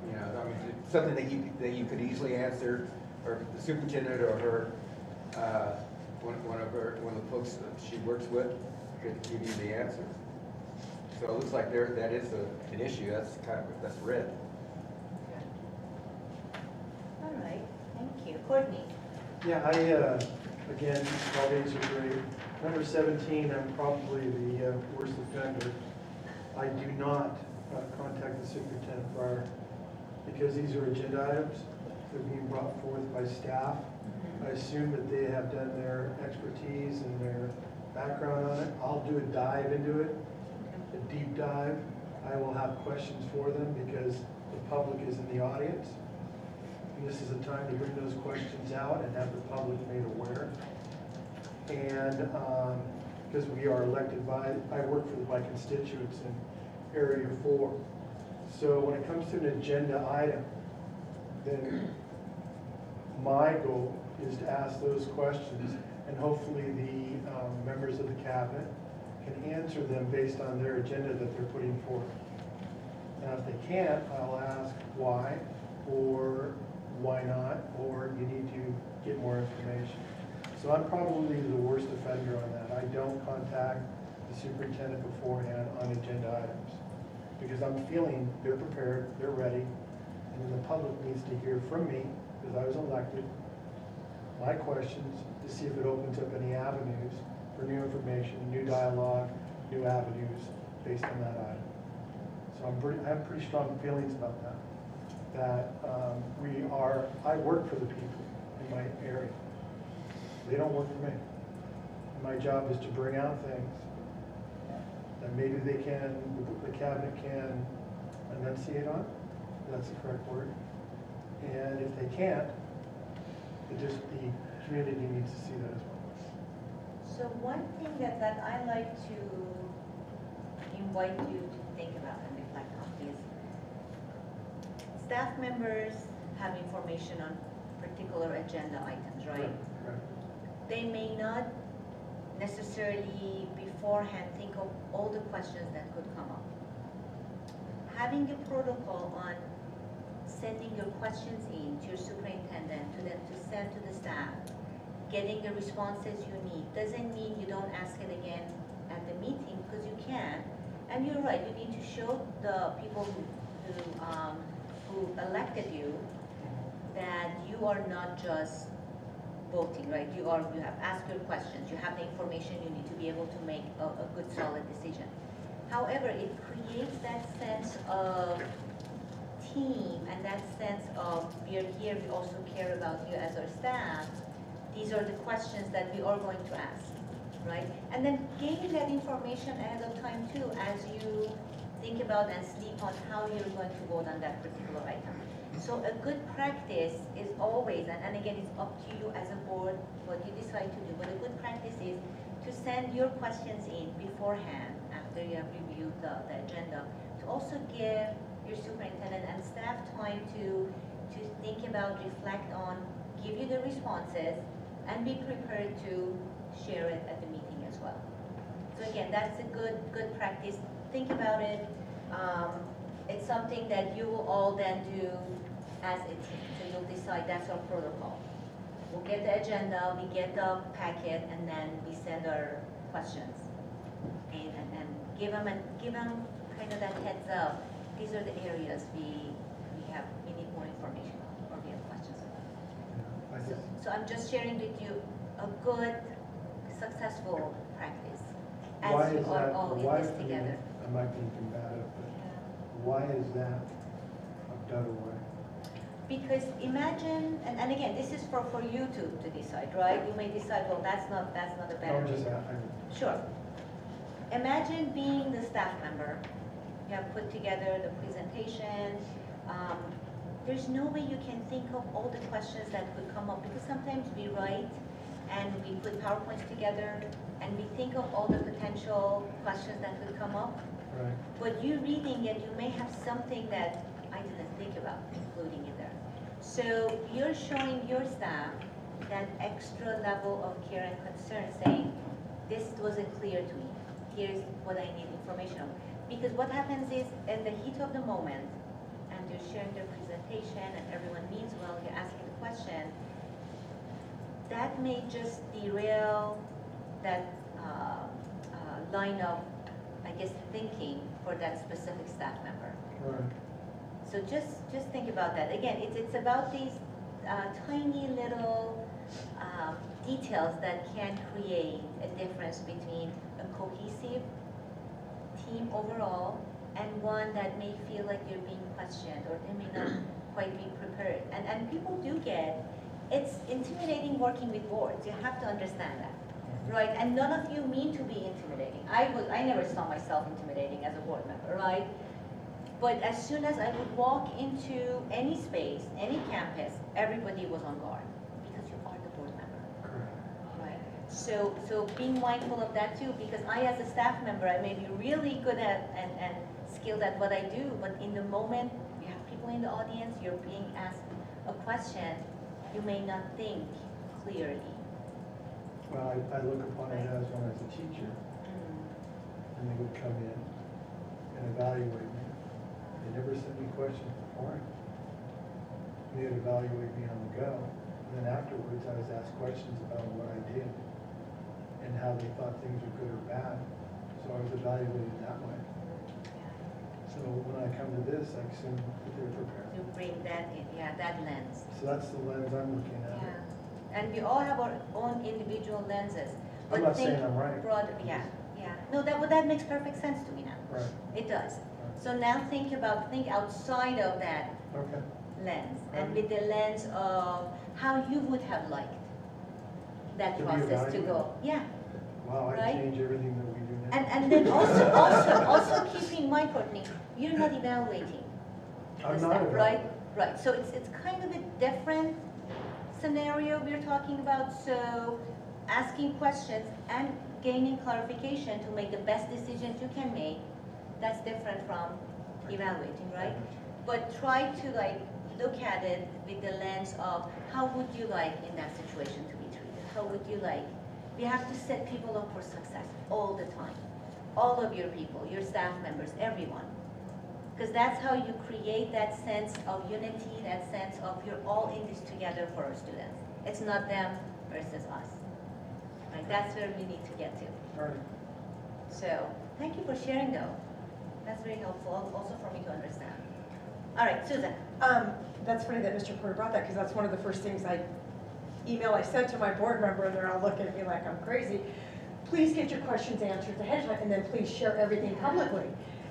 You know, I mean, it's something that you could easily answer, or the superintendent or her, one of the folks that she works with could give you the answer. So it looks like that is an issue. That's red. All right, thank you. Courtney? Yeah, again, all these are great. Number 17, I'm probably the worst offender. I do not contact the superintendent prior, because these are agenda items. They're being brought forth by staff. I assume that they have done their expertise and their background on it. I'll do a dive into it, a deep dive. I will have questions for them, because the public is in the audience. And this is a time to bring those questions out and have the public made aware. And because we are elected by, I work by constituents in Area 4. So when it comes to an agenda item, then my goal is to ask those questions, and hopefully the members of the cabinet can answer them based on their agenda that they're putting forth. Now, if they can't, I'll ask why, or why not, or you need to get more information. So I'm probably the worst offender on that. I don't contact the superintendent beforehand on agenda items, because I'm feeling they're prepared, they're ready, and then the public needs to hear from me, because I was elected, my questions, to see if it opens up any avenues for new information, new dialogue, new avenues based on that item. So I have pretty strong feelings about that. I work for the people in my area. They don't work for me. My job is to bring out things that maybe the cabinet can enunciate on, if that's the correct word. And if they can't, the community needs to see that as well. So one thing that I like to invite you to think about and reflect on is staff members have information on particular agenda items, right? Right. They may not necessarily beforehand think of all the questions that could come up. Having a protocol on sending your questions in to your superintendent, to them to send to the staff, getting the responses you need, doesn't mean you don't ask it again at the meeting, because you can. And you're right, you need to show the people who elected you that you are not just voting, right? You have asked your questions, you have the information you need to be able to make a good solid decision. However, it creates that sense of team and that sense of we are here, we also care about you as our staff. These are the questions that we are going to ask, right? And then gaining that information ahead of time too, as you think about and sleep on how you're going to vote on that particular item. So a good practice is always, and again, it's up to you as a board what you decide to do, but a good practice is to send your questions in beforehand after you have reviewed the agenda, to also give your superintendent and staff time to think about, reflect on, give you the responses, and be prepared to share it at the meeting as well. So again, that's a good practice. Think about it. It's something that you will all then do as a team. So you'll decide that's our protocol. We'll get the agenda, we get the packet, and then we send our questions. And give them kind of that heads up. These are the areas we need more information on, or we have questions about. So I'm just sharing with you a good, successful practice as you are all in this together. I might be combative, but why is that a better way? Because imagine, and again, this is for you to decide, right? You may decide, well, that's not a better. No, just Sure. Imagine being the staff member. You have put together the presentation. There's no way you can think of all the questions that could come up, because sometimes we write and we put PowerPoints together and we think of all the potential questions that could come up. Right. But you reading it, you may have something that I didn't think about including in there. So you're showing your staff that extra level of care and concern, saying, this wasn't clear to me. Here's what I need information on. Because what happens is, in the heat of the moment, and you're sharing their presentation and everyone means well, you're asking the question, that may just derail that line of, I guess, thinking for that specific staff member. Right. So just think about that. Again, it's about these tiny little details that can create a difference between a cohesive team overall and one that may feel like you're being questioned or they may not quite be prepared. And people do it's intimidating working with boards. You have to understand that, right? And none of you mean to be intimidating. I never saw myself intimidating as a board member, right? But as soon as I would walk into any space, any campus, everybody was on guard because you are the board member. Correct. Right. So being mindful of that too, because I as a staff member, I may be really good at and skilled at what I do, but in the moment, you have people in the audience, you're being asked a question, you may not think clearly. Well, I look upon it as when I was a teacher, and they would come in and evaluate me. They never sent me questions beforehand. They would evaluate me on the go, and then afterwards I was asked questions about what I did and how they thought things were good or bad. So I was evaluated that way. So when I come to this, I assume that they're prepared. To bring that in, yeah, that lens. So that's the lens I'm looking at. Yeah. And we all have our own individual lenses. I'm not saying I'm right. Broader, yeah, yeah. No, that makes perfect sense to me now. Right. It does. So now think outside of that Okay. lens, and with the lens of how you would have liked that To be process to go. evaluated? Yeah. Wow, Right? I change everything that we do now. And then also keep in mind, Courtney, you're not evaluating. I'm the not staff, right? evaluating. Right. So it's kind of a different scenario we're talking about. So asking questions and gaining clarification to make the best decisions you can make, that's different from evaluating, right? But try to look at it with the lens of how would you like in that situation to be treated? How would you like? We have to set people up for success all the time. All of your people, your staff members, everyone. Because that's how you create that sense of unity, that sense of you're all in this together for our students. It's not them versus us. Right? That's where we need to get to. All right. So thank you for sharing though. That's very helpful also for me to understand. All right, Susan. That's funny that Mr. Porter brought that, because that's one of the first things I sent to my board member, and they're all looking at me like I'm crazy. Please get your questions answered ahead of time, and then please share everything publicly.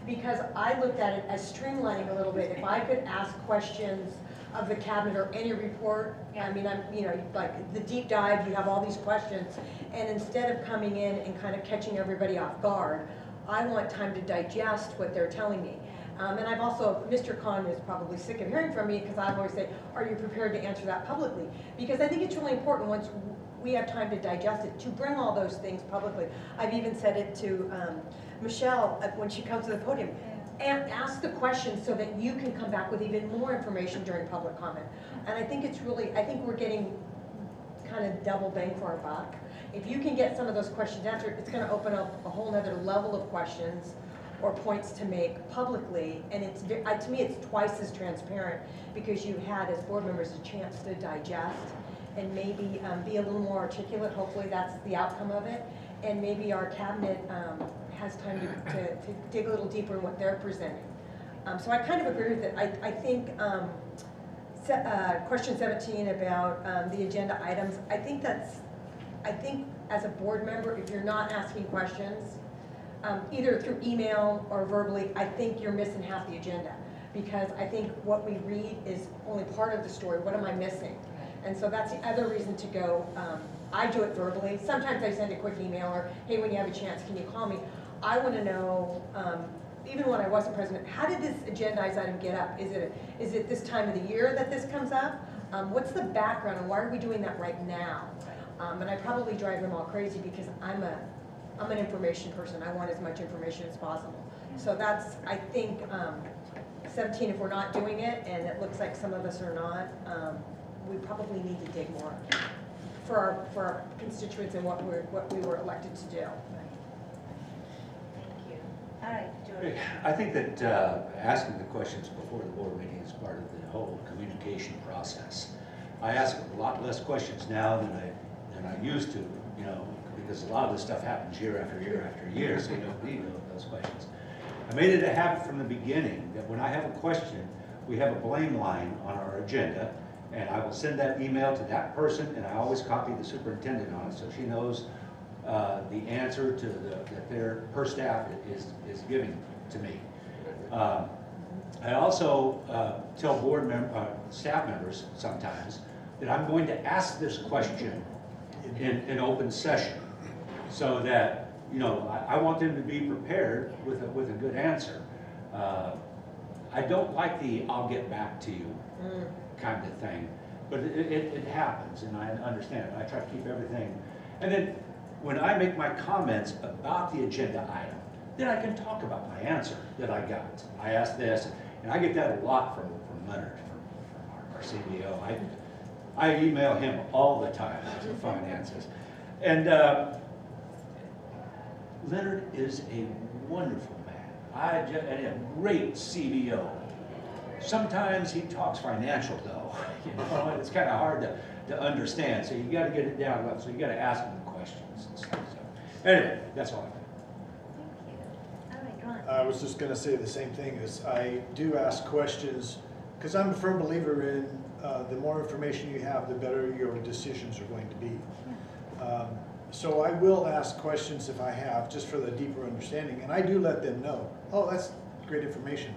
Because I looked at it as streamlining a little bit. If I could ask questions of the cabinet or any report, I mean, like the deep dive, you have all these questions, and instead of coming in and kind of catching everybody off guard, I want time to digest what they're telling me. And I've also, Mr. Khan is probably sick of hearing from me, because I always say, are you prepared to answer that publicly? Because I think it's really important once we have time to digest it, to bring all those things publicly. I've even said it to Michelle when she comes to the podium, and ask the questions so that you can come back with even more information during public comment. And I think it's really, I think we're getting kind of double bang for our buck. If you can get some of those questions answered, it's going to open up a whole other level of questions or points to make publicly, and it's to me it's twice as transparent, because you had as board members a chance to digest and maybe be a little more articulate. Hopefully that's the outcome of it, and maybe our cabinet has time to dig a little deeper in what they're presenting. So I kind of agree with it. I think question 17 about the agenda items, I think as a board member, if you're not asking questions, either through email or verbally, I think you're missing half the agenda. Because I think what we read is only part of the story. What am I missing? And so that's the other reason to go. I do it verbally. Sometimes I send a quick email or, hey, when you have a chance, can you call me? I want to know, even when I wasn't president, how did this agendized item get up? Is it this time of the year that this comes up? What's the background, and why are we doing that right now? And I probably drive them all crazy, because I'm an information person. I want as much information as possible. So that's, I think, 17, if we're not doing it, and it looks like some of us are not, we probably need to dig more for our constituents and what we were elected to do. Thank you. All right, George. I think that asking the questions before the board meeting is part of the whole communication process. I ask a lot less questions now than I used to, because a lot of this stuff happens year after year after year, so you don't need those questions. I made it a habit from the beginning that when I have a question, we have a blame line on our agenda, and I will send that email to that person, and I always copy the superintendent on it so she knows the answer to that her staff is giving to me. I also tell staff members sometimes that I'm going to ask this question in open session, so that I want them to be prepared with a good answer. I don't like the "I'll get back to you" Mm. kind of thing, but it happens, and I understand it. I try to keep everything. And then when I make my comments about the agenda item, then I can talk about my answer that I got. I asked this, and I get that a lot from Leonard, from our CBO. I email him all the time for finances. And Leonard is a wonderful man. And a great CBO. Sometimes he talks financial though, you know, and it's kind of hard to understand. So you got to get it down level. So you got to ask him questions and stuff. So anyway, that's all I got. Thank you. All right, Ron. I was just gonna say the same thing, is I do ask questions, because I'm a firm believer in the more information you have, the better your decisions are going to be. So I will ask questions if I have, just for the deeper understanding, and I do let them know, oh, that's great information.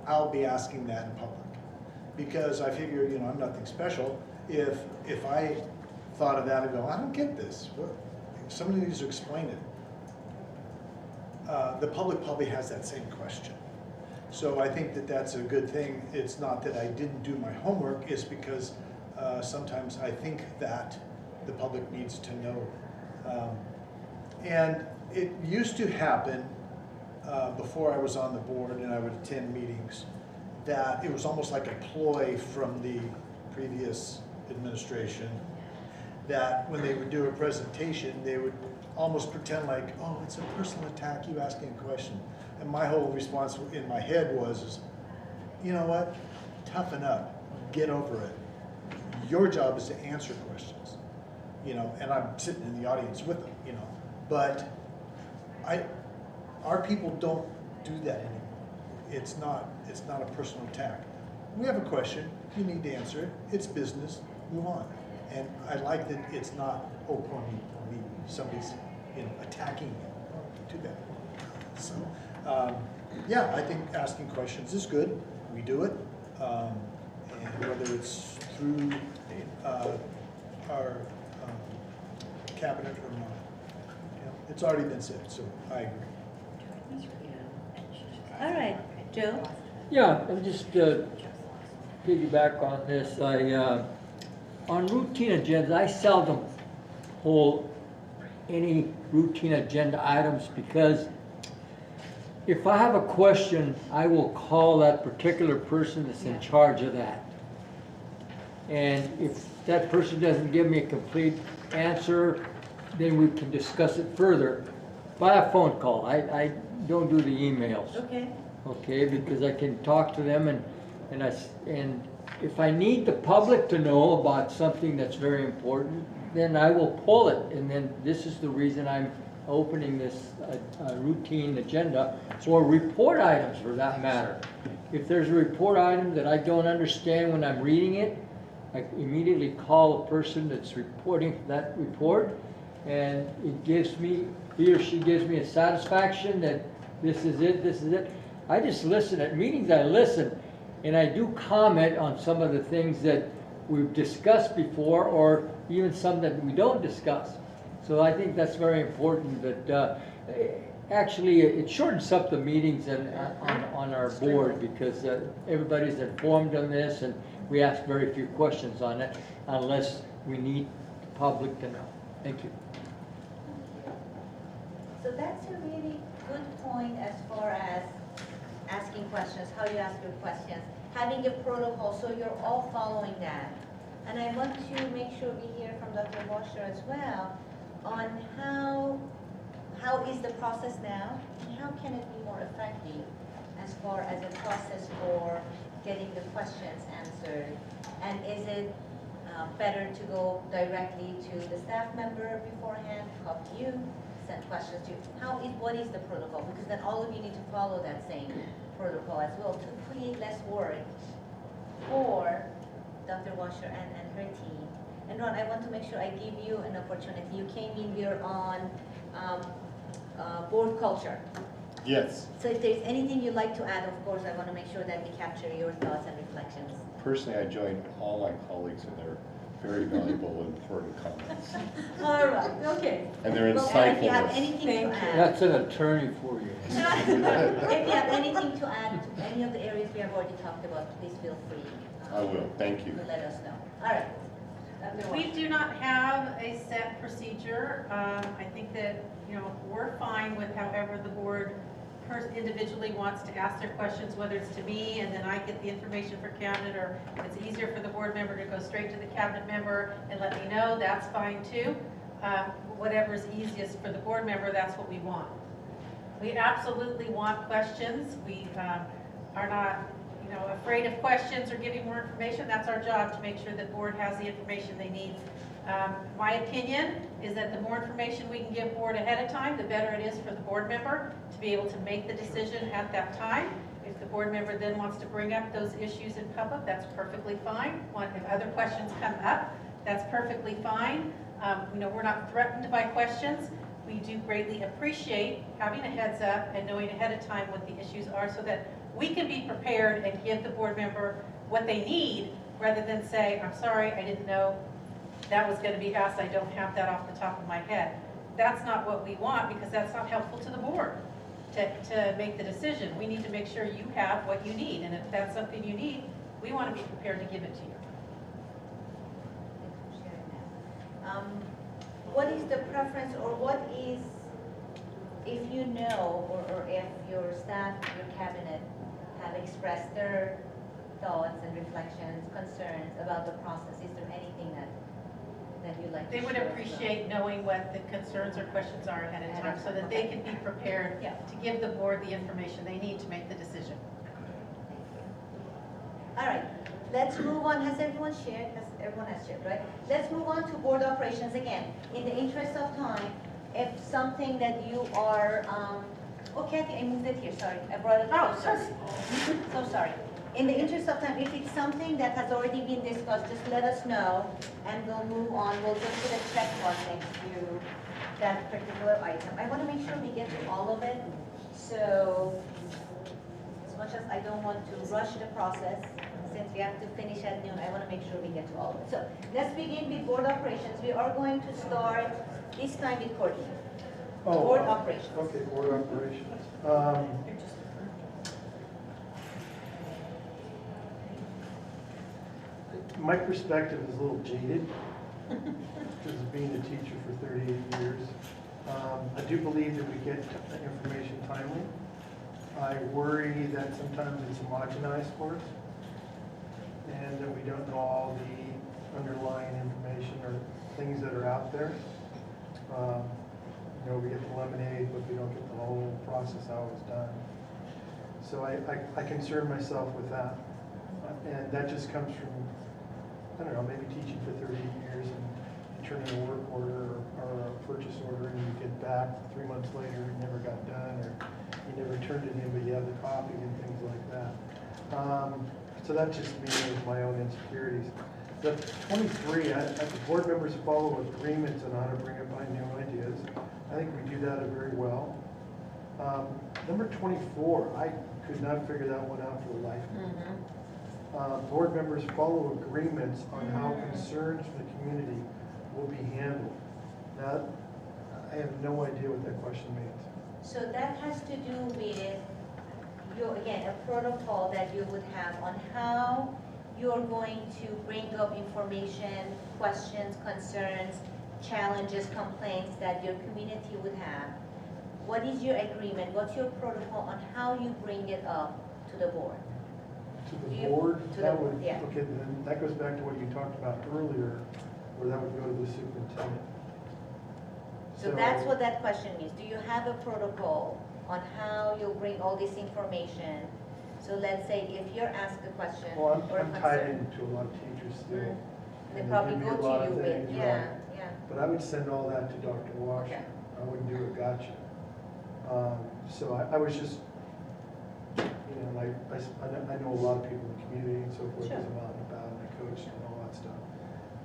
I'll be asking that in public, because I figure, you know, I'm nothing special. If I thought of that and go, I don't get this, somebody needs to explain it. The public probably has that same question. So I think that that's a good thing. It's not that I didn't do my homework, it's because sometimes I think that the public needs to know. And it used to happen before I was on the board and I would attend meetings, that it was almost like a ploy from the previous administration, that when they would do a presentation, they would almost pretend like, oh, it's a personal attack, you asking a question. And my whole response in my head was, you know what, toughen up, get over it. Your job is to answer questions, you know, and I'm sitting in the audience with them, you know. But our people don't do that anymore. It's not a personal attack. We have a question, you need to answer it, it's business, move on. And I like that it's not, oh, poor me, somebody's, you know, attacking me. Oh, too bad. So, yeah, I think asking questions is good. We do it. And whether it's through our cabinet or not. You know, it's already been said, so I agree. All right, Joe? Yeah, and just piggyback on this, on routine agendas, I seldom hold any routine agenda items, because if I have a question, I will call that particular person that's in charge of that. And if that person doesn't give me a complete answer, then we can discuss it further by a phone call. I don't do the emails. Okay. Okay, because I can talk to them, and if I need the public to know about something that's very important, then I will pull it. And then this is the reason I'm opening this routine agenda for report items, for that matter. If there's a report item that I don't understand when I'm reading it, I immediately call the person that's reporting that report, and he or she gives me a satisfaction that this is it. I just listen. At meetings I listen, and I do comment on some of the things that we've discussed before, or even some that we don't discuss. So I think that's very important, that actually it shortens up the meetings on our board, because everybody's informed on this, and we ask very few questions on it unless we need the public to know. Thank you. So that's a really good point as far as asking questions, how you ask your questions, having a protocol, so you're all following that. And I want to make sure we hear from Dr. Washer as well on how is the process now, and how can it be more effective as far as a process for getting the questions answered. And is it better to go directly to the staff member beforehand, talk to you, send questions to you? What is the protocol? Because then all of you need to follow that same protocol as well to create less work for Dr. Washer and her team. And Ron, I want to make sure I give you an opportunity. You came in, we're on board culture. Yes. So if there's anything you'd like to add, of course, I want to make sure that we capture your thoughts and reflections. Personally, I join all my colleagues in their very valuable and important comments. All right, okay. And they're Well, if you have insightful. anything to add. That's an attorney for you. If you have anything to add to any of the areas we have already talked about, please feel free. I will, thank you. To let us know. All right. We do not have a set procedure. I think that, we're fine with however the board individually wants to ask their questions, whether it's to me and then I get the information for cabinet, or if it's easier for the board member to go straight to the cabinet member and let me know, that's fine too. Whatever's easiest for the board member, that's what we want. We absolutely want questions. We are not afraid of questions or giving more information. That's our job, to make sure that board has the information they need. My opinion is that the more information we can give board ahead of time, the better it is for the board member to be able to make the decision at that time. If the board member then wants to bring up those issues in public, that's perfectly fine. If other questions come up, that's perfectly fine. We're not threatened by questions. We do greatly appreciate having a heads up and knowing ahead of time what the issues are, so that we can be prepared and give the board member what they need, rather than say, I'm sorry, I didn't know that was going to be asked, I don't have that off the top of my head. That's not what we want, because that's not helpful to the board to make the decision. We need to make sure you have what you need, and if that's something you need, we want to be prepared to give it to you. Thanks for sharing that. What is the preference, or what is, if you know, or if your staff, your cabinet have expressed their thoughts and reflections, concerns about the process, is there anything that you'd like to They would share? appreciate knowing what the concerns or questions are ahead of time, so that they can be prepared to give the board the information they need to make the decision. All right, let's move on. Has everyone shared? Everyone has shared, right? Let's move on to board operations again. In the interest of time, if something that you are, oh, Kathy, I moved it here, sorry. I brought it. Oh, sorry. So sorry. In the interest of time, if it's something that has already been discussed, just let us know, and we'll move on. We'll just put a check mark next to that particular item. I want to make sure we get to all of it. So, as much as I don't want to rush the process, since we have to finish at noon, I want to make sure we get to all of it. So, let's begin with board operations. We are going to start this time with Courtney. Board operations. Okay, board operations. My perspective is a little jaded, because of being a teacher for 38 years. I do believe that we get information timely. I worry that sometimes it's homogenized for us, and that we don't know all the underlying information or things that are out there. We get the lemonade, but we don't get the whole process how it was done. So I concern myself with that. And that just comes from, I don't know, maybe teaching for 38 years and you turn in a work order or a purchase order, and you get back 3 months later, it never got done, or you never turned it in, but you have the copy and things like that. So that just me with my own insecurities. The 23, the board members follow agreements on how to bring about new ideas. I think we do that very well. Number 24, I could not figure that one out for the life of me. Board members follow agreements on how concerns from the community will be handled. Now, I have no idea what that question means. So that has to do with, again, a protocol that you would have on how you're going to bring up information, questions, concerns, challenges, complaints that your community would have. What is your agreement? What's your protocol on how you bring it up to the board? To the board? To the board, yeah. Okay, then that goes back to what you talked about earlier, where that would go to the superintendent. So that's what that question means. Do you have a protocol on how you'll bring all this information? So let's say if you're asked a question or Well, a I'm tied concern. into a lot of teachers still. They and probably give me a go lot to of you with, things, yeah, right. yeah. But I would send all that to Dr. Washer. Okay. I wouldn't do a gotcha. So I was just, like, I know a lot of people in the community and so forth, Sure. as I'm out and about, and I coach and all that stuff.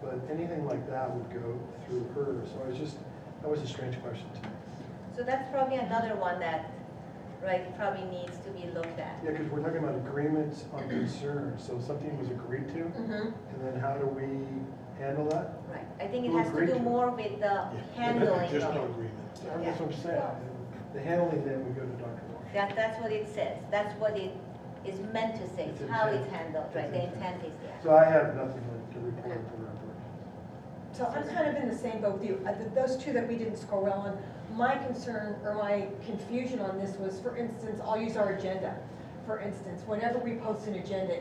But anything like that would go through her, so that was a strange question to me. So that's probably another one that, right, probably needs to be looked at. Yeah, because we're talking about agreements on concerns, so something was agreed to, and then how do we handle that? Right, I think it Who has to agreed do to it? more with the handling Just of no it. agreement. That's what I'm saying. The handling, then we go to Dr. Walsh. That's what it says, that's what it is meant to say, It's how intent. it's handled, right, It's the intent. intent is there. So I have nothing to report to the report. So I'm kind of in the same boat with you. Those two that we didn't score well on, my concern or my confusion on this was, for instance, I'll use our agenda. For instance, whenever we post an agenda,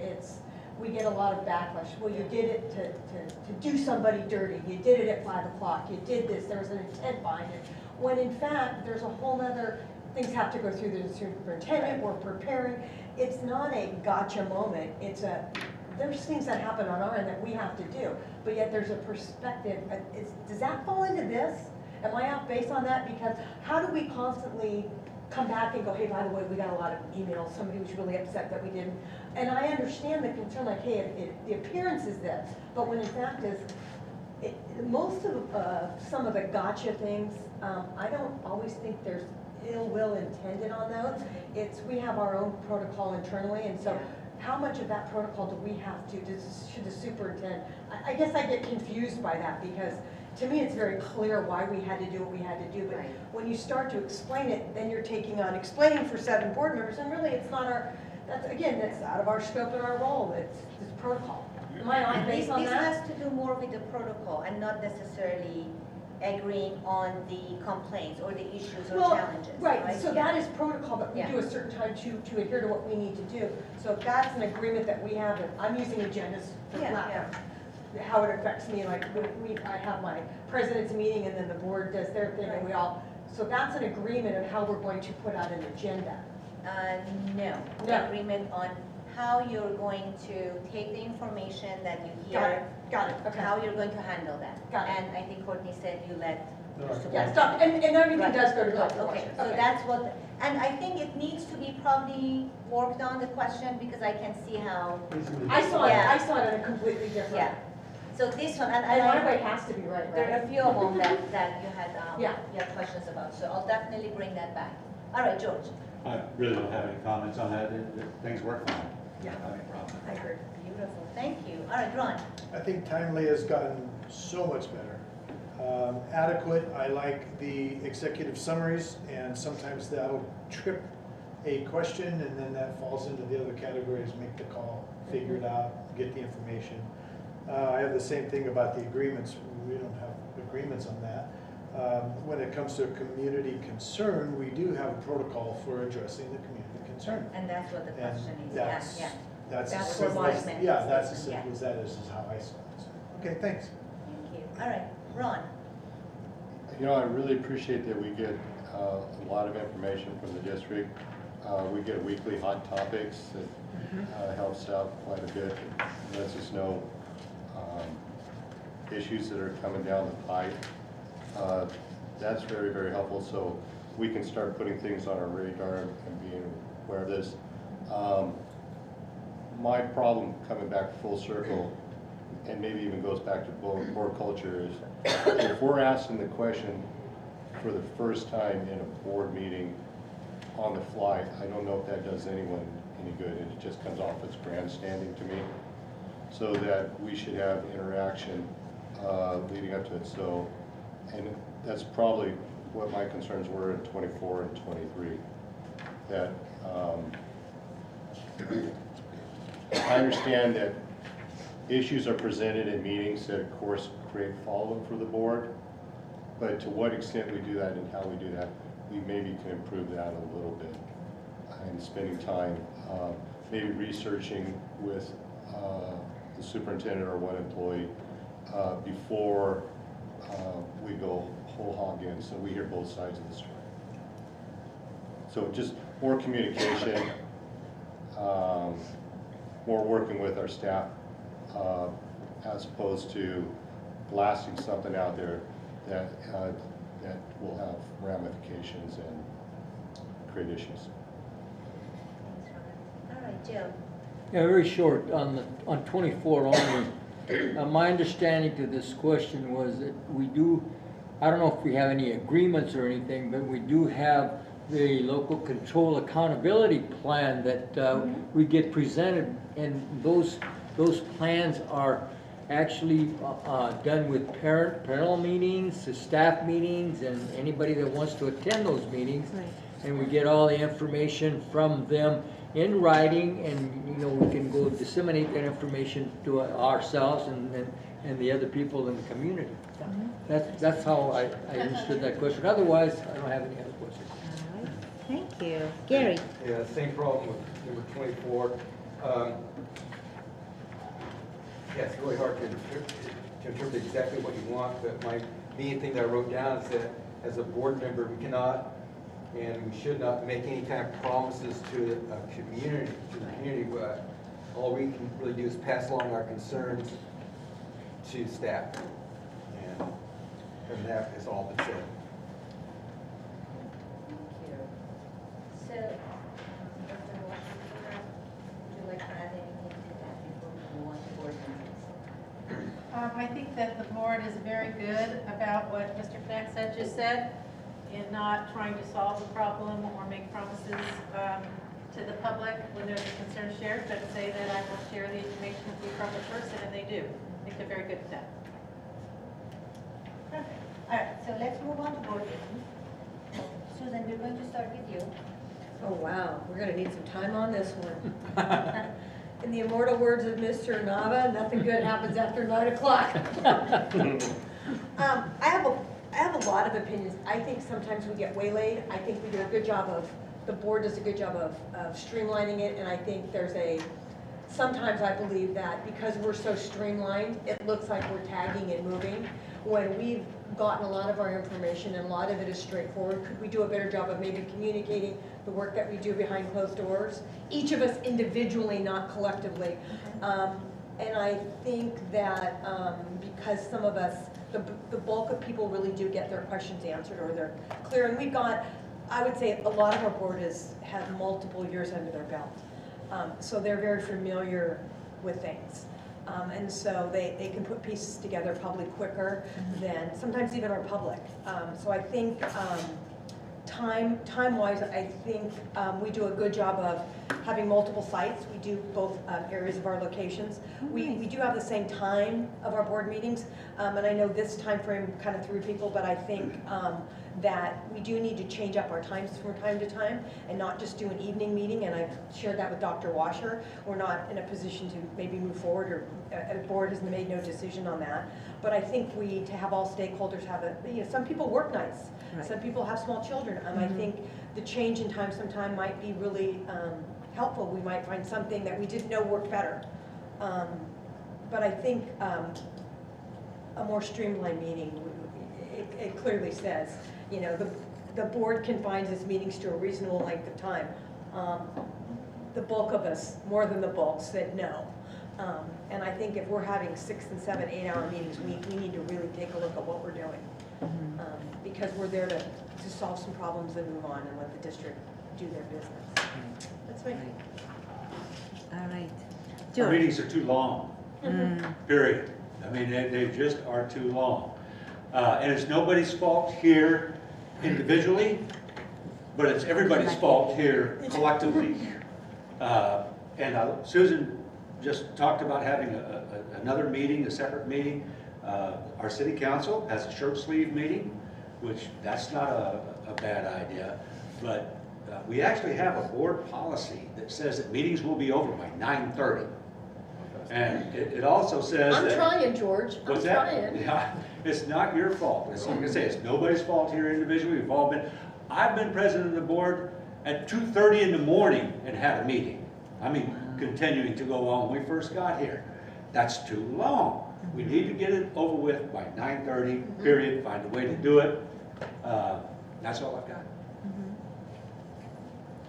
we get a lot of backlash. Well, you did it to do somebody dirty. You did it at 5 o'clock. You did this. There was an intent behind it. When in fact, there's a whole nother, things have to go through the superintendent. We're preparing. It's not a gotcha moment. There's things that happen on our end that we have to do, but yet there's a perspective. Does that fall into this? Am I off base on that? Because how do we constantly come back and go, hey, by the way, we got a lot of emails, somebody was really upset that we didn't. And I understand the concern, like, hey, the appearance is this, but when in fact most of, some of the gotcha things, I don't always think there's ill will intended on those. We have our own protocol internally, and so how much of that protocol do we have to, should the superintendent, I guess I get confused by that, because to me, it's very clear why we had to do what we had to do, but when you start to explain it, then you're taking on explaining for 7 board members, and really, it's not that's out of our scope and our role. It's protocol. Am I on base on This that? has to do more with the protocol and not necessarily agreeing on the complaints or the issues or challenges. Right, so that is protocol, but we Yeah. do a certain time to adhere to what we need to do. So if that's an agreement that we have, and I'm using agendas for that, how it affects me, like, I have my president's meeting, and then the board does their thing, and so that's an agreement of how we're going to put out an agenda. No, No. agreement on how you're going to take the information that you hear. Got it, okay. How you're going to handle that. Got it. And I think Courtney said you let. Yeah, stop, and everything Right. does go to Dr. Okay, Washington. so that's what, and I think it needs to be probably worked on, the question, because I can see how, I saw it, Yeah. I saw it in a completely different. yeah. So this one, and And my I, way has to be right, there are a right? few of them that you had, Yeah. you had questions about, so I'll definitely bring that back. All right, George. I really don't have any comments on that. Things work fine. Yeah. I don't have any problem. I agree. Beautiful, thank you. All right, Ron. I think timely has gotten so much better. Adequate, I like the executive summaries, and sometimes that'll trip a question, and then that falls into the other categories, make the call, figure it out, get the information. I have the same thing about the agreements. We don't have agreements on that. When it comes to a community concern, we do have a protocol for addressing the community concern. And that's what the And question is, that's, yeah. that's as That's simple what as, mine yeah, is. that's as Yeah. simple as that is how I saw it. So, okay, thanks. Thank you. All right, Ron. I really appreciate that we get a lot of information from the district. We get weekly hot topics that helps out quite a bit. It lets us know issues that are coming down the pipe. That's very, very helpful, so we can start putting things on our radar and being aware of this. My problem, coming back full circle, and maybe even goes back to board culture, is if we're asking the question for the first time in a board meeting on the fly, I don't know if that does anyone any good, and it just comes off as grandstanding to me. So that we should have interaction leading up to it. So, and that's probably what my concerns were in 24 and 23. That I understand that issues are presented in meetings that of course create follow-up for the board, but to what extent we do that and how we do that, we maybe can improve that a little bit. And spending time, maybe researching with the superintendent or one employee before we go whole hog in, so we hear both sides of the story. So just more communication, more working with our staff, as opposed to blasting something out there that will have ramifications and create issues. All right, Jill. Yeah, very short, on 24 only. My understanding to this question was that we do, I don't know if we have any agreements or anything, but we do have the local control accountability plan that we get presented, and those plans are actually done with parental meetings, to staff meetings, and anybody that wants to attend those meetings. Right. And we get all the information from them in writing, and, you know, we can go disseminate that information to ourselves and the other people in the community. That's how I understood that question. Otherwise, I don't have any other questions. All right. Thank you. Gary? Yeah, same problem with number 24. Yeah, it's really hard to interpret exactly what you want, but my main thing that I wrote down is that as a board member, we cannot and we should not make any kind of promises to the community. But all we can really do is pass along our concerns to staff. And that is all been said. So, Dr. Washington, would you like to add anything to that before we move on to board members? I think that the board is very good about what Mr. Knaxet just said, in not trying to solve the problem or make promises to the public when there's a concern shared, but say that I will share the information with the appropriate person, and they do. I think they're very good at that. Perfect. All right, so let's move on to board meetings. Susan, we're going to start with you. Oh, wow, we're gonna need some time on this one. In the immortal words of Mr. Nava, nothing good happens after 9 o'clock. I have a lot of opinions. I think sometimes we get waylaid. I think we do a good job of, the board does a good job of streamlining it, and I think sometimes I believe that because we're so streamlined, it looks like we're tagging and moving, when we've gotten a lot of our information and a lot of it is straightforward. Could we do a better job of maybe communicating the work that we do behind closed doors? Each of us individually, not collectively. And I think that because some of us, the bulk of people really do get their questions answered or they're clear. And we've got, I would say a lot of our board have multiple years under their belt. So they're very familiar with things. And so they can put pieces together probably quicker than sometimes even our public. So I think time-wise, I think we do a good job of having multiple sites. We do both areas of our locations. We do have the same time of our board meetings, and I know this time frame kind of threw people, but I think that we do need to change up our times from time to time and not just do an evening meeting, and I've shared that with Dr. Washer. We're not in a position to maybe move forward, or a board has made no decision on that. But I think to have all stakeholders have some people work nights. Right. Some people have small children. I think the change in time sometime might be really helpful. We might find something that we didn't know worked better. But I think a more streamlined meeting, it clearly says, the board confines its meetings to a reasonable length of time. The bulk of us, more than the bulk, said no. And I think if we're having 6 and 7, 8-hour meetings, we need to really take a look at what we're doing. Because we're there to solve some problems and move on and let the district do their business. That's right. All right. Our George. meetings are too long, period. I mean, they just are too long. And it's nobody's fault here individually, but it's everybody's fault here collectively. And Susan just talked about having another meeting, a separate meeting. Our city council has a shirt sleeve meeting, which that's not a bad idea. But we actually have a board policy that says that meetings will be over by 9:30. And it also says I'm trying, George. What's I'm that? trying. Yeah, it's not your fault. As I'm gonna say, it's nobody's fault here individually. I've been president of the board at 2:30 in the morning and had a meeting. I mean, continuing to go on when we first got here. That's too long. We need to get it over with by 9:30, period. Find a way to do it. That's all I've got.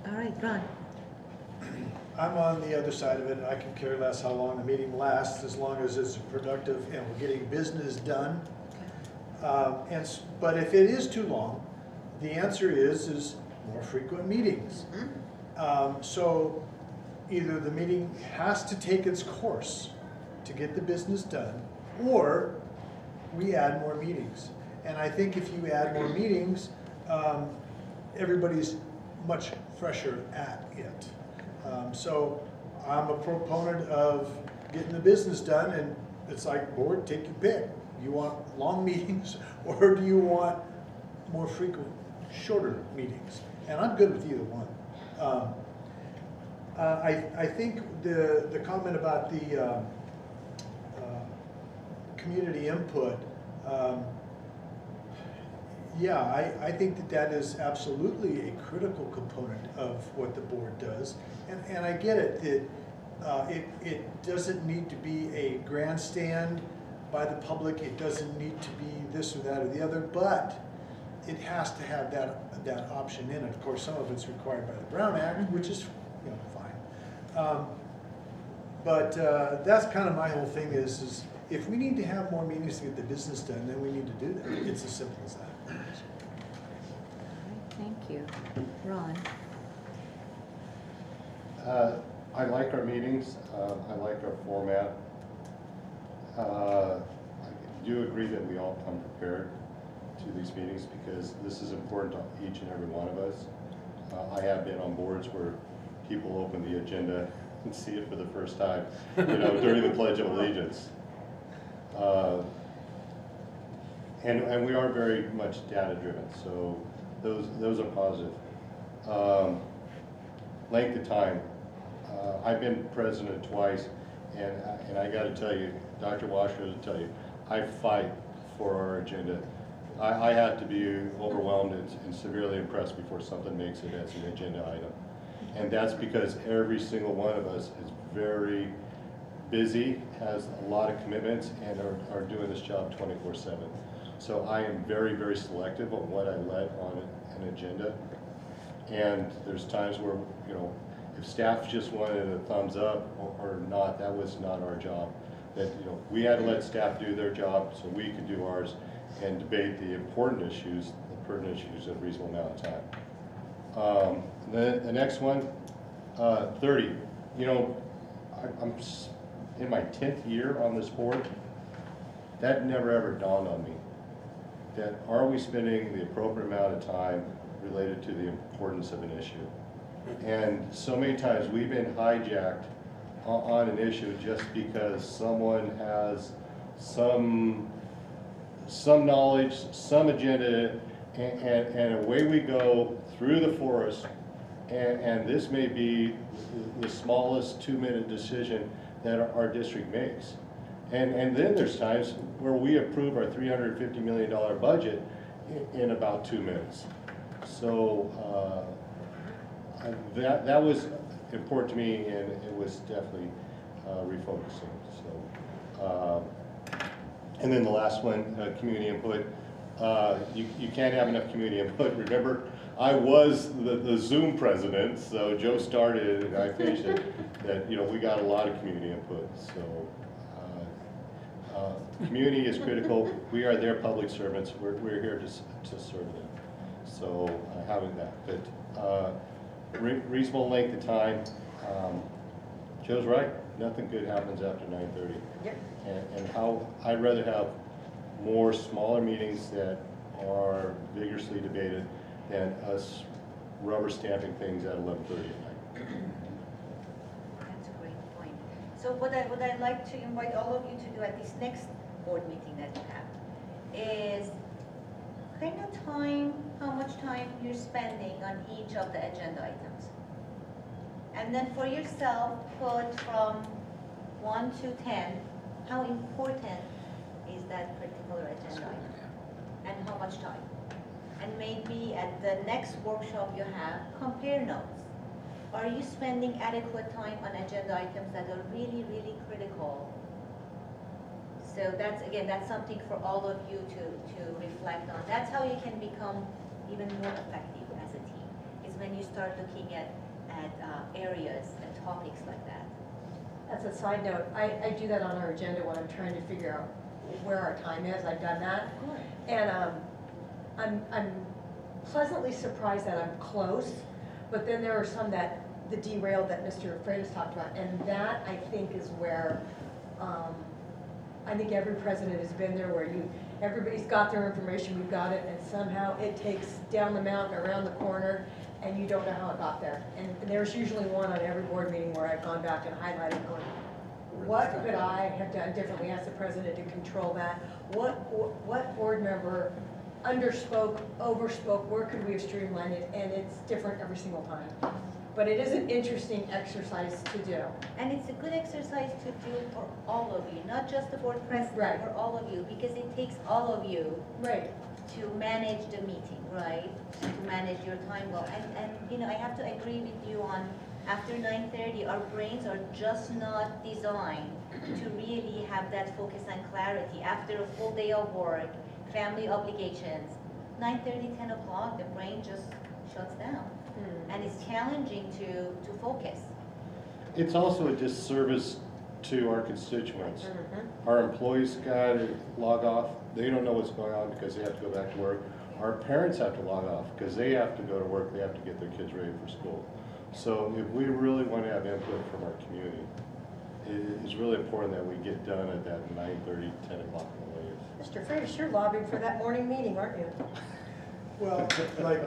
All right, Ron. I'm on the other side of it. I can care less how long the meeting lasts, as long as it's productive and we're getting business done. But if it is too long, the answer is more frequent meetings. So either the meeting has to take its course to get the business done, or we add more meetings. And I think if you add more meetings, everybody's much fresher at it. So I'm a proponent of getting the business done, and it's like, board, take your pick. You want long meetings, or do you want more frequent, shorter meetings? And I'm good with either one. I think the comment about the community input, yeah, I think that is absolutely a critical component of what the board does. And I get it, that it doesn't need to be a grandstand by the public, it doesn't need to be this or that or the other, but it has to have that option in it. Of course, some of it's required by the Brown Act, which is, you know, fine. But that's kind of my whole thing is if we need to have more meetings to get the business done, then we need to do that. It's as simple as that. Thank you. Ron? I like our meetings, I like our format. I do agree that we all come prepared to these meetings because this is important to each and every one of us. I have been on boards where people open the agenda and see it for the first time, you know, during the Pledge of Allegiance. And we are very much data driven, so those are positive. Length of time. I've been president twice, and I got to tell you, Dr. Washer will tell you, I fight for our agenda. I have to be overwhelmed and severely impressed before something makes it as an agenda item. And that's because every single one of us is very busy, has a lot of commitments, and are doing this job 24/7. So I am very, very selective on what I let on an agenda. And there's times where, you know, if staff just wanted a thumbs up or not, that was not our job. That, you know, we had to let staff do their job so we could do ours and debate the important issues, the pertinent issues in a reasonable amount of time. The next one, 30. You know, I'm in my 10th year on this board. That never ever dawned on me. That are we spending the appropriate amount of time related to the importance of an issue? And so many times we've been hijacked on an issue just because someone has some knowledge, some agenda, and away we go through the forest, and this may be the smallest 2-minute decision that our district makes. And then there's times where we approve our $350 million budget in about 2 minutes. So that was important to me, and it was definitely refocusing. So, and then the last one, community input. You can't have enough community input. Remember, I was the Zoom president, so Joe started and I finished it. That, you know, we got a lot of community input. So community is critical. We are their public servants. We're here to serve them. So having that, but reasonable length of time. Joe's right. Nothing good happens after 9:30. Yep. And how I'd rather have more smaller meetings that are vigorously debated than us rubber stamping things at 11:30 at night. That's a great point. So what I'd like to invite all of you to do at this next board meeting that you have is kind of time, how much time you're spending on each of the agenda items. And then for yourself, put from 1 to 10, how important is that particular agenda item? And how much time? And maybe at the next workshop you have, compare notes. Are you spending adequate time on agenda items that are really, really critical? So that's, again, that's something for all of you to reflect on. That's how you can become even more effective as a team, is when you start looking at areas and topics like that. As a side note, I do that on our agenda when I'm trying to figure out where our time is. I've done that. And I'm pleasantly surprised that I'm close, but then there are some that the derailed that Mr. Freitas talked about, and that I think is where I think every president has been there, where everybody's got their information, we've got it, and somehow it takes down the mountain, around the corner, and you don't know how it got there. And there's usually one on every board meeting where I've gone back and highlighted, going, what could I have done differently as the president to control that? What board member underspoke, overspoke, where could we have streamlined it? And it's different every single time. But it is an interesting exercise to do. And it's a good exercise to do for all of you, not just the board president, Right. for all of you, because it takes all of you Right. to manage the meeting, right? To manage your time well. And you know, I have to agree with you on after 9:30, our brains are just not designed to really have that focus and clarity. After a full day of work, family obligations, 9:30, 10 o'clock, the brain just shuts down. And it's challenging to focus. It's also a disservice to our constituents. Our employees got to log off. They don't know what's going on because they have to go back to work. Our parents have to log off because they have to go to work. They have to get their kids ready for school. So if we really want to have input from our community, it is really important that we get done at that 9:30, 10 o'clock in the latest. Mr. Freitas, you're lobbying for that morning meeting, aren't you? Well, like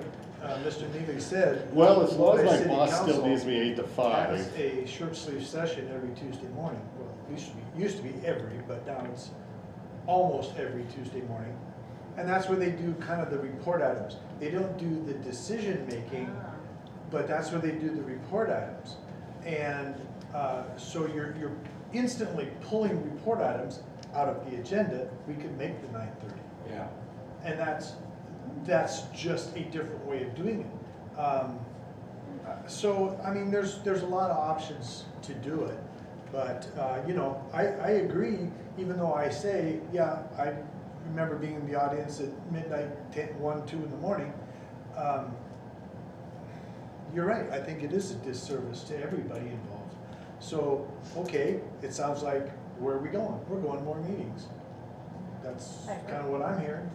Mr. Neely said. Well, as long as my City boss still Council needs me 8 to 5. has a short sleeve session every Tuesday morning. Well, it used to be every, but now it's almost every Tuesday morning. And that's where they do kind of the report items. They don't do the decision making, but that's where they do the report items. And so you're instantly pulling report items out of the agenda. We could make the 9:30. Yeah. And that's just a different way of doing it. So, I mean, there's a lot of options to do it. But, you know, I agree, even though I say, yeah, I remember being in the audience at midnight, 1, 2 in the morning. You're right, I think it is a disservice to everybody involved. So, okay, it sounds like, where are we going? We're going more meetings. That's kind of what I'm hearing.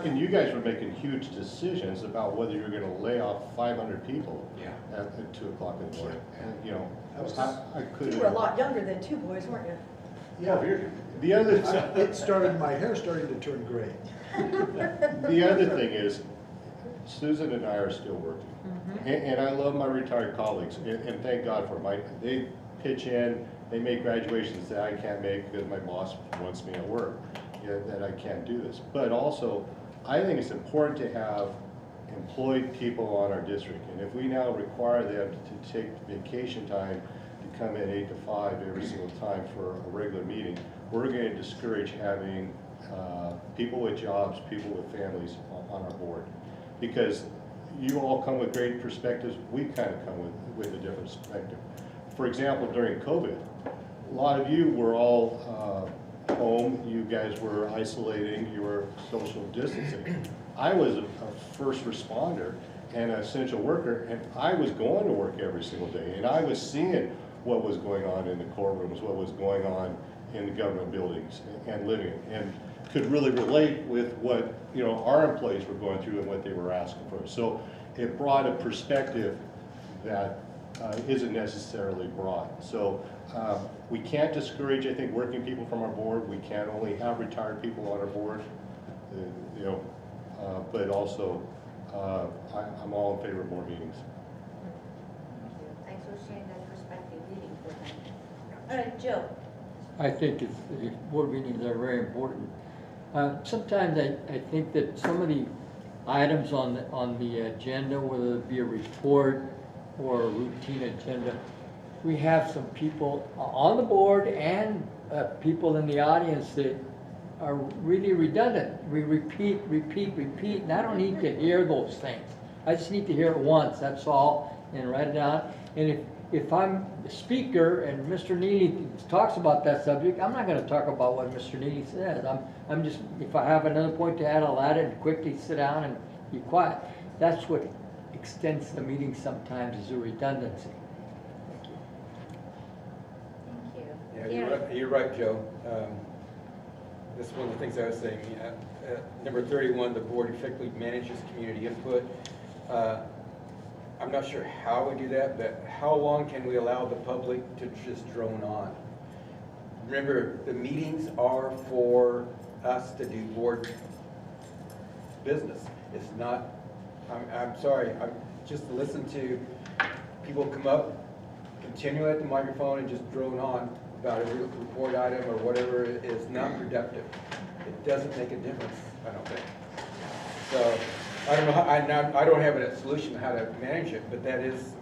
And you guys were making huge decisions about whether you're going to lay off 500 people at 2 o'clock in the morning. And, you know, I couldn't. You were a lot younger than 2 boys, weren't you? Yeah, The other, it started, my hair started to turn gray. the other thing is, Susan and I are still working. And I love my retired colleagues, and thank God for them. They pitch in, they make graduations that I can't make because my boss wants me at work, that I can't do this. But also, I think it's important to have employed people on our district. And if we now require them to take vacation time to come in 8 to 5 every single time for a regular meeting, we're going to discourage having people with jobs, people with families on our board. Because you all come with great perspectives, we kind of come with a different perspective. For example, during COVID, a lot of you were all home, you guys were isolating, you were social distancing. I was a first responder and an essential worker, and I was going to work every single day, and I was seeing what was going on in the courtrooms, what was going on in the government buildings and living, and could really relate with what, you know, our employees were going through and what they were asking for. So it brought a perspective that isn't necessarily broad. So we can't discourage, I think, working people from our board. We can't only have retired people on our board, you know, but also I'm all in favor of more meetings. Thanks for sharing that perspective, really important. All right, Joe. I think board meetings are very important. Sometimes I think that some of the items on the agenda, whether it be a report or a routine agenda, we have some people on the board and people in the audience that are really redundant. We repeat, and I don't need to hear those things. I just need to hear it once, that's all, and write it down. And if I'm the speaker and Mr. Neely talks about that subject, I'm not going to talk about what Mr. Neely says. I'm just, if I have another point to add, I'll add it and quickly sit down and be quiet. That's what extends the meeting sometimes, is a redundancy. Thank you. Yeah, you're right, Joe. That's one of the things I was saying. Number 31, the board effectively manages community input. I'm not sure how we do that, but how long can we allow the public to just drone on? Remember, the meetings are for us to do board business. It's not, I'm sorry, I'm just listen to people come up, continue at the microphone and just drone on. about a report item or whatever is not productive. It doesn't make a difference, I don't think. So, I don't know, I don't have a solution how to manage it, but that is,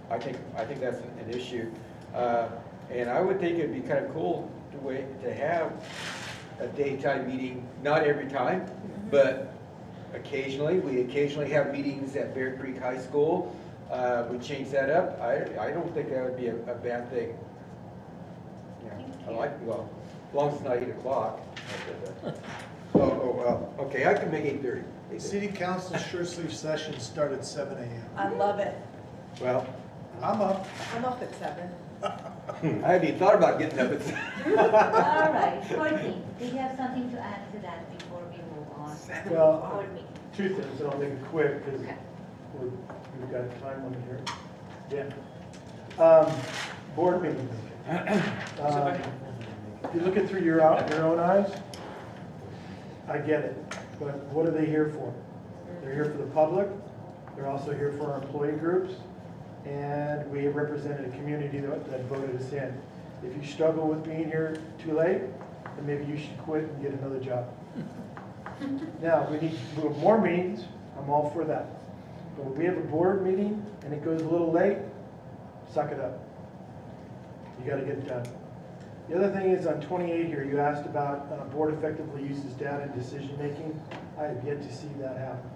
I think that's an issue. And I would think it'd be kind of cool to have a daytime meeting, not every time, but occasionally. We occasionally have meetings at Bear Creek High School. We change that up. I don't think that would be a bad thing. Yeah, I like, well, as long as it's not 8 o'clock. Oh, well, okay, I can make 8:30. City council short sleeve sessions start at 7 a.m. I love it. Well, I'm up. I'm up at 7. I haven't even thought about getting up at 7. All right, Courtney, do you have something to add to that before we move on? Well, Board meeting. 2 things, and I'll make it quick, because we've got a time limit here. Yeah. Board meeting. If you look it through your own eyes, I get it, but what are they here for? They're here for the public, they're also here for our employee groups, and we have represented a community that voted us in. If you struggle with being here too late, then maybe you should quit and get another job. Now, we need to move more meetings, I'm all for that. But when we have a board meeting and it goes a little late, suck it up. You gotta get it done. The other thing is on 28 here, you asked about board effectively uses data in decision-making. I have yet to see that happen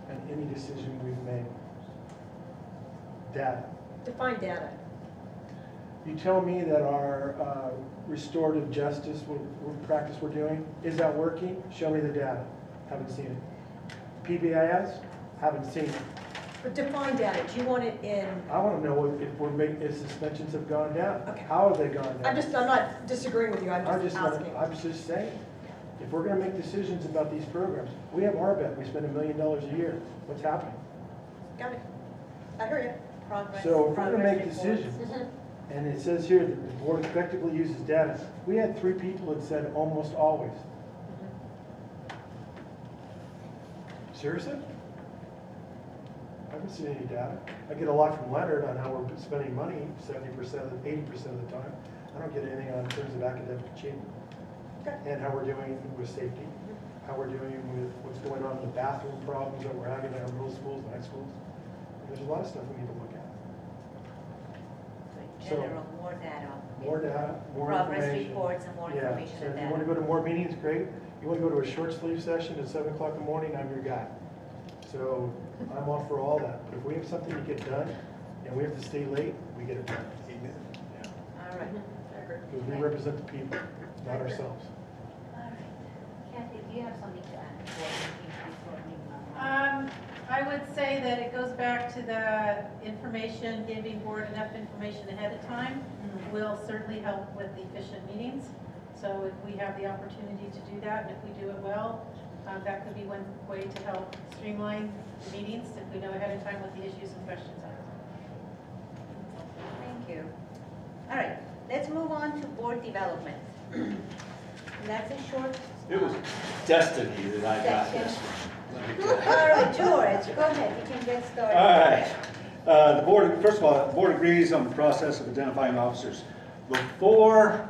in any decision we've made. Data. Define data. You tell me that our restorative justice practice we're doing, is that working? Show me the data. Haven't seen it. PBIS? Haven't seen it. But define data. Do you want it in? I want to know if suspensions have gone down. Okay. How have they gone down? I'm not disagreeing with you. I'm just asking. I'm just saying, if we're going to make decisions about these programs, we have RBET, we spend $1 million a year. What's happening? Got it. I hear you. Progress. So if we're going to make reports. decisions, and it says here that the board effectively uses data, we had 3 people that said almost always. Seriously? I haven't seen any data. I get a lot from Leonard on how we're spending money 70%, 80% of the time. I don't get anything on terms of academic achievement. Okay. And how we're doing with safety, how we're doing with what's going on in the bathroom problems that we're having in our middle schools and high schools. There's a lot of stuff we need to look at. So in general, more data. More data, more Progress information. reports and more Yeah, information so and if data. you want to go to more meetings, great. You want to go to a short sleeve session at 7 o'clock in the morning, I'm your guy. So I'm all for all that. But if we have something to get done and we have to stay late, we get it done. Amen. Yeah. All right. Because we represent the people, not ourselves. All right. Kathy, do you have something to add before we move on? I would say that it goes back to the information, giving board enough information ahead of time will certainly help with the efficient meetings. So if we have the opportunity to do that, and if we do it well, that could be one way to help streamline the meetings if we know ahead of time what the issues and questions are. Thank you. All right, let's move on to board development. That's a short. It was destiny that I got this one. All right, George, go ahead, you can get started. All right. The board, first of all, the board agrees on the process of identifying officers. Before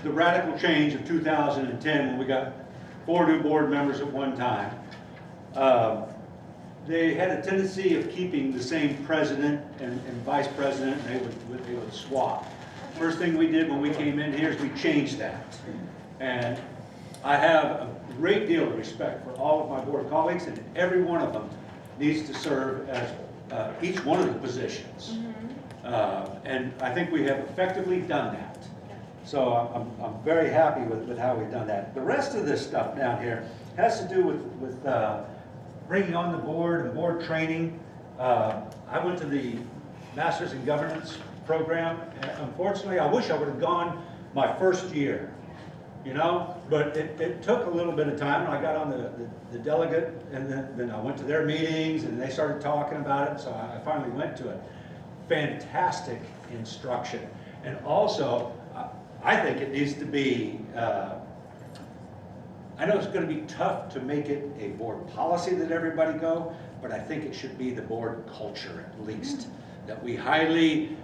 the radical change of 2010, when we got 4 new board members at one time, they had a tendency of keeping the same president and vice president, and they would swap. First thing we did when we came in here is we changed that. And I have a great deal of respect for all of my board colleagues, and every one of them needs to serve as each one of the positions. And I think we have effectively done that. So I'm very happy with how we've done that. The rest of this stuff down here has to do with bringing on the board and board training. I went to the Masters in Governance program, and unfortunately, I wish I would have gone my first year, you know, but it took a little bit of time. I got on the delegate, and then I went to their meetings, and they started talking about it, so I finally went to it. Fantastic instruction. And also, I think it needs to be, I know it's going to be tough to make it a board policy that everybody go, but I think it should be the board culture at least, that we highly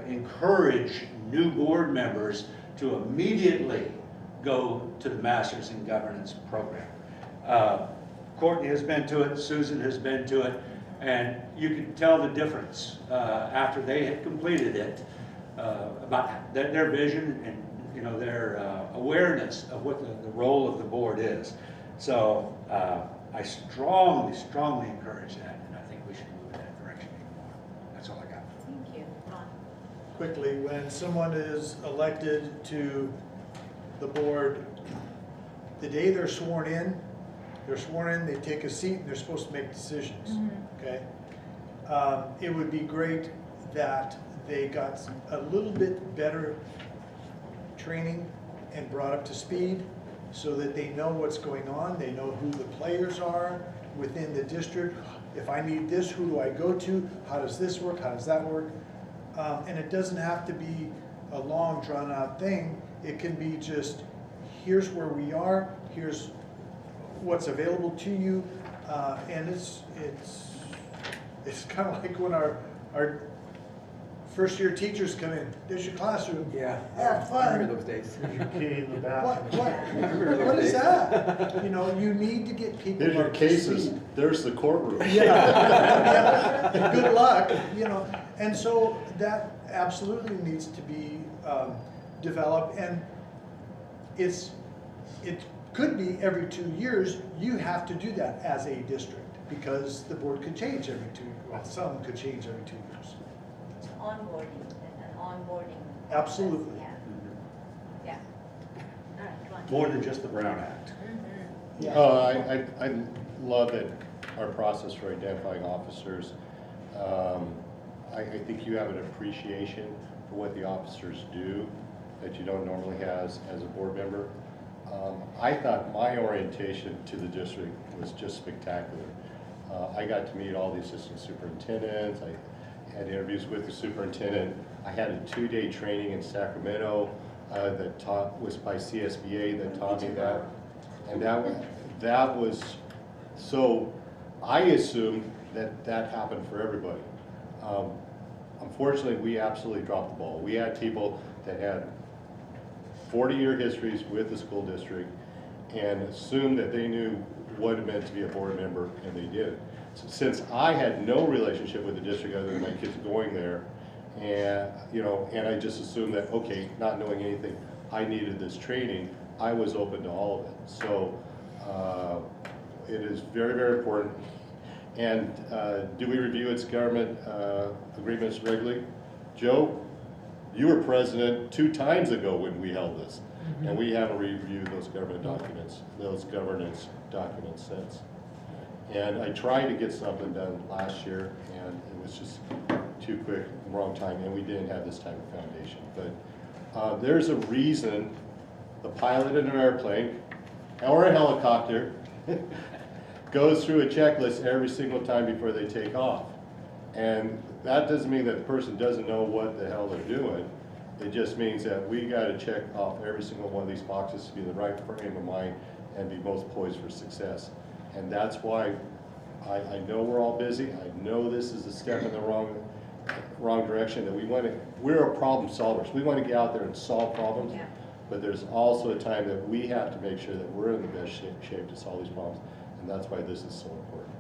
encourage new board members to immediately go to the Masters in Governance program. Courtney has been to it, Susan has been to it, and you can tell the difference after they had completed it about their vision and their awareness of what the role of the board is. So I strongly, strongly encourage that, and I think we should move in that direction even more. That's all I got. Thank you. Ron? Quickly, when someone is elected to the board, the day they're sworn in, they take a seat, and they're supposed to make decisions, okay? It would be great that they got a little bit better training and brought up to speed so that they know what's going on, they know who the players are within the district. If I need this, who do I go to? How does this work? How does that work? And it doesn't have to be a long, drawn-out thing. It can be just, here's where we are, here's what's available to you, and it's kind of like when our first-year teachers come in. There's your classroom. Yeah. Have I remember fun. those days. There's your key in the bathroom. What is that? You need to get people. There's your up to cases, speed. there's the courtroom. Yeah. Good luck, and so that absolutely needs to be developed, and it could be every 2 years. You have to do that as a district because the board could change every some could change every 2 years. It's onboarding, an onboarding. Absolutely. Yeah. Yeah. All right, Ron? More than just the Brown Act. Yeah. Oh, I love that our process for identifying officers. I think you have an appreciation for what the officers do that you don't normally have as a board member. I thought my orientation to the district was just spectacular. I got to meet all the assistant superintendents. I had interviews with the superintendent. I had a 2-day training in Sacramento that was by CSBA that taught me that. And that was, so I assumed that happened for everybody. Unfortunately, we absolutely dropped the ball. We had people that had 40-year histories with the school district and assumed that they knew what it meant to be a board member, and they did. So since I had no relationship with the district other than my kids going there, and I just assumed that, okay, not knowing anything, I needed this training, I was open to all of it. So it is very, very important. And do we review its government agreements regularly? Joe, you were president 2 times ago when we held this, and we haven't reviewed those government documents, those governance documents since. And I tried to get something done last year, and it was just too quick, wrong time, and we didn't have this type of foundation. But there's a reason the pilot in an airplane or a helicopter goes through a checklist every single time before they take off. And that doesn't mean that the person doesn't know what the hell they're doing. It just means that we got to check off every single one of these boxes to be the right frame of mind and be most poised for success. And that's why I know we're all busy. I know this is a step in the wrong direction. That we're problem solvers. We want to get out there and solve problems. Yeah. But there's also a time that we have to make sure that we're in the best shape to solve these problems. And that's why this is so important.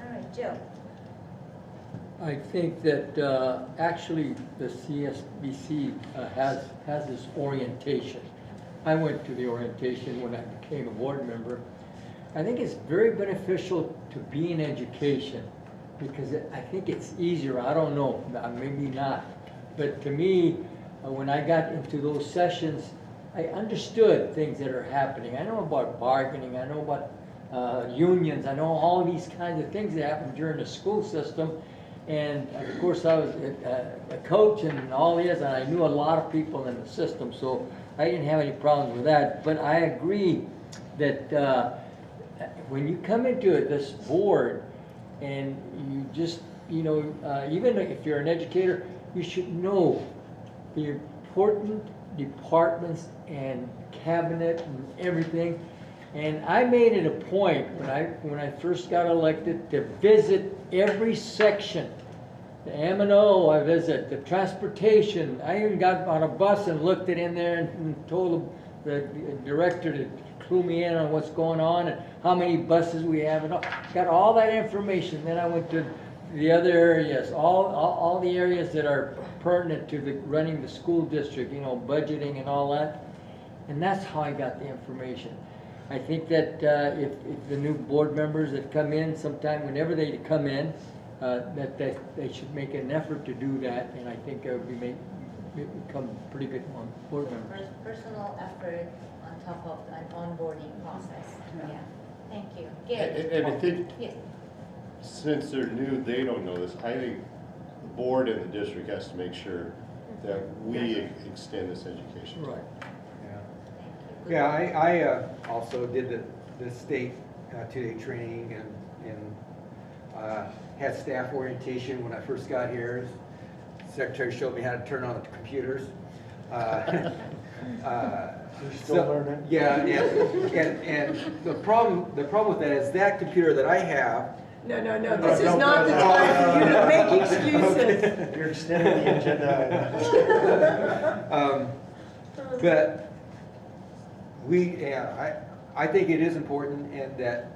All right, Joe? I think that actually the CSBC has this orientation. I went to the orientation when I became a board member. I think it's very beneficial to be in education because I think it's easier. I don't know, maybe not. But to me, when I got into those sessions, I understood things that are happening. I know about bargaining. I know about unions. I know all these kinds of things that happen during the school system. And of course, I was a coach and all this, and I knew a lot of people in the system, so I didn't have any problems with that. But I agree that when you come into this board and you just, even if you're an educator, you should know the important departments and cabinet and everything. And I made it a point when I first got elected to visit every section the M&O I visit, the transportation. I even got on a bus and looked it in there and told the director to clue me in on what's going on and how many buses we have and all. Got all that information. Then I went to the other areas, all the areas that are pertinent to the running the school district, you know, budgeting and all that. And that's how I got the information. I think that if the new board members that come in sometime, whenever they come in, that they should make an effort to do that, and I think we become pretty good board members. Personal effort on top of an onboarding process. Yeah. Thank you. Gary? And I think, Yes. since they're new, they don't know this. I think the board and the district has to make sure that we extend this education. Right. Yeah, I also did the state 2-day training and had staff orientation when I first got here. Secretary showed me how to turn on the computers. You're still learning? Yeah, and the problem with that is that computer that I have. No, this is not the time for you to make excuses. You're extending the agenda. But I think it is important and that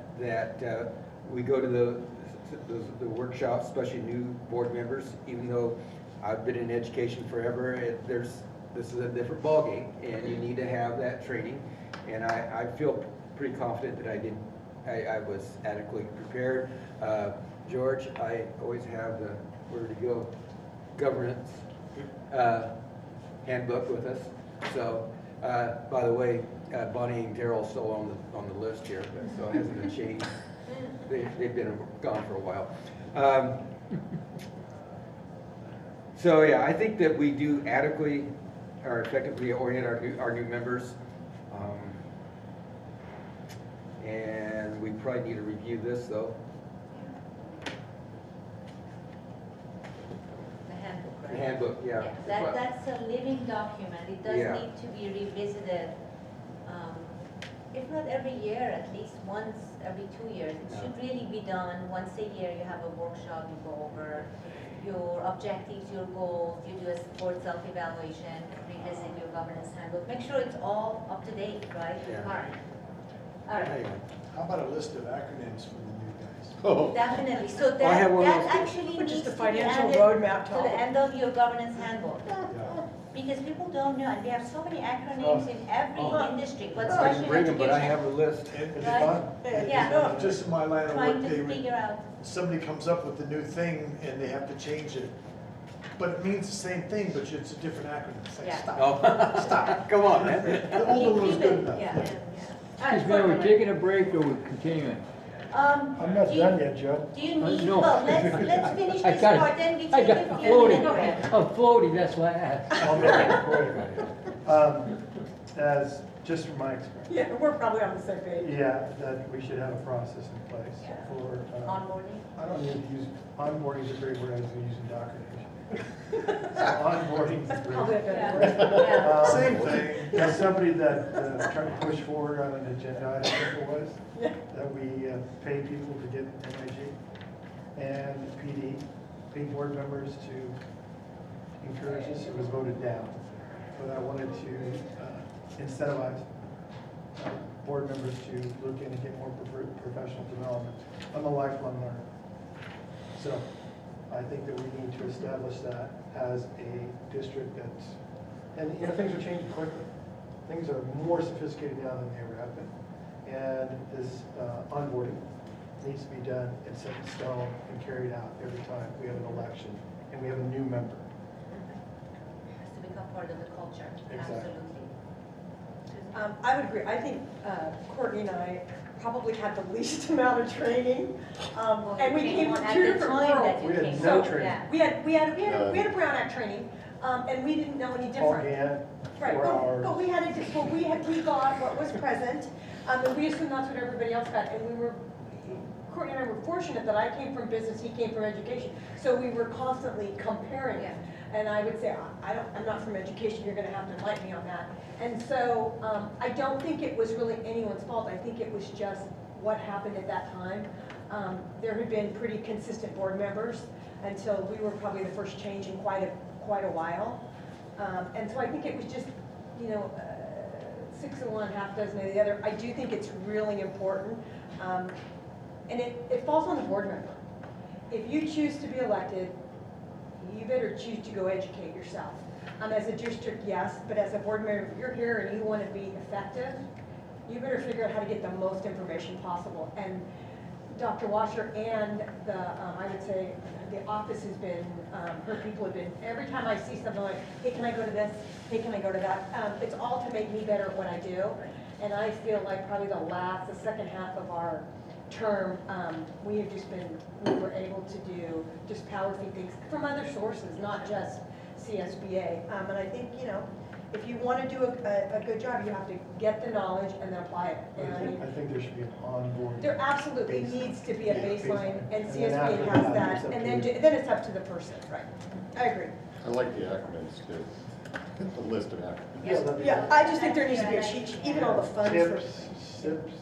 we go to the workshops, especially new board members, even though I've been in education forever, this is a different ballgame and you need to have that training. And I feel pretty confident that I was adequately prepared. George, I always have the, where to go, governance handbook with us. So, by the way, Bonnie and Daryl's still on the list here, so it hasn't been changed. They've been gone for a while. So yeah, I think that we do adequately or effectively orient our new members. And we probably need to review this though. The handbook, right? The handbook, yeah. That's a living document. It does Yeah. need to be revisited, if not every year, at least once every 2 years. It should really be done once a year. You have a workshop, you go over your objectives, your goals, you do a board self-evaluation, revisit your governance handbook. Make sure it's all up to date, right? Yeah. Current. All right. How about a list of acronyms for the new guys? Oh. Definitely, so I have one of that those. actually Which is needs the to be financial added roadmap to to all the of end of your governance handbook. Yeah. Because people don't know, and we have so many acronyms in every industry, but I especially can bring them, but I have education. a list. It's Right? fun. Yeah. Just in my line of Trying work, to figure out. somebody comes up with a new thing and they have to change it. But it means the same thing, but it's a different acronym. It's like, Yeah. stop. Oh, Stop. Come on, man. The old one was good enough. Yeah. All Excuse me, right, are we taking a break or we're continuing? I'm not do you- done yet, Joe. Do you need, No. well, let's finish I this got it. part, then we I take got a few floating. minutes. I'm floating, that's why I asked. I'll make it for you. As, just from my experience, Yeah, we're probably on the same page. yeah, that we should have a process in place Yeah. for, Onboarding? I don't need to use, onboarding is a great word, I was gonna use indoctrination. So onboarding is a great. Probably a Yeah. better word. Yeah. Same thing. As somebody that tried to push forward on an agenda, I think it was, Yeah. that we pay people to get NIG and PD, pay board members to encourage this, it was voted down. But I wanted to incentivize board members to look in and get more professional development. I'm a lifelong learner. So I think that we need to establish that as a district that's, and you know, things are changing quickly. Things are more sophisticated now than they ever have been. And this onboarding needs to be done and set in stone and carried out every time we have an election and we have a new member. Has to become part of the culture, Exactly. absolutely. I would agree. I think Courtney and I probably had the least amount of training. And we came from two different worlds. We had no training. We had a Brown Act training, and we didn't know any Paul different. Gann, Right, 4 hours. but we had we got what was present, and we assumed that's what everybody else got, and Courtney and I were fortunate that I came from business, he came from education, so we were constantly comparing. Yeah. And I would say, I'm not from education, you're gonna have to enlighten me on that. And so, I don't think it was really anyone's fault, I think it was just what happened at that time. There had been pretty consistent board members, until we were probably the first change in quite a while. And so I think it was just, you know, 6 of one, half dozen of the other. I do think it's really important. And it falls on the board member. If you choose to be elected, you better choose to go educate yourself. As a district, yes, but as a board member, if you're here and you want to be effective, you better figure out how to get the most information possible. And Dr. Washer and the, I would say, the office has been, her people have been, every time I see something like, hey, can I go to this? Hey, can I go to that? It's all to make me better at what I do. And I feel like probably the second half of our term, we have just been, we were able to do just power feed things from other sources, not just CSBA. And I think, you know, if you want to do a good job, you have to get the knowledge and then apply it. And I think there should be an onboard. there absolutely needs to be a baseline, and And then after CSBA has that, that, it's up and to then it's up to the person, right? I agree. I like the acronyms too, the list of acronyms. Yeah, I just think there needs to be a cheat sheet, even all the funds for. Tips, sips,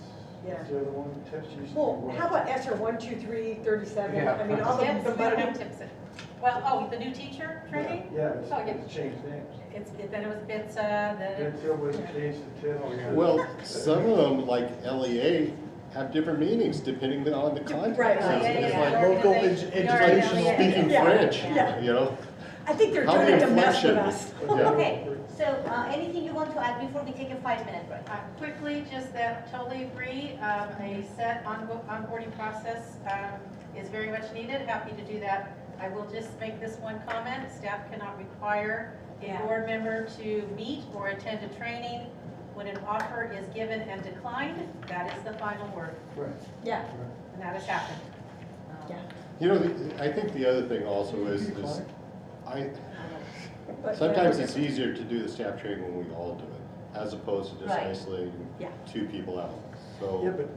Yeah. is the other one, tips used to be Well, one. how about ESER 1, 2, 3, 37? Yeah. I mean, all the Tips, we don't have money. tips. Well, oh, the new teacher training? Yeah, Oh, yeah. it's changed names. Then it was BITSA, then it Until was changed to TID. Well, some of them, like LEA, have different meanings depending on the context. Right. It's Yeah. like Local educational Yeah. speaking Yeah. French, Yeah. you know? I think they're How doing the it to mess with inflection. us. Yeah. Okay, so anything you want to add before we take a 5-minute break? Quickly, just that, totally agree, a set onboarding process is very much needed, happy to do that. I will just make this one comment, staff cannot require Yeah. a board member to meet or attend a training. When an offer is given and declined, that is the final word, Right. Yeah, and that has happened. yeah. You know, I think the other thing also is sometimes it's easier to do the staff training when we all do it, as opposed to just Right. isolating Yeah. 2 people out. Yeah, So, but,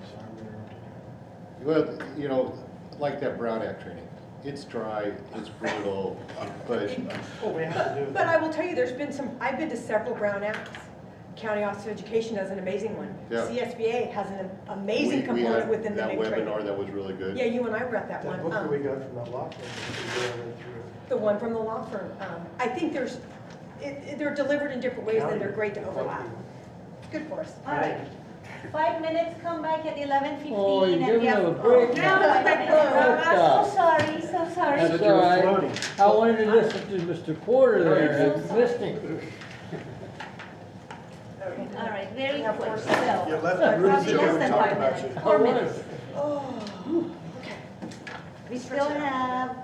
sorry, I'm interrupting. well, you know, like that Brown Act training, it's dry, it's brutal, but Oh, we have to do it. But I will tell you, I've been to several Brown Acts. County Office of Education does an amazing one. Yeah. CSBA has an amazing we component had within the that big training. webinar that was really good. Yeah, you and I were at that That one. book that we got from that law firm, we read through it. The one from the law firm. I think they're delivered in different ways and they're great to overlap. Good for us. All right. 5 minutes, come back at 11:15. Oh, you're and giving we have- them a break. Now it's break. I'm so sorry, so sorry. That's all right. I wanted to listen to Mr. Porter there, I missed him. All right, very Yeah, quick, of so. course. You left Probably the room less so we than can 5 talk about minutes, you. 4 minutes. Oh, We still have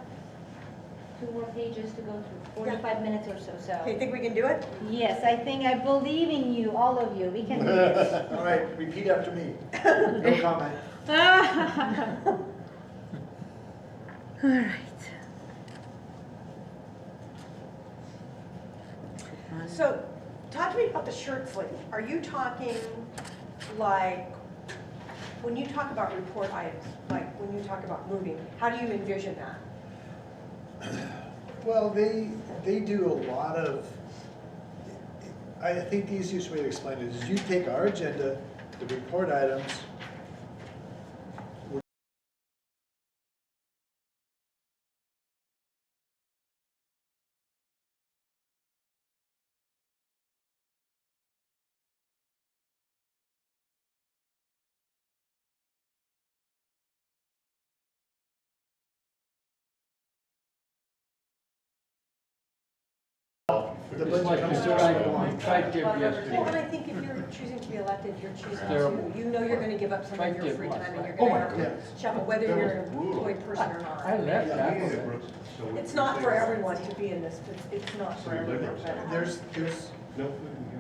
2 more pages to go through, 45 minutes or so, okay, so. think we can do it? Yes, I believe in you, all of you, we can do this. All right, repeat after me. No comment. All right. So, talk to me about the shirt sleeve. Are you talking like, when you talk about report items, like when you talk about moving, how do you envision that? Well, they do a lot of, I think the easiest way to explain it is you take our agenda, the report items, the Just like budget comes to Mr. us. Tri-tip Well, and yesterday. I think if you're choosing to be elected, you're choosing Terrible. to, you know you're gonna give up some of your Tri-tip free was time and you're like- gonna have goodness. to shuffle, whether That you're was an brutal. employed person or I not. left Yeah. that. It's not for everyone to be in this, it's not for everyone. but- There's No food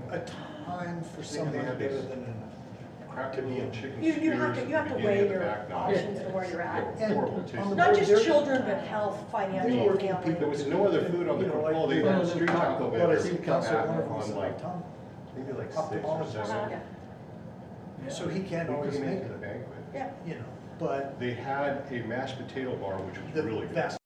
in a time for something better than another. to be in chicken You have to weigh your options. options and where you're at. And Horrible on taste. the Not board, just there- children, but health, financial, They're working family. people There was no other food on the You know, like- proposal, they had street taco But I vendors see come Council back one of them on said, like, Tom, maybe like Up to 6 all or of us. 7. Yeah. so he can't We always came make into the it, banquet. Yeah. you know, but They had a mashed potato bar, which was the really good. vast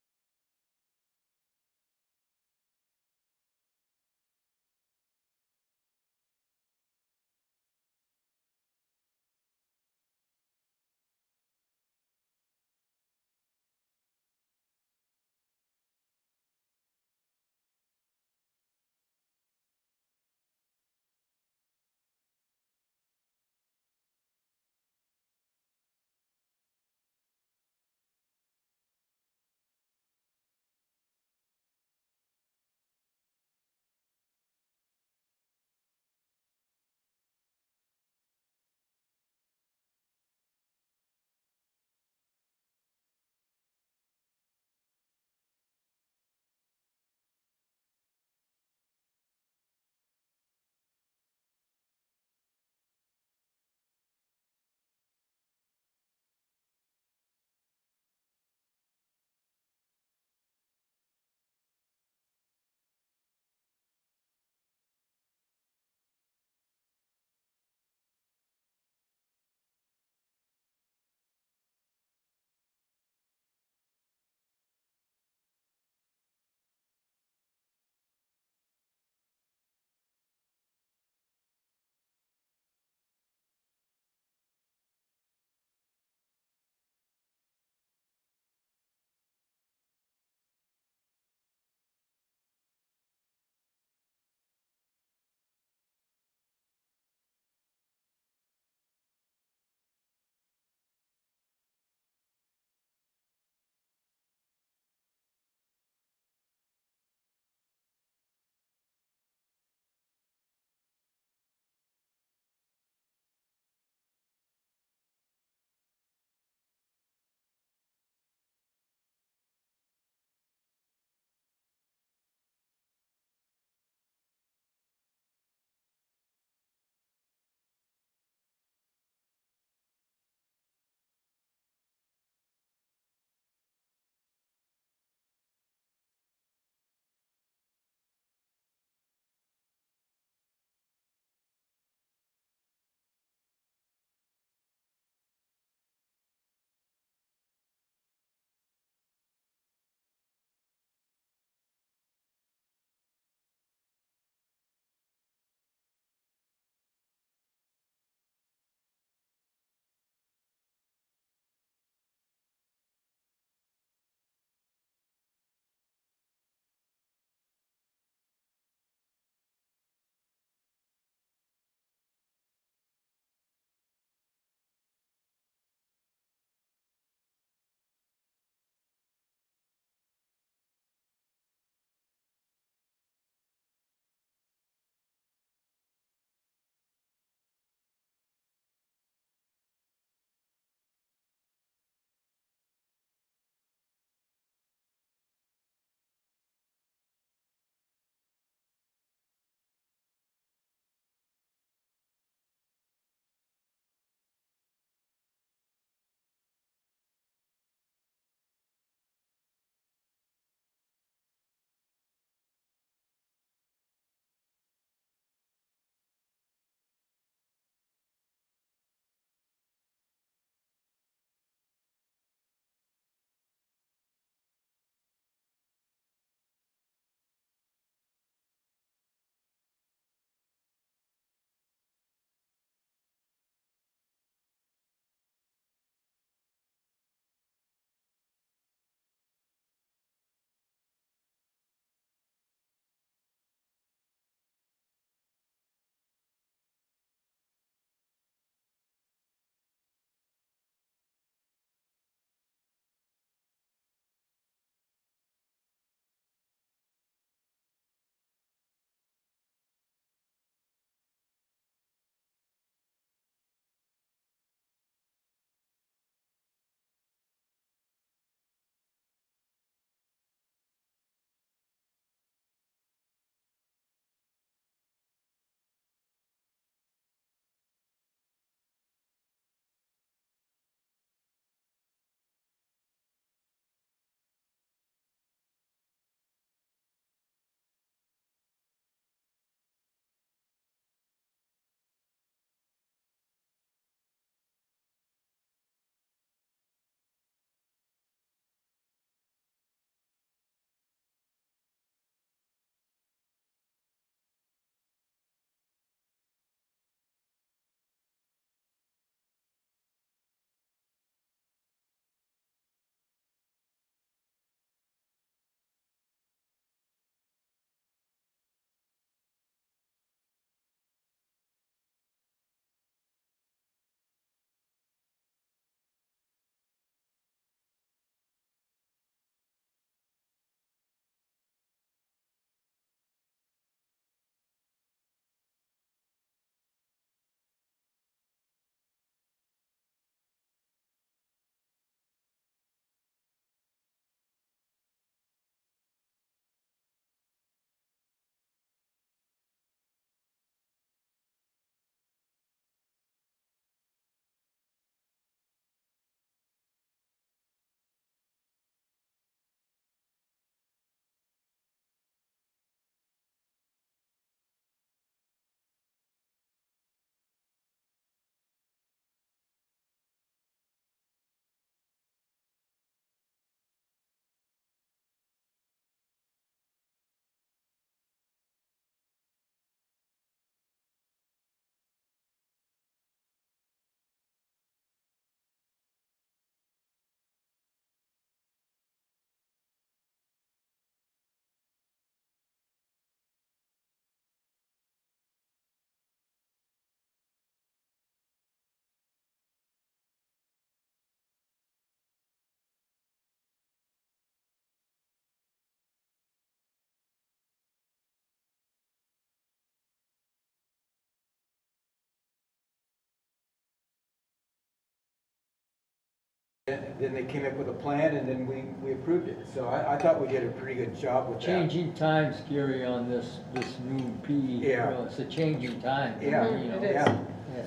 Then they came up with a plan and then we approved it. So I thought we did a pretty good job with that. Changing times, Gary, on this new PE. Yeah. You know, it's a changing time. Yeah, you know. It is. yeah.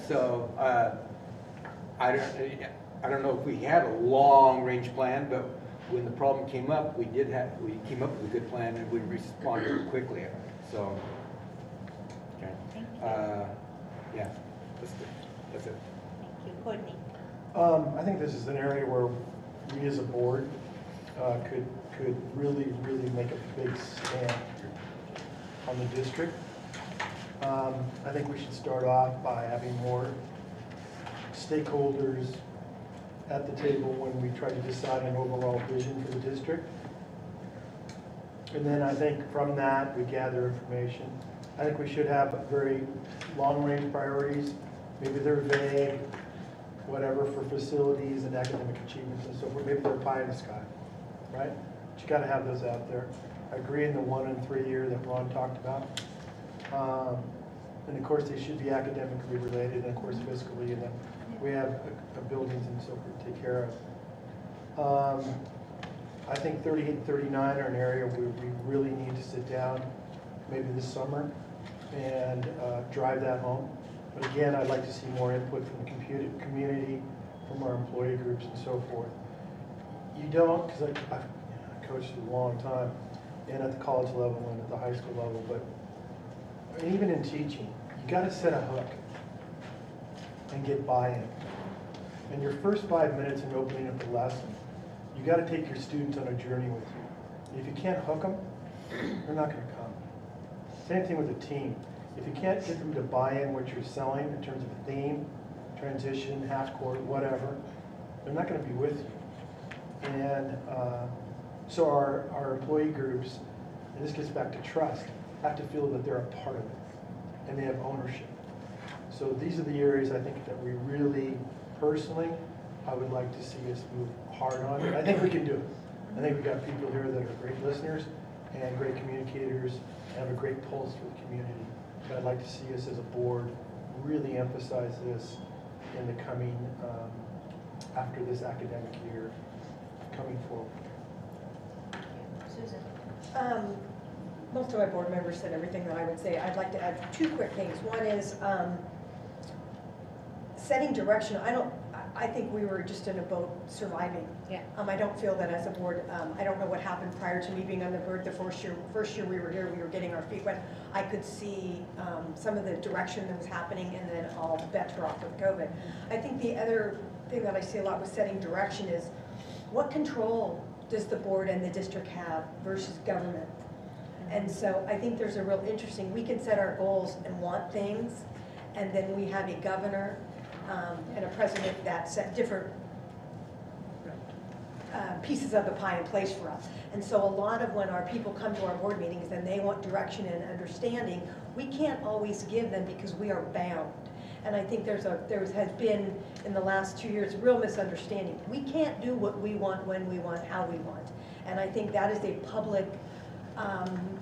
So, I don't know if we had a long-range plan, but when the problem came up, we came up with a good plan and we responded quickly. So, okay. Thank you. Yeah, that's it. Thank you. Courtney? I think this is an area where we as a board could really make a big stand on the district. I think we should start off by having more stakeholders at the table when we try to decide an overall vision for the district. And then I think from that, we gather information. I think we should have very long-range priorities. Maybe they're vague, whatever, for facilities and academic achievements and so forth. Maybe they're pie in the sky, right? But you gotta have those out there. I agree in the 1 and 3 year that Ron talked about. And of course, they should be academically related, and of course fiscally, and then we have buildings and so forth to take care of. I think 38 and 39 are an area where we really need to sit down, maybe this summer, and drive that home. But again, I'd like to see more input from the community, from our employee groups and so forth. You don't, because I've coached a long time, and at the college level and at the high school level, but even in teaching, you got to set a hook and get buy-in. And your first 5 minutes in opening up the lesson, you got to take your students on a journey with you. If you can't hook them, they're not going to come. Same thing with the team. If you can't get them to buy in what you're selling in terms of theme, transition, half court, whatever, they're not going to be with you. And so our employee groups, and this gets back to trust, have to feel that they're a part of it and they have ownership. So these are the areas I think that we really, personally, I would like to see us move hard on. I think we can do it. I think we've got people here that are great listeners and great communicators and have a great pulse for the community. But I'd like to see us as a board really emphasize this in the coming, after this academic year, coming forward. Susan? Most of my board members said everything that I would say. I'd like to add 2 quick things. One is setting direction. I think we were just in a boat surviving. Yeah. I don't feel that as a board, I don't know what happened prior to me being on the board. The first year we were here, we were getting our feet wet. I could see some of the direction that was happening, and then all bets were off with COVID. I think the other thing that I see a lot with setting direction is what control does the board and the district have versus government? And so I think there's a real interesting, we can set our goals and want things, and then we have a governor and a president that set different pieces of the pie in place for us. And so a lot of when our people come to our board meetings and they want direction and understanding, we can't always give them because we are bound. And I think there has been in the last 2 years real misunderstanding. We can't do what we want, when we want, how we want. And I think that is a public,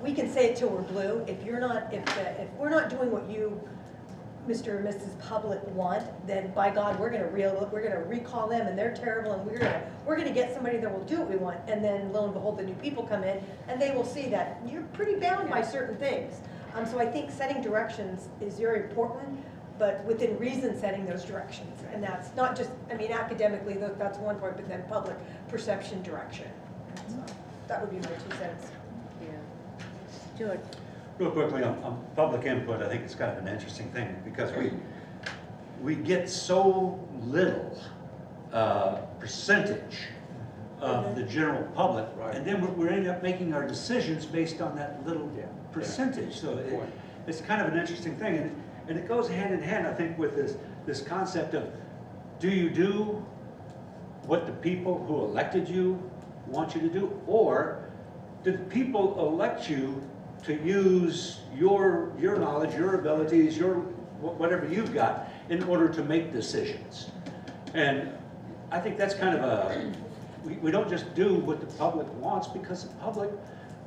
we can say it till we're blue. If we're not doing what you, Mr. and Mrs. Public, want, then by God, we're gonna recall them, and they're terrible, and we're gonna get somebody that will do what we want. And then lo and behold, the new people come in, and they will see that you're pretty bound by certain things. So I think setting directions is very important, but within reason setting those directions. And that's not just, academically, that's one part, but then public perception direction. So that would be my 2 cents. George? Real quickly on public input, I think it's kind of an interesting thing because we get so little percentage of the general public, and then we're ending up making our decisions based on that little percentage. So it's kind of an interesting thing, and it goes hand in hand, I think, with this concept of, do you do what the people who elected you want you to do, or did the people elect you to use your knowledge, your abilities, whatever you've got in order to make decisions? And I think that's kind of we don't just do what the public wants, because the public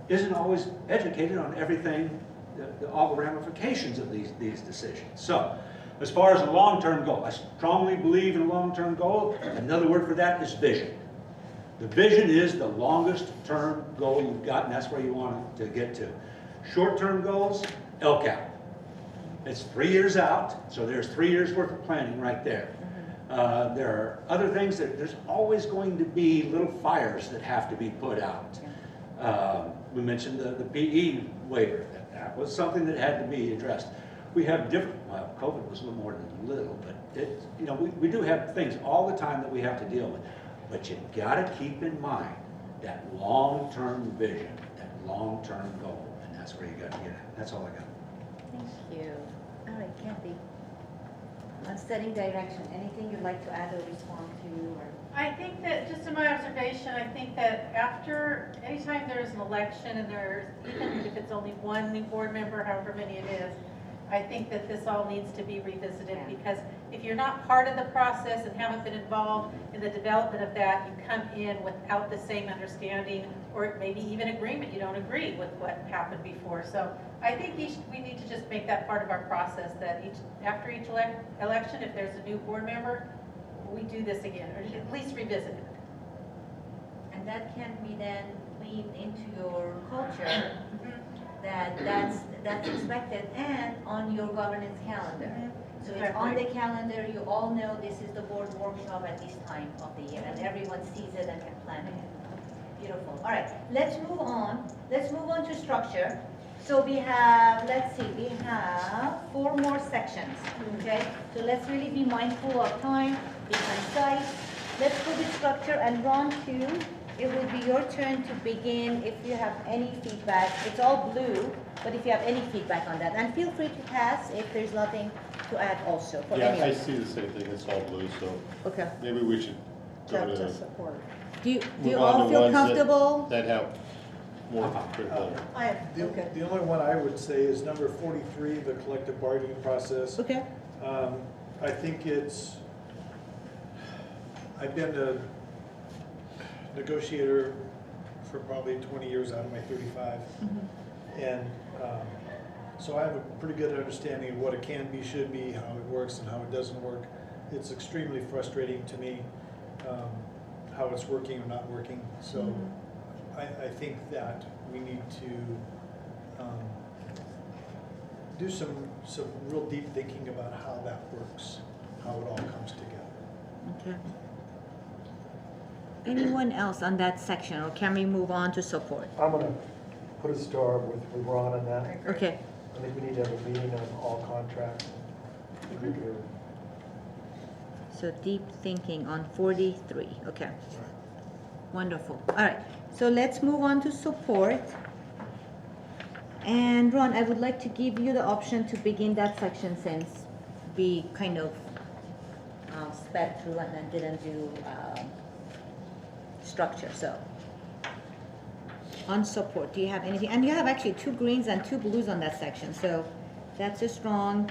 isn't always educated on everything, all the ramifications of these decisions. So As far as a long-term goal, I strongly believe in a long-term goal. Another word for that is vision. The vision is the longest-term goal you've got, and that's where you want to get to. Short-term goals, LCAP. It's 3 years out, so there's 3 years worth of planning right there. There are other things that there's always going to be little fires that have to be put out. We mentioned the PE waiver. That was something that had to be addressed. We have different, well, COVID was a little more than a little, but it, you know, we do have things all the time that we have to deal with. But you gotta keep in mind that long-term vision, that long-term goal, and that's where you gotta get at. That's all I got. Thank you. All right, Kathy. On setting direction, anything you'd like to add or respond to, or? I think that, just in my observation, I think that after, anytime there's an election and there's, even if it's only one new board member, however many it is, I think that this all needs to be revisited, because if you're not part of the process and haven't been involved in the development of that, you come in without the same understanding or maybe even agreement. You don't agree with what happened before. So I think we need to just make that part of our process, that after each election, if there's a new board member, we do this again, or at least revisit it. And that can be then weaved into your culture, that's expected, and on your governance calendar. So it's on the calendar, you all know this is the board workshop at this time of the year, and everyone sees it and can plan it. Beautiful. All right, let's move on. Let's move on to structure. So we have, let's see, we have 4 more sections, okay? So let's really be mindful of time, be concise. Let's go to structure, and Ron too, it will be your turn to begin if you have any feedback. It's all blue, but if you have any feedback on that. And feel free to pass if there's nothing to add also for Yeah, any I of see the same thing, it's all blue, so Okay. maybe we should go To to, support. Do you move all on to feel ones comfortable? that have more critical. The only one I would say is number 43, the collective bargaining process. Okay. I think I've been a negotiator for probably 20 years out of my 35. And so I have a pretty good understanding of what it can be, should be, how it works and how it doesn't work. It's extremely frustrating to me how it's working or not working. So I think that we need to do some real deep thinking about how that works, how it all comes together. Okay. Anyone else on that section, or can we move on to support? I'm gonna put a star with Ron on that. Okay. I think we need to have a meeting on all contracts. So deep thinking on 43, okay. Wonderful. All right, so let's move on to support. And Ron, I would like to give you the option to begin that section, since we kind of sped through and then didn't do structure. So on support, do you have anything? And you have actually 2 greens and 2 blues on that section, so that's a strong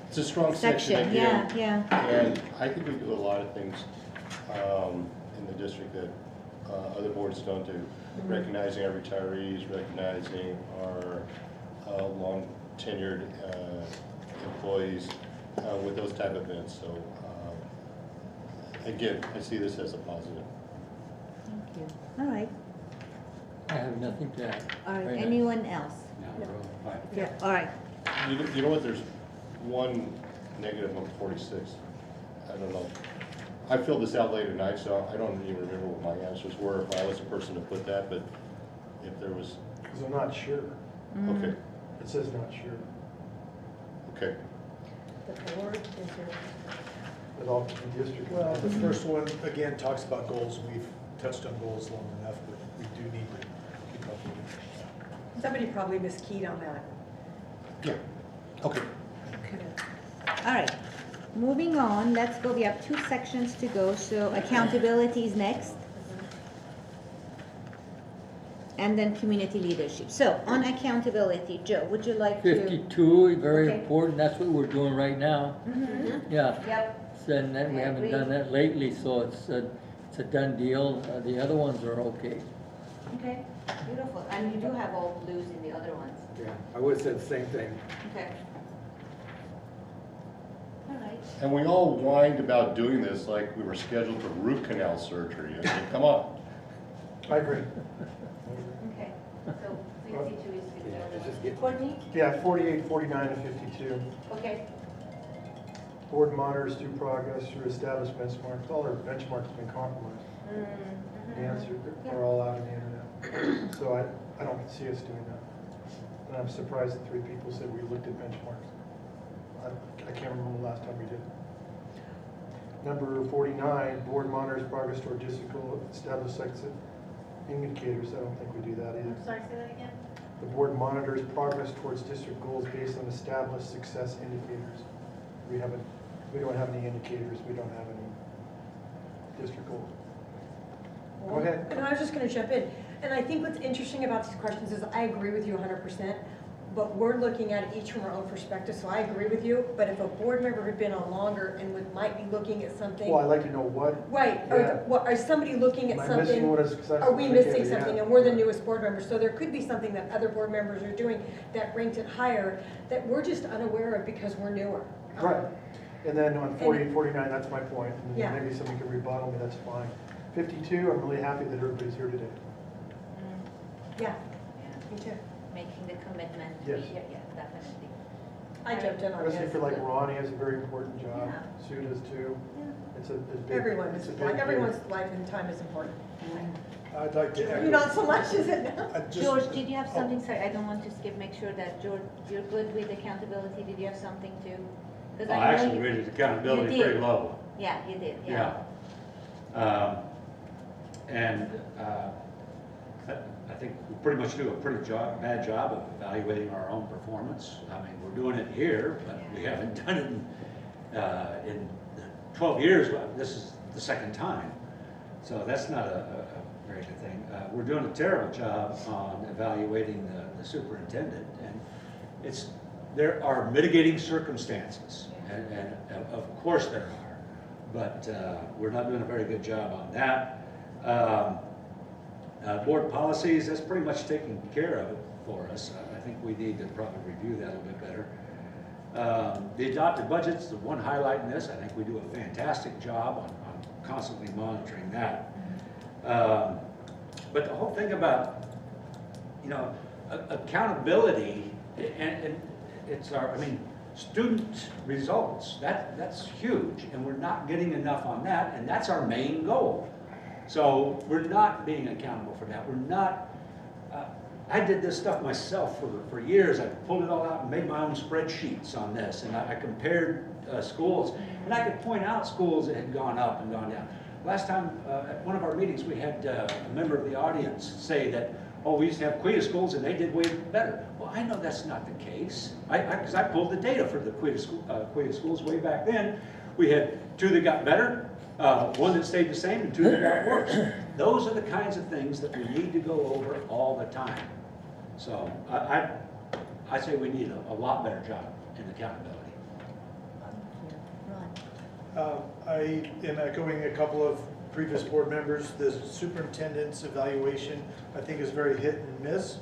It's a strong section yeah, again. yeah. And I think we do a lot of things in the district that other boards don't do. Recognizing our retirees, recognizing our long tenured employees with those type of events. So again, I see this as a positive. Thank you. All right. I have nothing to add. All right, Right now. anyone else? No, we're all fine. Yeah, all right. You know what, there's one negative on 46. I don't know. I filled this out late at night, so I don't even remember what my answers were, if I was the person to put that, but if there was, Because I'm not sure. okay, It says not sure. okay. The board is your. But all the district. Well, the first one, again, talks about goals. We've touched on goals long enough, but we do need to keep up with it. Somebody probably miskeyed on that. Yeah, okay. All right, moving on, let's go. We have 2 sections to go, so accountability is next. And then community leadership. So on accountability, Joe, would you like to? 52, very Okay. important, that's what we're doing right now. Yeah, Yep, and then we I haven't agree. done that lately, so it's a done deal. The other ones are okay. okay, beautiful. And you do have all blues in the other ones. Yeah, I would have said the same thing. Okay. All right? And we all whined about doing this like we were scheduled for root canal surgery. I mean, come on. I agree. Okay, so 52 is Yeah, let's just get- Courtney? Yeah, 48, 49, and 52. Okay, Board monitors due progress through established benchmarks. All our benchmarks have been compromised. The answers are all out on the internet. So I don't see us doing that. And I'm surprised that 3 people said we looked at benchmarks. I can't remember the last time we did. Number 49, board monitors progress toward district goal, established success indicators. I don't think we do that either. sorry, say that again? The board monitors progress towards district goals based on established success indicators. We don't have any indicators. We don't have any district goals. Go ahead. And I was just gonna jump in, and I think what's interesting about these questions is I agree with you 100%, but we're looking at it each from our own perspective, so I agree with you, but if a board member had been on longer and might be looking at something. Well, I'd like to know what. Right, Yeah. or is somebody looking at Am I something? missing what a successful Are we indicator? missing Yeah. something, and we're the newest board members, so there could be something that other board members are doing that ranked it higher, that we're just unaware of because we're newer. Right. And then on 48, 49, that's my point. And Yeah. maybe somebody can rebuttal me, that's fine. 52, I'm really happy that everybody's here today. Yeah, me too. Making the commitment. Yes. Yeah, definitely. I jumped in on Especially this. for like Ronnie has a very important job. Yeah. Sue does too. Yeah. It's a big. Everyone it's is, a big everyone's life and time is important. I'd like to echo. You not so much, is it now? George, did you have something? Sorry, I don't want to skip. Make sure that George, you're good with accountability. Did you have something to? 'Cause I know actually you- rated accountability you did. pretty low. Yeah, you did, Yeah. And I think we pretty much do a pretty bad job of evaluating our own performance. I mean, we're doing it here, but we haven't done it in 12 years. This is the second time. So that's not a very good thing. We're doing a terrible job on evaluating the superintendent. And there are mitigating circumstances, and of course there are, but we're not doing a very good job on that. Board policies, that's pretty much taken care of for us. I think we need to probably review that a little bit better. The adopted budgets, the one highlight in this, I think we do a fantastic job on constantly monitoring that. But the whole thing about, accountability, and it's student results, that's huge, and we're not getting enough on that, and that's our main goal. So we're not being accountable for that. We're not, I did this stuff myself for years. I pulled it all out and made my own spreadsheets on this, and I compared schools, and I could point out schools that had gone up and gone down. Last time, at one of our meetings, we had a member of the audience say that, oh, we used to have Quita schools and they did way better. Well, I know that's not the case, because I pulled the data for the Quita schools way back then. We had 2 that got better, 1 that stayed the same, and 2 that got worse. Those are the kinds of things that we need to go over all the time. So I say we need a lot better job in accountability. I am echoing a couple of previous board members. The superintendent's evaluation, I think, is very hit and miss.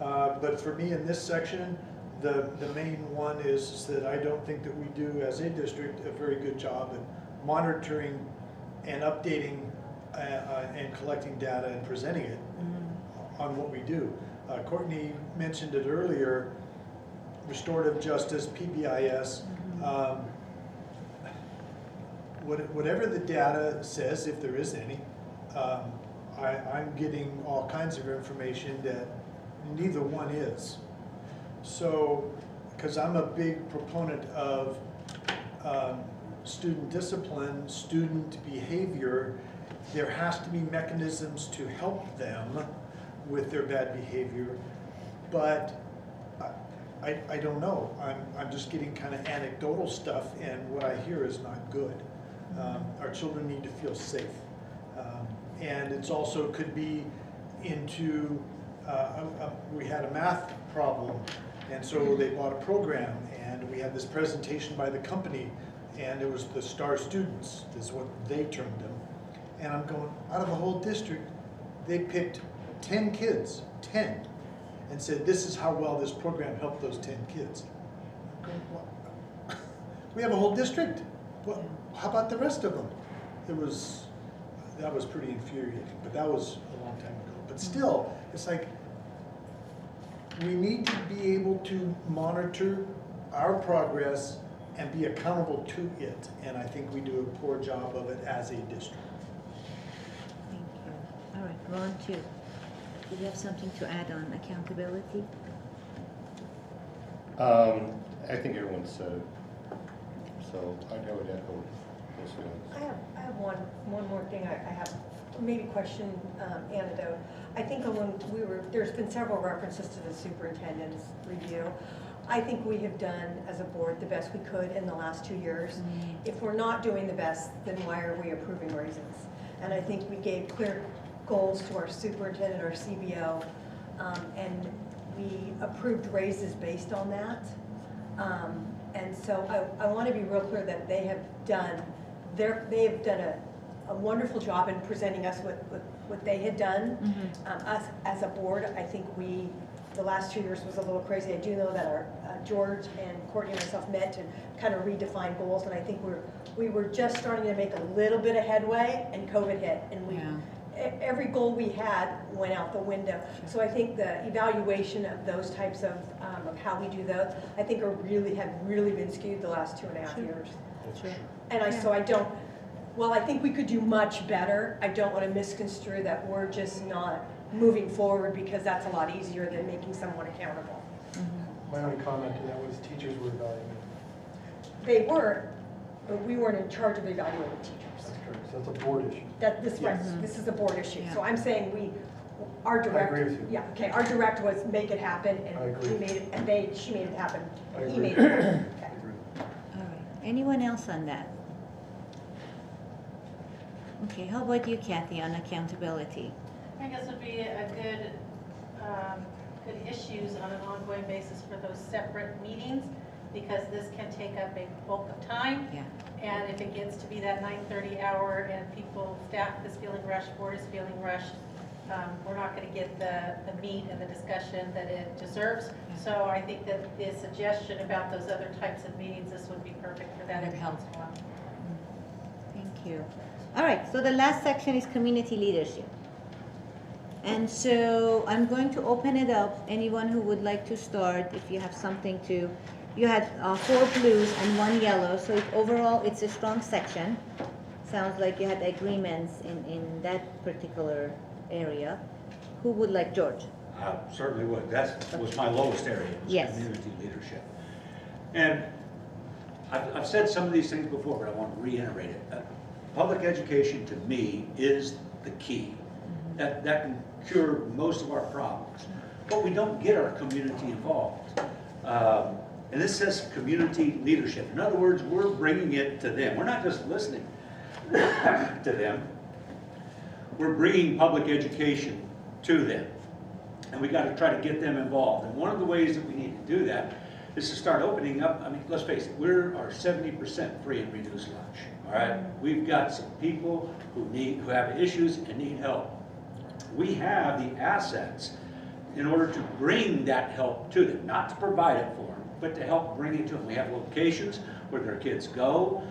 But for me, in this section, the main one is that I don't think that we do, as a district, a very good job at monitoring and updating and collecting data and presenting it on what we do. Courtney mentioned it earlier, restorative justice, PBIS. Whatever the data says, if there is any, I'm getting all kinds of information that neither one is. So, because I'm a big proponent of student discipline, student behavior, there has to be mechanisms to help them with their bad behavior, but I don't know. I'm just getting kind of anecdotal stuff, and what I hear is not good. Our children need to feel safe. And it's also could be into, we had a math problem, and so they bought a program, and we had this presentation by the company, and it was the star students, is what they termed them. And I'm going, out of the whole district, they picked 10 kids, 10, and said, this is how well this program helped those 10 kids. I'm going, we have a whole district. Well, how about the rest of them? That was pretty infuriating, but that was a long time ago. But still, it's like, we need to be able to monitor our progress and be accountable to it. And I think we do a poor job of it as a district. Thank you. All right, Ron, too. Do you have something to add on accountability? I think everyone said it, so I would echo those feelings. I have one more thing I have, maybe question, anecdote. I think when there's been several references to the superintendent's review. I think we have done, as a board, the best we could in the last 2 years. If we're not doing the best, then why are we approving raises? And I think we gave clear goals to our superintendent, our CBO, and we approved raises based on that. And so I want to be real clear that they have done a wonderful job in presenting us with what they had done. Us as a board, I think the last 2 years was a little crazy. I do know that our George and Courtney and myself met to kind of redefine goals, and I think we were just starting to make a little bit of headway, and COVID hit, and every goal we had went out the window. So I think the evaluation of those types of how we do those, I think have really been skewed the last 2.5 years. And I think we could do much better. I don't want to misconstrue that we're just not moving forward, because that's a lot easier than making someone accountable. My only comment to that was teachers were evaluated. They were, but we weren't in charge of evaluating teachers. That's correct, so that's a board issue. This is a board issue. So I'm saying our direct. I agree with you. Yeah, okay, our direct was make it happen, I and agree. he made it, and she made it happen. I He agree. made it happen. Okay. I agree. All right. Anyone else on that? Okay, how about you, Kathy, on accountability? I guess would be a good issues on an ongoing basis for those separate meetings, because this can take up a bulk of time. Yeah. And if it gets to be that 9:30 hour and staff is feeling rushed, board is feeling rushed, we're not going to get the meat and the discussion that it deserves. So I think that the suggestion about those other types of meetings, this would be perfect for that every once in a while. Thank you. All right, so the last section is community leadership. And so I'm going to open it up. Anyone who would like to start, if you have something to, you had 4 blues and 1 yellow, so overall it's a strong section. Sounds like you had agreements in that particular area. Who would like, George? Certainly would. That was my lowest area, was Yes. community leadership. And I've said some of these things before, but I want to reiterate it. Public education, to me, is the key. That can cure most of our problems. But we don't get our community involved. And this says community leadership. In other words, we're bringing it to them. We're not just listening to them. We're bringing public education to them. And we got to try to get them involved. And one of the ways that we need to do that is to start opening up. I mean, let's face it, we are 70% free and reduced lunch. All right? We've got some people who have issues and need help. We have the assets in order to bring that help to them, not to provide it for them, but to help bring it to them. We have locations where their kids go.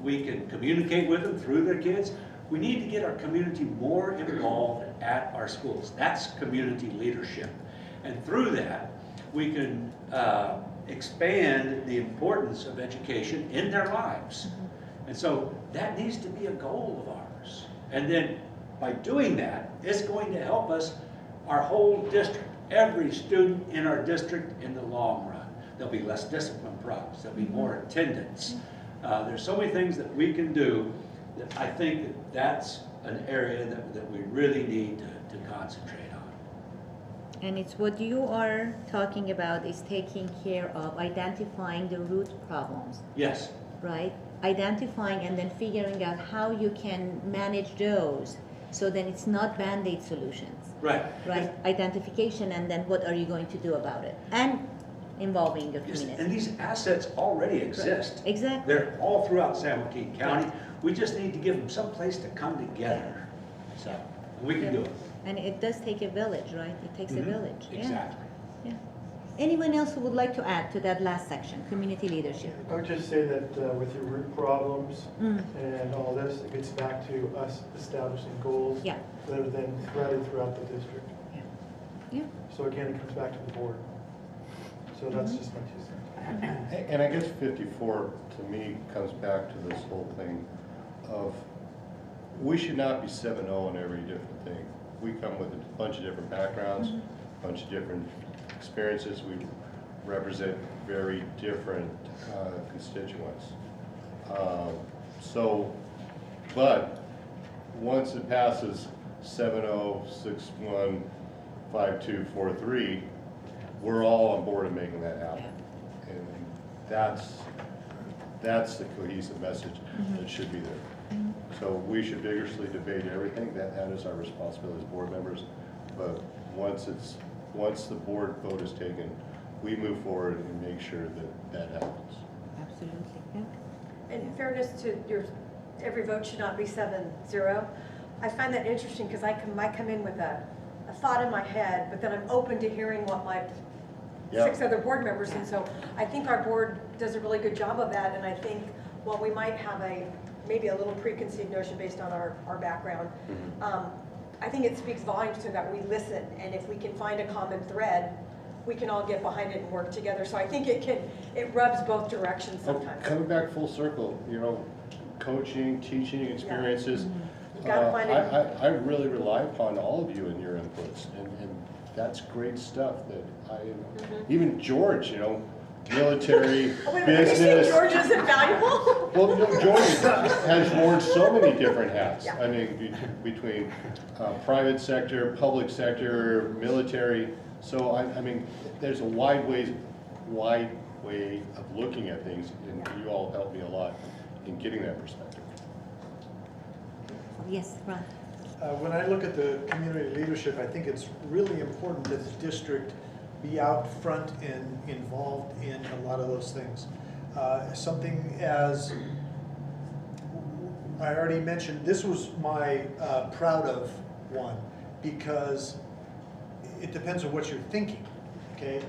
We can communicate with them through their kids. We need to get our community more involved at our schools. That's community leadership. And through that, we can expand the importance of education in their lives. And so that needs to be a goal of ours. And then by doing that, it's going to help us, our whole district, every student in our district in the long run. There'll be less discipline problems. There'll be more attendance. There's so many things that we can do that I think that's an area that we really need to concentrate on. And it's what you are talking about is taking care of identifying the root problems, Yes. right? Identifying and then figuring out how you can manage those, so then it's not Band-Aid solutions. Right. Right? Identification, and then what are you going to do about it? And involving the Yes, community. and these assets already exist. Exactly. They're all throughout San Joaquin County. We just need to give them some place to come together. So we can do it. And it does take a village, right? It takes a village. Yeah. Exactly. Yeah. Anyone else who would like to add to that last section, community leadership? I would just say that with your root problems Mm. and all this, it gets back to us establishing goals Yeah. that are then threaded throughout the district. Yeah. Yeah. So again, it comes back to the board. So that's just my 2 cents. And I guess 54, to me, comes back to this whole thing of, we should not be 7-0 in every different thing. We come with a bunch of different backgrounds, a bunch of different experiences. We represent very different constituents. But once it passes 7-0, 6-1, 5-2, 4-3, we're all on board in making that happen. And that's the cohesive message that should be there. So we should vigorously debate everything. That is our responsibility as board members. But once the board vote is taken, we move forward and make sure that happens. Absolutely. Yeah. And in fairness to every vote should not be 7-0. I find that interesting because I might come in with a thought in my head, but then I'm open to hearing what my 6 other board members, and so I think our board does a really good job of that, and I think while we might have maybe a little preconceived notion based on our background, I think it speaks volumes to that we listen, and if we can find a common thread, we can all get behind it and work together. So I think it rubs both directions sometimes. Coming back full circle, coaching, teaching experiences. You gotta find it. I really rely upon all of you and your inputs, and that's great stuff that even George, military, business. George is invaluable? Well, no, George has worn so many different hats. I mean, between private sector, public sector, military. So I mean, there's a wide way of looking at things, and you all helped me a lot in getting that perspective. Yes, Ron. When I look at the community leadership, I think it's really important that the district be out front and involved in a lot of those things. Something as I already mentioned, this was my proud of one, because it depends on what you're thinking, okay?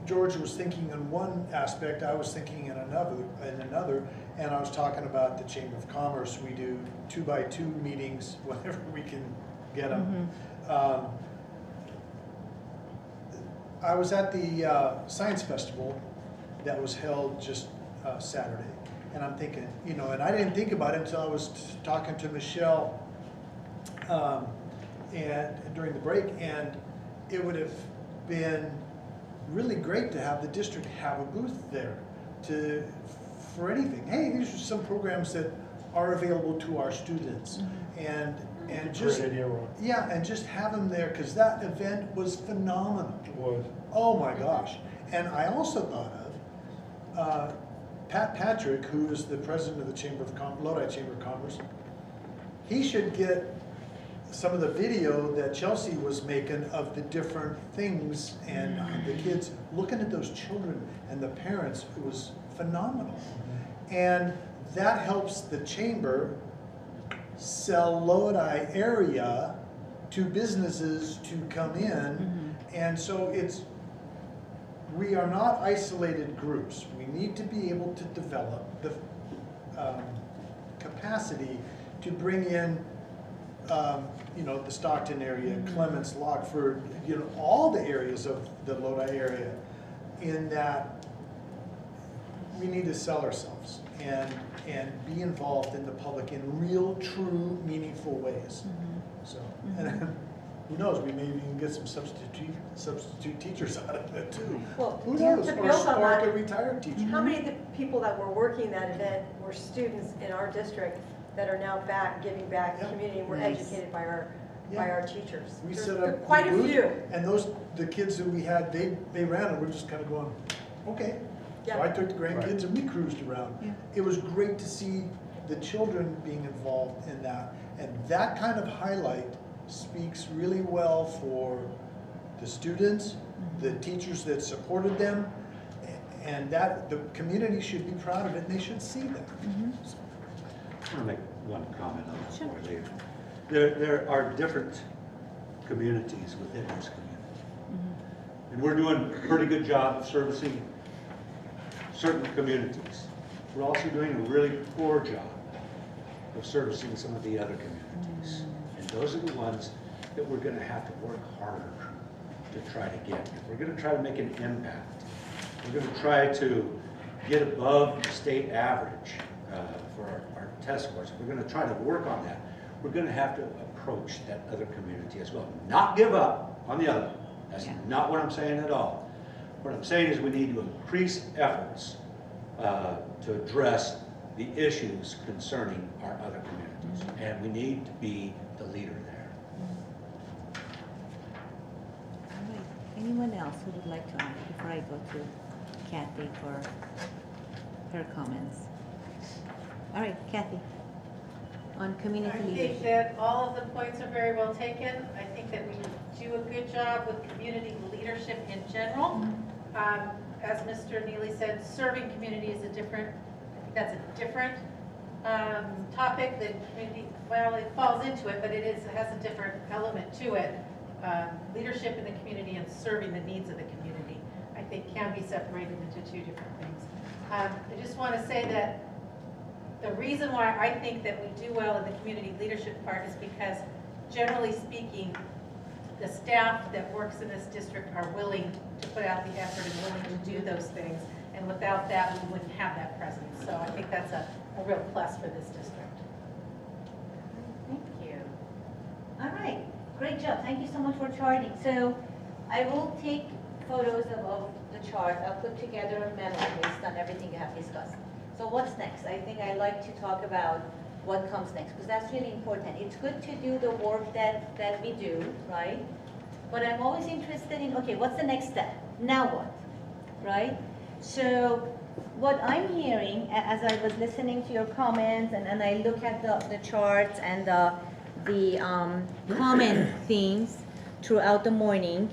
George was thinking in one aspect, I was thinking in another, and I was talking about the Chamber of Commerce. We do 2x2 meetings whenever we can get them. I was at the Science Festival that was held just Saturday, and I'm thinking, and I didn't think about it until I was talking to Michelle and during the break, and it would have been really great to have the district have a booth there for anything. Hey, these are some programs that are available to our students, and just Great idea, Ron. yeah, and just have them there, because that event was phenomenal. It was. Oh my gosh! And I also thought of Pat Patrick, who is the president of the Lodi Chamber of Commerce. He should get some of the video that Chelsea was making of the different things and the kids looking at those children and the parents. It was phenomenal. And that helps the chamber sell Lodi area to businesses to come in. And so we are not isolated groups. We need to be able to develop the capacity to bring in the Stockton area, Clements, Lockford, all the areas of the Lodi area, in that we need to sell ourselves and be involved in the public in real, true, meaningful ways. So, and who knows, we may even get some substitute teachers out of it too. Well, Who knows, to or build on spark that, a retired teacher. how many of the people that were working that event were students in our district that are now giving back to the community and were educated by our teachers? We There's set up quite the a booth, few. and the kids that we had, they ran, and we're just kind of going, okay. So Yeah. I took the grandkids and we cruised around. Yeah. It was great to see the children being involved in that, and that kind of highlight speaks really well for the students, the teachers that supported them, and that the community should be proud of it, and they should see that. So. I want to make one comment on that Sure. before I leave. There are different communities within this community. we're doing a pretty good job of servicing certain communities. We're also doing a really poor job of servicing some of the other communities. And those are the ones that we're gonna have to work harder to try to get. If we're gonna try to make an impact, we're gonna try to get above the state average for our test scores. If we're gonna try to work on that, we're gonna have to approach that other community as well. Not give up on the other. That's not what I'm saying at all. What I'm saying is we need to increase efforts to address the issues concerning our other communities. And we need to be the leader there. All right. Anyone else who would like to ask before I go to Kathy for her comments? All right, Kathy, on community I leadership. think that all of the points are very well taken. I think that we do a good job with community leadership in general. As Mr. Neely said, serving community is a different, I think that's a different topic than community, well, it falls into it, but it has a different element to it. Leadership in the community and serving the needs of the community, I think, can be separated into two different things. I just want to say that the reason why I think that we do well in the community leadership part is because, generally speaking, the staff that works in this district are willing to put out the effort and willing to do those things. And without that, we wouldn't have that presence. So I think that's a real plus for this district. Thank you. All right, great job. Thank you so much for charting. So I will take photos of the chart. I'll put together a memo based on everything you have discussed. So what's next? I think I like to talk about what comes next, because that's really important. It's good to do the work that we do, right? But I'm always interested in, okay, what's the next step? Now what, right? So what I'm hearing, as I was listening to your comments and I look at the charts and the common themes throughout the morning,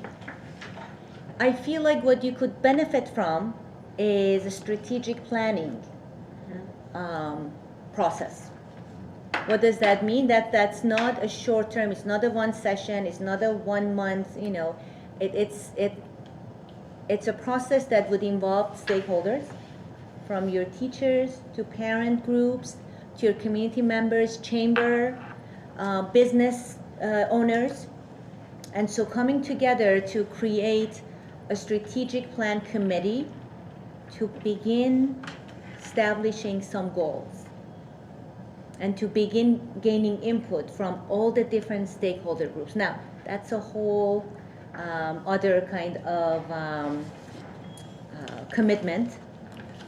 I feel like what you could benefit from is a strategic planning process. What does that mean? That's not a short term, it's not a one session, it's not a 1 month, you know, it's a process that would involve stakeholders, from your teachers to parent groups, to your community members, chamber, business owners. And so coming together to create a strategic plan committee to begin establishing some goals and to begin gaining input from all the different stakeholder groups. Now, that's a whole other kind of commitment,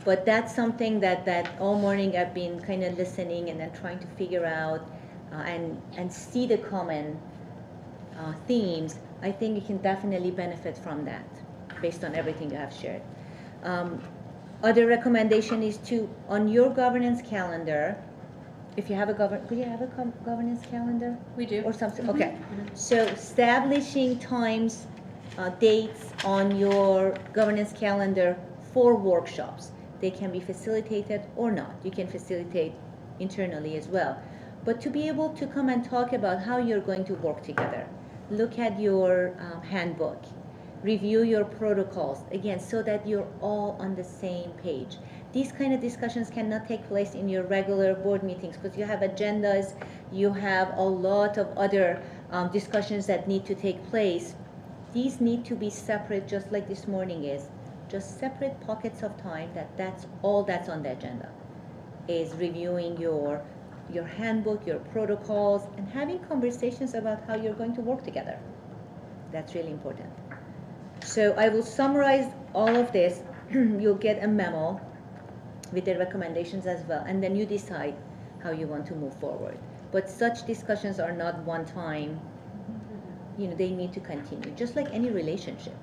but that's something that all morning I've been kind of listening and then trying to figure out and see the common themes. I think you can definitely benefit from that based on everything you have shared. Other recommendation is to, on your governance calendar, if you have a governance calendar? We do. Or something, okay. So establishing times, dates on your governance calendar for workshops. They can be facilitated or not. You can facilitate internally as well. But to be able to come and talk about how you're going to work together. Look at your handbook. Review your protocols, again, so that you're all on the same page. These kind of discussions cannot take place in your regular board meetings because you have agendas, you have a lot of other discussions that need to take place. These need to be separate, just like this morning is. Just separate pockets of time that's all that's on the agenda, is reviewing your handbook, your protocols, and having conversations about how you're going to work together. That's really important. So I will summarize all of this. You'll get a memo with the recommendations as well, and then you decide how you want to move forward. But such discussions are not one time, you know, they need to continue, just like any relationship.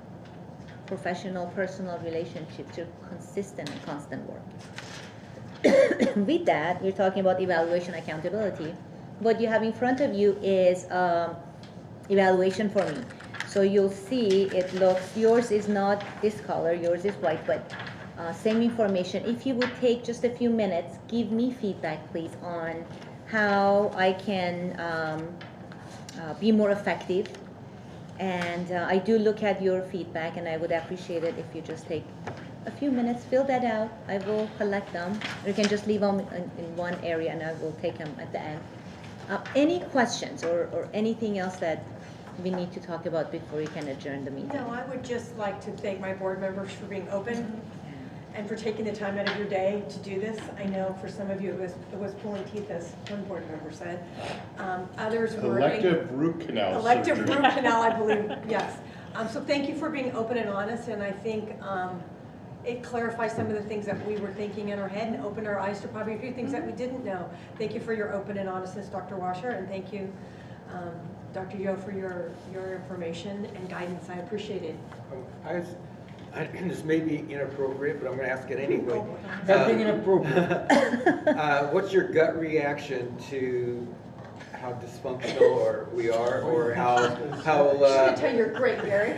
Professional, personal relationships are consistent and constant work. With that, we're talking about evaluation accountability. What you have in front of you is evaluation for me. So you'll see it looks, yours is not this color, yours is white, but same information. If you would take just a few minutes, give me feedback, please, on how I can be more effective And I do look at your feedback, and I would appreciate it if you just take a few minutes, fill that out. I will collect them. You can just leave them in one area, and I will take them at the end. Any questions or anything else that we need to talk about before we can adjourn the meeting? No, I would just like to thank my board members for being open and for taking the time out of your day to do this. I know for some of you it was pulling teeth, as one board member said. Others were Elective root canal elective surgery. root canal, I believe, yes. So thank you for being open and honest, and I think it clarifies some of the things that we were thinking in our head and opened our eyes to probably a few things that we didn't know. Thank you for your open and honestness, Dr. Washer, and thank you, Dr. Yo, for your information and guidance. I appreciate it. This may be inappropriate, but I'm going to ask it anyway. Nothing inappropriate. What's your gut reaction to how dysfunctional we are, or how I tell you, you're great, Gary.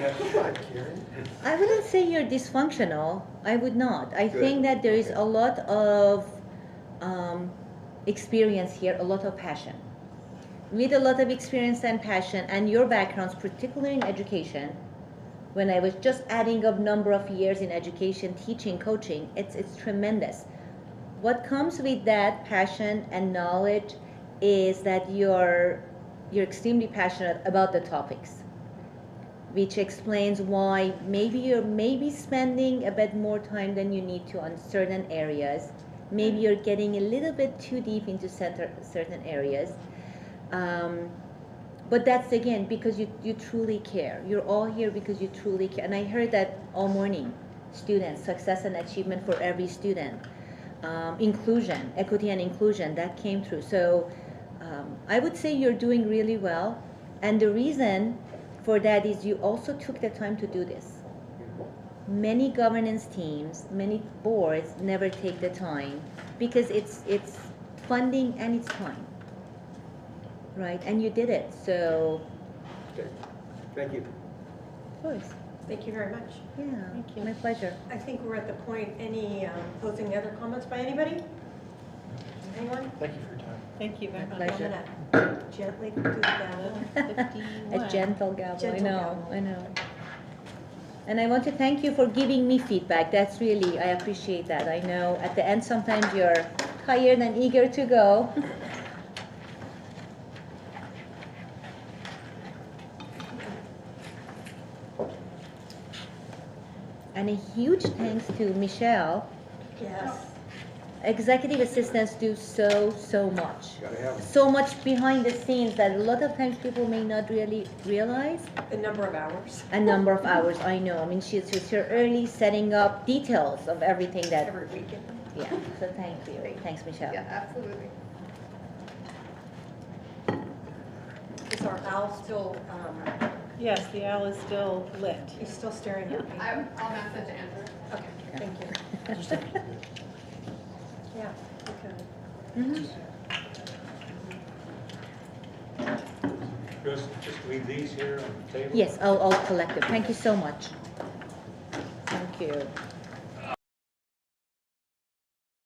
I wouldn't say you're dysfunctional. I would not. I Good. think that there is a lot of experience here, a lot of passion. With a lot of experience and passion, and your backgrounds, particularly in education, when I was just adding up number of years in education, teaching, coaching, it's tremendous. What comes with that passion and knowledge is that you're extremely passionate about the topics, which explains why maybe you're spending a bit more time than you need to on certain areas. Maybe you're getting a little bit too deep into certain areas. But that's, again, because you truly care. You're all here because you truly care. And I heard that all morning. Students, success and achievement for every student. Inclusion, equity and inclusion, that came through. So I would say you're doing really well. And the reason for that is you also took the time to do this. Many governance teams, many boards never take the time because it's funding and it's time. Right, and you did it, so. Okay. Thank you. Of course. Thank you very much. Yeah, my pleasure. I think we're at the point, any closing other comments by anybody? Anyone? Thank you for your time. Thank you very My much. pleasure. I'm gonna gently do the gavel. A gentle gavel, Gentle I know, gavel. I know. And I want to thank you for giving me feedback. That's really, I appreciate that. I know at the end sometimes you're tired and eager to go. And a huge thanks to Michelle. Yes. Executive assistants do so much. Gotta have 'em. So much behind the scenes that a lot of times people may not really realize. The number of hours. A number of hours, I know. I mean, she's here early setting up details of everything that, Every weekend. yeah, so thank you. Thanks, Michelle. Yeah, absolutely. Is our owl still, Yes, the owl is still lit. he's still staring at me? I'll message Andrew. Okay, thank you. Yeah, okay. Just leave these here on the table? Yes, I'll collect them. Thank you so much. Thank you.